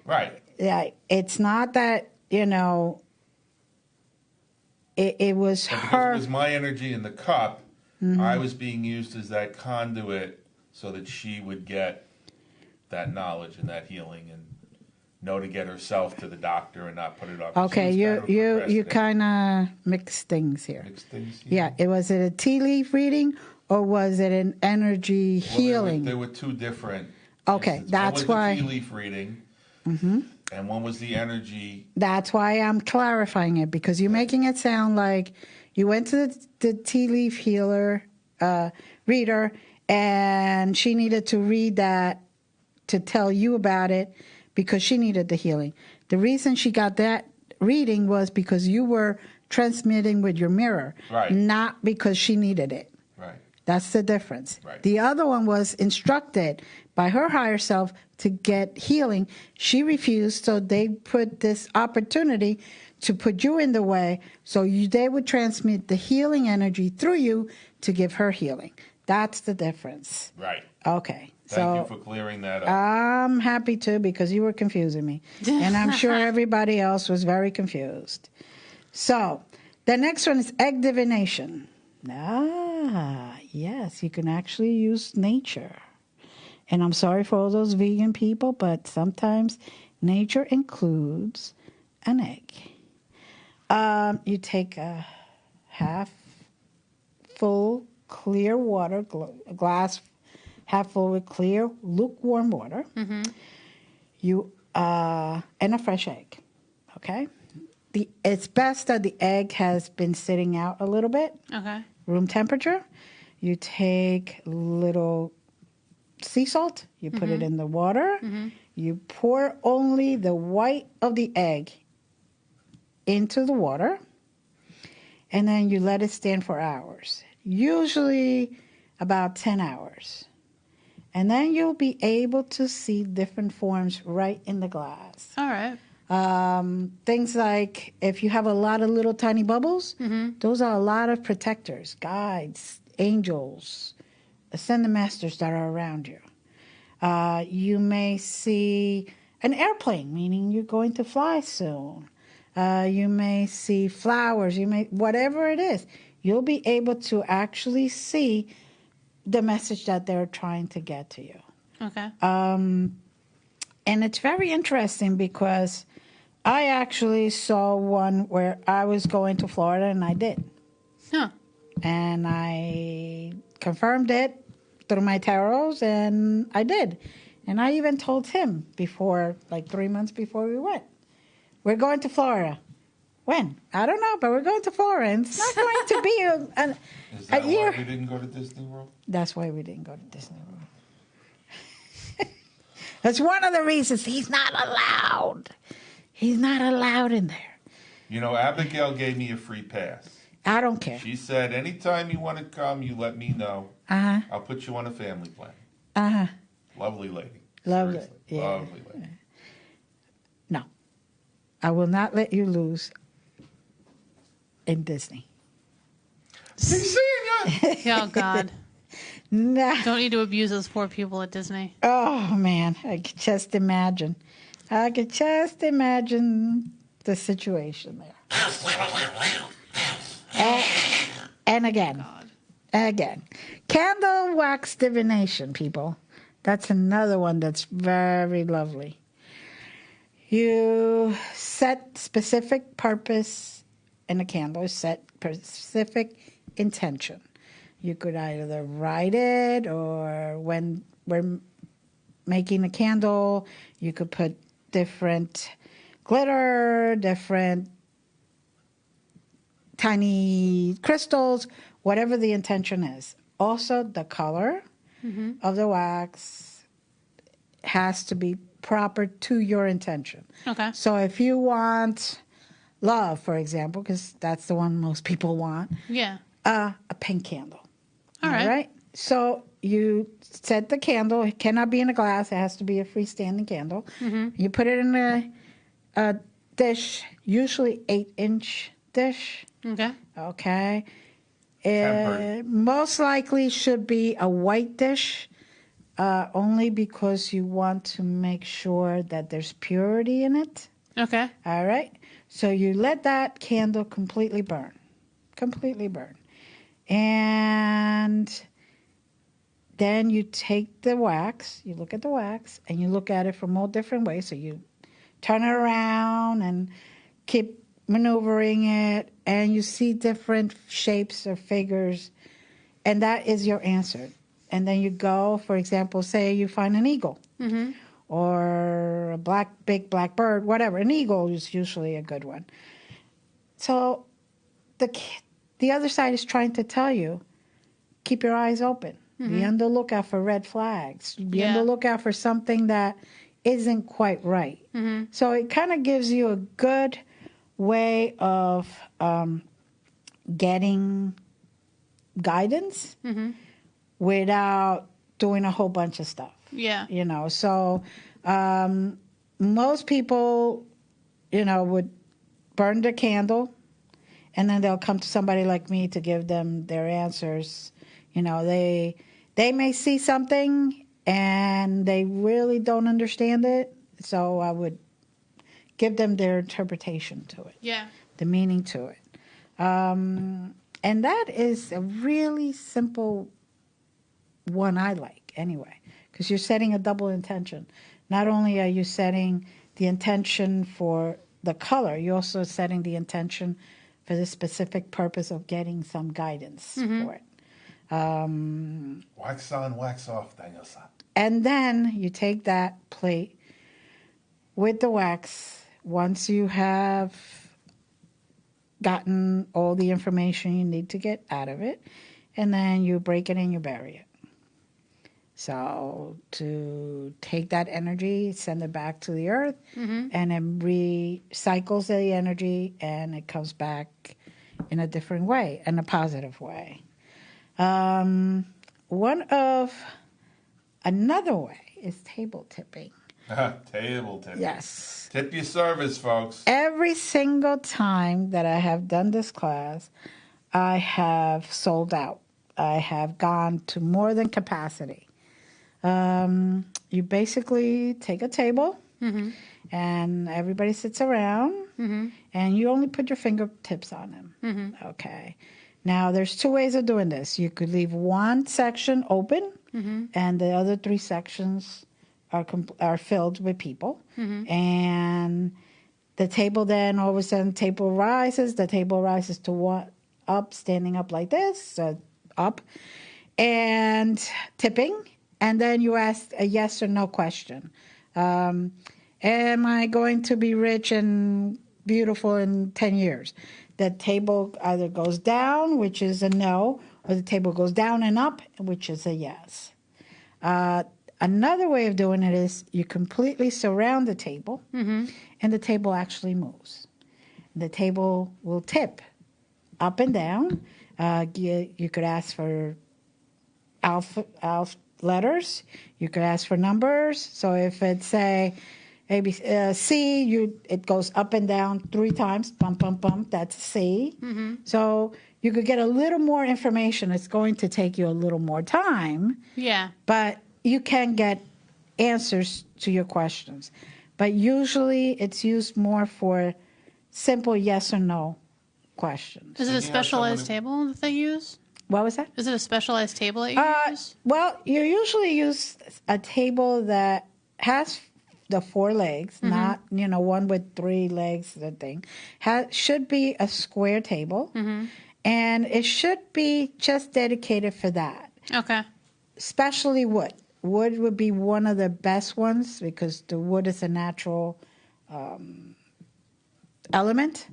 Speaker 3: Right.
Speaker 2: Yeah, it's not that, it was
Speaker 3: but
Speaker 2: her.
Speaker 3: It was my energy in the cup. Mm-hmm. I was being used as that conduit so that she would get that knowledge and that healing and know to get herself to the doctor and not put it off.
Speaker 2: Okay, you kind of mixed things here.
Speaker 3: Mixed things?
Speaker 2: Yeah, was it a tea leaf reading or was it an energy healing?
Speaker 3: There were two different.
Speaker 2: Okay,
Speaker 3: instances.
Speaker 2: that's
Speaker 3: one was
Speaker 2: why.
Speaker 3: The tea leaf reading, and one was the energy.
Speaker 2: That's why I'm clarifying it, because you're making it sound like you went to the tea leaf healer reader, and she needed to read that to tell you about it because she needed the healing. The reason she got that reading was because you were transmitting with your mirror,
Speaker 3: right,
Speaker 2: not because she needed it.
Speaker 3: Right.
Speaker 2: That's the difference.
Speaker 3: Right.
Speaker 2: The other one was instructed by her higher self to get healing. She refused, so they put this opportunity to put you in the way, so they would transmit the healing energy through you to give her healing. That's the difference.
Speaker 3: Right.
Speaker 2: Okay.
Speaker 3: Thank you for clearing that up.
Speaker 2: I'm happy to, because you were confusing me. And I'm sure everybody else was very confused. So, the next one is egg divination. Yes, you can actually use nature. And I'm sorry for all those vegan people, but sometimes nature includes an egg. You take a half full clear water, a glass half full with clear lukewarm water. And a fresh egg. Okay, it's best that the egg has been sitting out a little bit.
Speaker 4: Okay.
Speaker 2: Room temperature. You take little sea salt. You put it in the water. You pour only the white of the egg into the water, and then you let it stand for hours, usually about 10 hours. And then you'll be able to see different forms right in the glass.
Speaker 4: All right.
Speaker 2: Things like if you have a lot of little tiny bubbles, those are a lot of protectors, guides, angels, ascended masters that are around you. You may see an airplane, meaning you're going to fly soon. You may see flowers. Whatever it is, you'll be able to actually see the message that they're trying to get to you.
Speaker 4: Okay.
Speaker 2: And it's very interesting because I actually saw one where I was going to Florida, and I did.
Speaker 4: Huh.
Speaker 2: And I confirmed it through my tarots, and I did. And I even told him before, like 3 months before we went, we're going to Florida. When? I don't know, but we're going to Florida. And it's not going to be
Speaker 3: Is that
Speaker 2: a year.
Speaker 3: why we didn't go to Disney World?
Speaker 2: That's why we didn't go to Disney World. That's one of the reasons he's not allowed. He's not allowed in there.
Speaker 3: You know, Abigail gave me a free pass.
Speaker 2: I don't care.
Speaker 3: She said, anytime you want to come, you let me know. I'll put you on a family plan. Lovely lady.
Speaker 2: Lovely.
Speaker 3: Seriously.
Speaker 2: Yeah.
Speaker 3: Lovely lady.
Speaker 2: No. I will not let you lose in Disney.
Speaker 3: She's seeing you.
Speaker 4: Oh, God.
Speaker 2: Nah.
Speaker 4: Don't need to abuse those poor people at Disney.
Speaker 2: Oh, man. I could just imagine. the situation there. And again. Candle wax divination, people. That's another one that's very lovely. You set specific purpose in a candle, set specific intention. You could either write it, or when we're making a candle, you could put different glitter, different tiny crystals, whatever the intention is. Also, the color of the wax has to be proper to your intention.
Speaker 4: Okay.
Speaker 2: So if you want love, for example, because that's the one most people want,
Speaker 4: Yeah.
Speaker 2: a pink candle.
Speaker 4: All right.
Speaker 2: So you set the candle. It cannot be in a glass. It has to be a freestanding candle. You put it in a dish, usually 8-inch dish.
Speaker 4: Okay.
Speaker 2: Okay.
Speaker 3: Tempered.
Speaker 2: Most likely should be a white dish, only because you want to make sure that there's purity in it.
Speaker 4: Okay.
Speaker 2: All right. So you let that candle completely burn. And then you take the wax, you look at the wax, and you look at it from all different ways. So you turn it around and keep maneuvering it, and you see different shapes or figures, and that is your answer. And then you go, for example, say you find an eagle or a big black bird, whatever. An eagle is usually a good one. So the other side is trying to tell you, keep your eyes open. Be on the lookout for red flags. Be on the lookout for something that isn't quite right. So it kind of gives you a good way of getting guidance without doing a whole bunch of stuff.
Speaker 4: Yeah.
Speaker 2: You know, so most people, would burn the candle, and then they'll come to somebody like me to give them their answers. They may see something and they really don't understand it, so I would give them their interpretation to it.
Speaker 4: Yeah.
Speaker 2: The meaning to it. And that is a really simple one I like anyway, because you're setting a double intention. Not only are you setting the intention for the color, you're also setting the intention for the specific purpose of getting some guidance for it.
Speaker 3: Wax on, wax off, Daniel-san.
Speaker 2: And then you take that plate with the wax. Once you have gotten all the information you need to get out of it, and then you break it and you bury it. So to take that energy, send it back to the earth, and it recycles the energy, and it comes back in a different way, in a positive way. Another way is table tipping.
Speaker 3: Table tipping.
Speaker 2: Yes.
Speaker 3: Tip your service, folks.
Speaker 2: Every single time that I have done this class, I have sold out. I have gone to more than capacity. You basically take a table, and everybody sits around, and you only put your fingertips on them. Okay. Now, there's two ways of doing this. You could leave one section open, and the other three sections are filled with people. And the table then, all of a sudden, table rises. The table rises to what? Up, standing up like this, up, and tipping. And then you ask a yes or no question. Am I going to be rich and beautiful in 10 years? The table either goes down, which is a no, or the table goes down and up, which is a yes. Another way of doing it is you completely surround the table, and the table actually moves. The table will tip up and down. You could ask for alpha letters. You could ask for numbers. So if it's, say, C, it goes up and down 3 times. Bump, bump, bump. That's C. So you could get a little more information. It's going to take you a little more time.
Speaker 4: Yeah.
Speaker 2: But you can get answers to your questions. But usually it's used more for simple yes or no questions.
Speaker 4: Is it a specialized table that they use?
Speaker 2: What was that?
Speaker 4: Is it a specialized table that you use?
Speaker 2: Well, you usually use a table that has the 4 legs, not, one with 3 legs, the thing. Should be a square table, and it should be just dedicated for that.
Speaker 4: Okay.
Speaker 2: Especially wood. Wood would be one of the best ones because the wood is a natural element.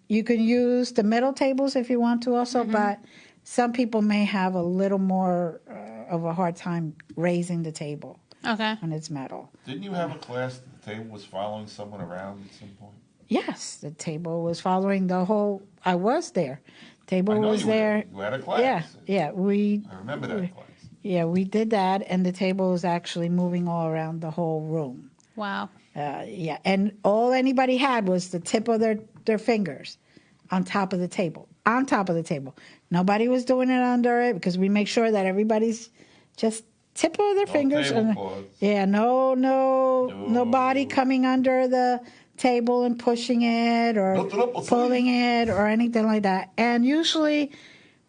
Speaker 2: You can use the metal tables if you want to also, but some people may have a little more of a hard time raising the table when it's metal.
Speaker 3: Didn't you have a class that the table was following someone around at some point?
Speaker 2: Yes, the table was following the whole... I was there. Table was there.
Speaker 3: You had a class.
Speaker 2: Yeah. I
Speaker 3: remember that class.
Speaker 2: Yeah, we did that, and the table was actually moving all around the whole room.
Speaker 4: Wow.
Speaker 2: Yeah, and all anybody had was the tip of their fingers on top of the table. On top of the table. Nobody was doing it under it because we make sure that everybody's just tip of their fingers. No body coming under the table and pushing it or pulling it or anything like that. And usually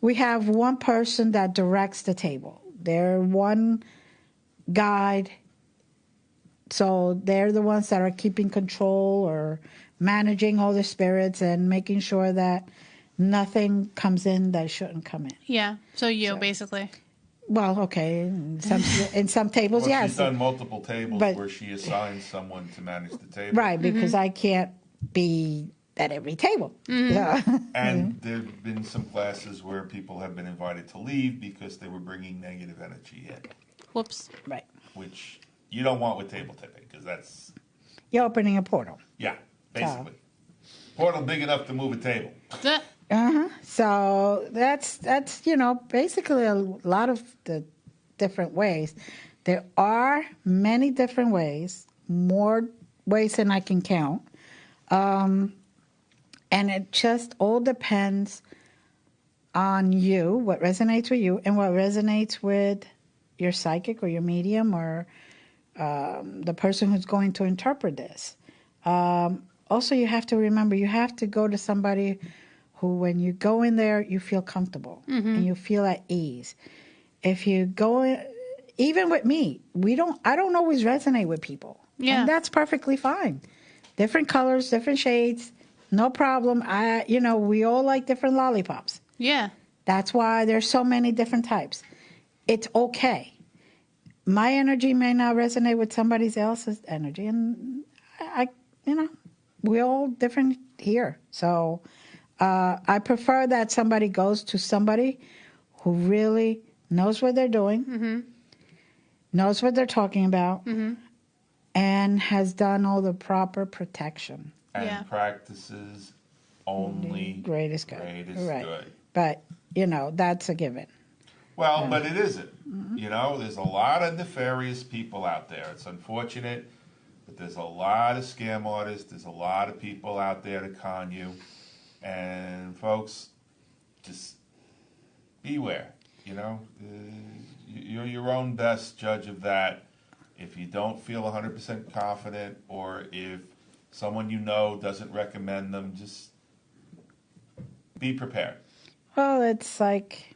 Speaker 2: we have one person that directs the table. They're one guide. So they're the ones that are keeping control or managing all the spirits and making sure that nothing comes in that shouldn't come in.
Speaker 4: Yeah. So basically.
Speaker 2: Well, okay. In some tables, yes.
Speaker 3: She's done multiple tables where she assigns someone to manage the table.
Speaker 2: Right, because I can't be at every table.
Speaker 3: Yeah. And there have been some classes where people have been invited to leave because they were bringing negative energy in.
Speaker 4: Whoops.
Speaker 2: Right.
Speaker 3: Which you don't want with table tipping because that's...
Speaker 2: You're opening a portal.
Speaker 3: Yeah, basically. Portal big enough to move a table.
Speaker 2: So that's basically a lot of the different ways. There are many different ways, more ways than I can count. And it just all depends on you, what resonates with you, and what resonates with your psychic or your medium or the person who's going to interpret this. Also, you have to remember, you have to go to somebody who, when you go in there, you feel comfortable and you feel at ease. If you go, even with me, I don't always resonate with people.
Speaker 4: Yeah.
Speaker 2: And that's perfectly fine. different colors, different shades, no problem. We all like different lollipops.
Speaker 4: Yeah.
Speaker 2: That's why there's so many different types. It's okay. My energy may not resonate with somebody else's energy, and we're all different here. So I prefer that somebody goes to somebody who really knows what they're doing, knows what they're talking about, and has done all the proper protection.
Speaker 3: And practices only
Speaker 2: greatest good.
Speaker 3: Greatest good.
Speaker 2: But, that's a given.
Speaker 3: Well, but it isn't. There's a lot of nefarious people out there. It's unfortunate, but there's a lot of scam artists. There's a lot of people out there to con you. And folks, just beware. You're your own best judge of that. If you don't feel 100% confident, or if someone doesn't recommend them, just be prepared.
Speaker 2: Well, it's like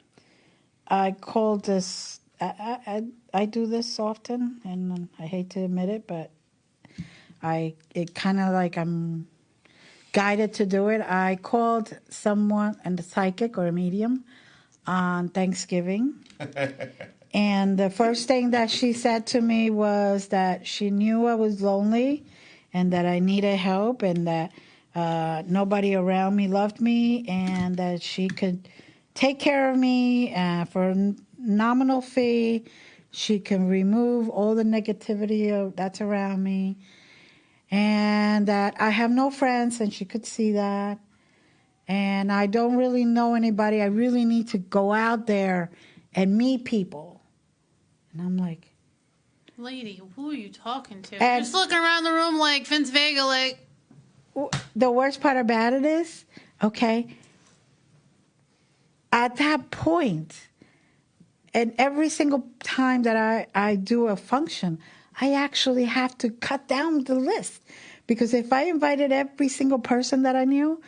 Speaker 2: I call this. I do this often, and I hate to admit it, but it kind of like I'm guided to do it. I called someone, a psychic or a medium, on Thanksgiving. And the first thing that she said to me was that she knew I was lonely and that I needed help, and that nobody around me loved me, and that she could take care of me for a nominal fee. She can remove all the negativity that's around me, and that I have no friends, and she could see that. And I don't really know anybody. I really need to go out there and meet people. And I'm like,
Speaker 4: lady, who are you talking to? Just looking around the room like Vince Vega, like.
Speaker 2: The worst part about it is, okay, at that point, and every single time that I do a function, I actually have to cut down the list. Because if I invited every single person that I knew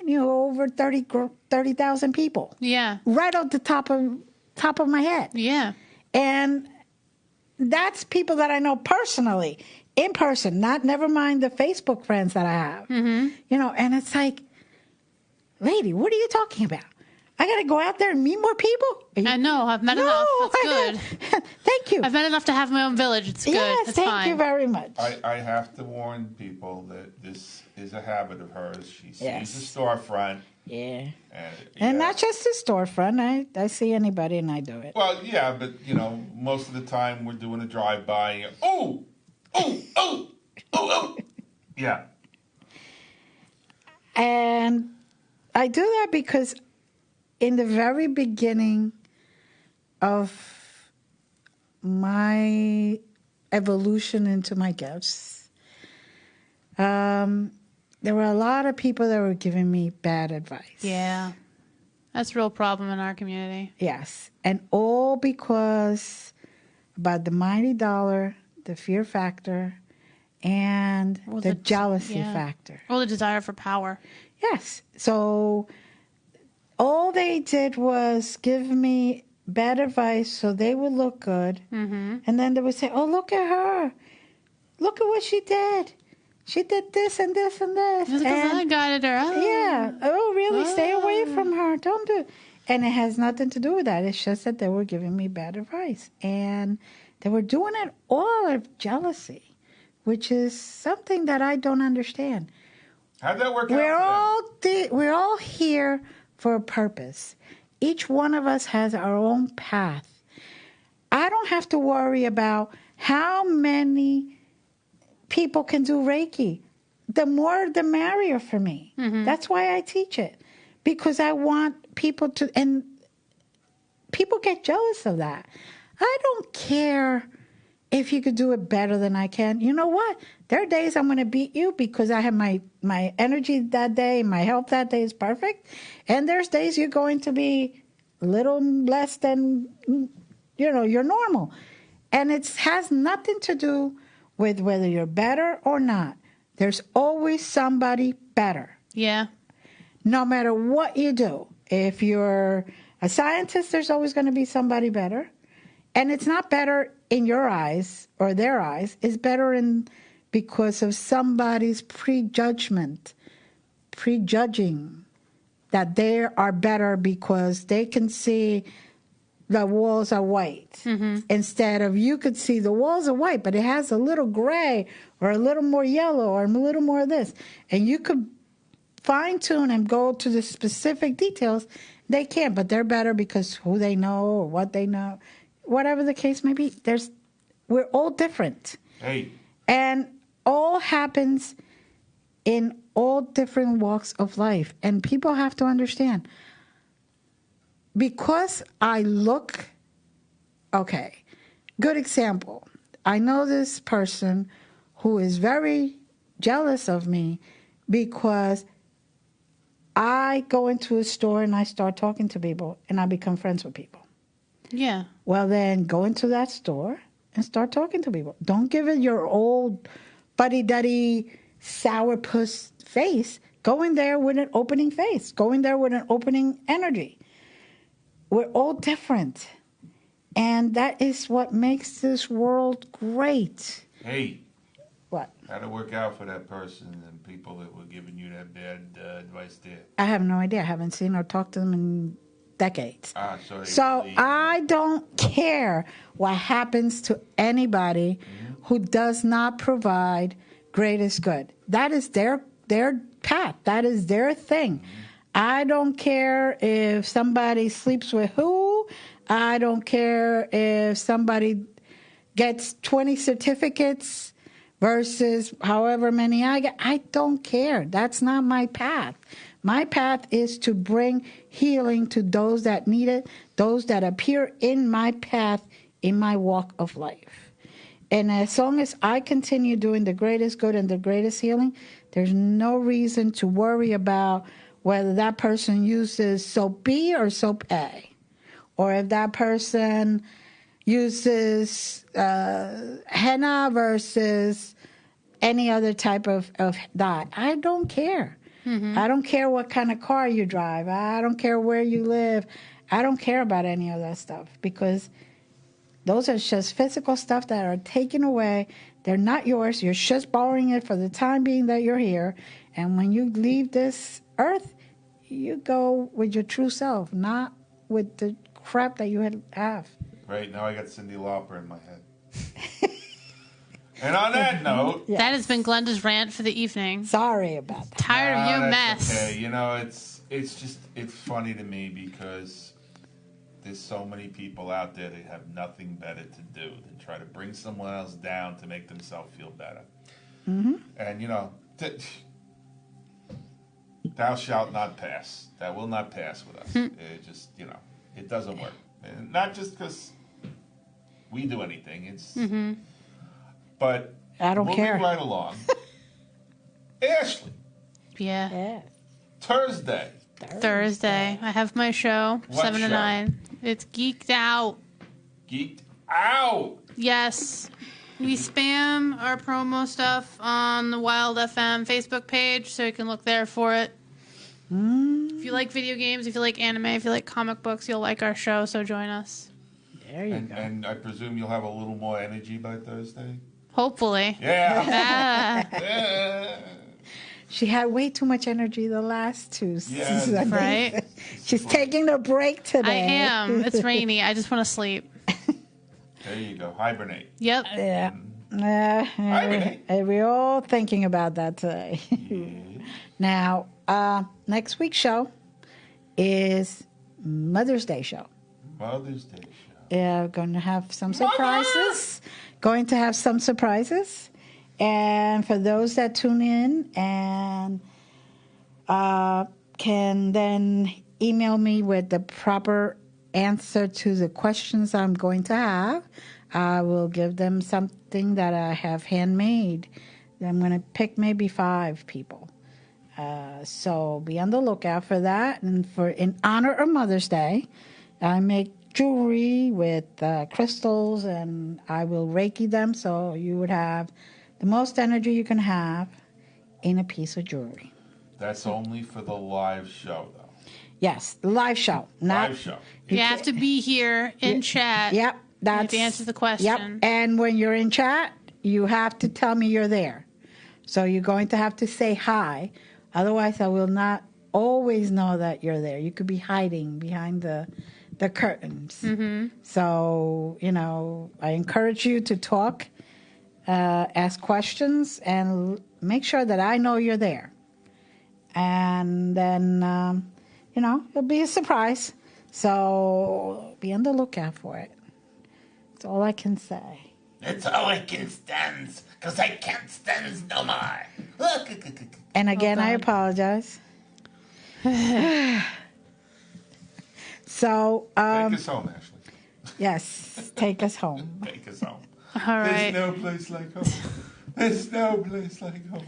Speaker 2: over 30,000 people.
Speaker 4: Yeah.
Speaker 2: Right off the top of my head.
Speaker 4: Yeah.
Speaker 2: And that's people that I know personally, in person, never mind the Facebook friends that I have. And it's like, lady, what are you talking about? I got to go out there and meet more people?
Speaker 4: I know. I've met enough. That's good.
Speaker 2: Thank you.
Speaker 4: I've met enough to have my own village. It's good.
Speaker 2: Yes,
Speaker 4: it's
Speaker 2: thank
Speaker 4: fine.
Speaker 2: you very much.
Speaker 3: I have to warn people that this is a habit of hers. She sees a storefront.
Speaker 2: Yeah. And not just a storefront. I see anybody and I do it.
Speaker 3: Well, yeah, but, most of the time we're doing a drive-by. Oh! Yeah.
Speaker 2: And I do that because in the very beginning of my evolution into my gifts, there were a lot of people that were giving me bad advice.
Speaker 4: Yeah. That's a real problem in our community.
Speaker 2: Yes. And all because about the mighty dollar, the fear factor, and the jealousy factor.
Speaker 4: Or the desire for power.
Speaker 2: Yes. So all they did was give me bad advice so they would look good. And then they would say, oh, look at her. Look at what she did. She did this and this and this.
Speaker 4: Because I guided her. Oh.
Speaker 2: Yeah. Oh, really? Stay away from her. Don't do it. And it has nothing to do with that. It's just that they were giving me bad advice. And they were doing it all out of jealousy, which is something that I don't understand.
Speaker 3: How'd that work out?
Speaker 2: We're all here for a purpose. Each one of us has our own path. I don't have to worry about how many people can do Reiki. The more, the merrier for me. That's why I teach it. Because I want people to, and people get jealous of that. I don't care if you could do it better than I can. You know what? There are days I'm going to beat you because I have my energy that day, my health that day is perfect. And there's days you're going to be a little less than, you're normal. And it has nothing to do with whether you're better or not. There's always somebody better.
Speaker 4: Yeah.
Speaker 2: No matter what you do. If you're a scientist, there's always going to be somebody better. And it's not better in your eyes or their eyes. It's better because of somebody's prejudging that they are better because they can see the walls are white. Instead of you could see the walls are white, but it has a little gray or a little more yellow or a little more of this. And you could fine tune and go to the specific details. They can't, but they're better because who they know or what they know. Whatever the case may be, we're all different.
Speaker 3: Hey.
Speaker 2: And all happens in all different walks of life. And people have to understand, because I look, okay, good example. I know this person who is very jealous of me because I go into a store and I start talking to people and I become friends with people.
Speaker 4: Yeah.
Speaker 2: Well, then go into that store and start talking to people. Don't give it your old buddy-duddy sourpuss face. Go in there with an opening face. Go in there with an opening energy. We're all different. And that is what makes this world great.
Speaker 3: Hey.
Speaker 2: What?
Speaker 3: How'd it work out for that person and people that were giving you that bad advice there?
Speaker 2: I have no idea. I haven't seen or talked to them in decades.
Speaker 3: So
Speaker 2: I don't care what happens to anybody who does not provide greatest good. That is their path. That is their thing. I don't care if somebody sleeps with who. I don't care if somebody gets 20 certificates versus however many I get. I don't care. That's not my path. My path is to bring healing to those that need it, those that appear in my path, in my walk of life. And as long as I continue doing the greatest good and the greatest healing, there's no reason to worry about whether that person uses soap B or soap A, or if that person uses henna versus any other type of dye. I don't care. I don't care what kind of car you drive. I don't care where you live. I don't care about any of that stuff because those are just physical stuff that are taken away. They're not yours. You're just borrowing it for the time being that you're here. And when you leave this earth, you go with your true self, not with the crap that you have.
Speaker 3: Right, now I got Cyndi Lauper in my head. And on that note...
Speaker 4: Yes. That has been Glenda's rant for the evening.
Speaker 2: Sorry about that.
Speaker 4: Tired of your mess.
Speaker 3: Okay, you know, it's funny to me because there's so many people out there that have nothing better to do than try to bring someone else down to make themselves feel better. And, you know, thou shalt not pass. That will not pass with us. It just, you know, it doesn't work. And not just because we do anything. It's... But
Speaker 2: I don't care.
Speaker 3: Moving right along. Ashley.
Speaker 4: Yeah.
Speaker 3: Thursday.
Speaker 4: I have my show,
Speaker 3: What
Speaker 4: 7 to
Speaker 3: show?
Speaker 4: 9. It's Geeked Out.
Speaker 3: Geeked Out.
Speaker 4: Yes. We spam our promo stuff on the Wild FM Facebook page, so you can look there for it. If you like video games, if you like anime, if you like comic books, you'll like our show, so join us.
Speaker 2: There you go.
Speaker 3: And I presume you'll have a little more energy by Thursday?
Speaker 4: Hopefully.
Speaker 3: Yeah.
Speaker 2: She had way too much energy the last two seasons.
Speaker 4: Right?
Speaker 2: She's taking a break today.
Speaker 4: I am. It's rainy. I just want to sleep.
Speaker 3: There you go. Hibernate.
Speaker 4: Yep.
Speaker 2: Yeah. We're all thinking about that today. Now, next week's show is Mother's Day show.
Speaker 3: Mother's Day show.
Speaker 2: Yeah, we're going to have some surprises. And for those that tune in and can then email me with the proper answer to the questions I'm going to have, I will give them something that I have handmade. I'm going to pick maybe 5 people. So be on the lookout for that. And in honor of Mother's Day, I make jewelry with crystals, and I will Reiki them so you would have the most energy you can have in a piece of jewelry.
Speaker 3: That's only for the live show, though.
Speaker 2: Yes, the live show.
Speaker 3: Live show.
Speaker 4: You have to be here in chat.
Speaker 2: Yep.
Speaker 4: You have to answer the question.
Speaker 2: Yep. And when you're in chat, you have to tell me you're there. So you're going to have to say hi. Otherwise, I will not always know that you're there. You could be hiding behind the curtains. So, I encourage you to talk, ask questions, and make sure that I know you're there. And then, it'll be a surprise. So be on the lookout for it. That's all I can say.
Speaker 11: That's all I can stand, because I can't stand no more.
Speaker 2: And again, I apologize. So,
Speaker 3: Take us home, Ashley.
Speaker 2: yes, take us home.
Speaker 3: Take us home.
Speaker 4: All right.
Speaker 3: There's no place like home. There's no place like home.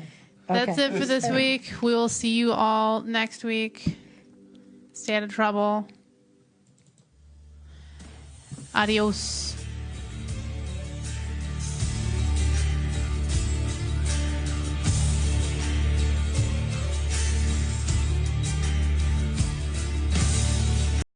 Speaker 4: That's
Speaker 2: Okay.
Speaker 4: it for this week. We will see you all next week. Stay out of trouble. Adios.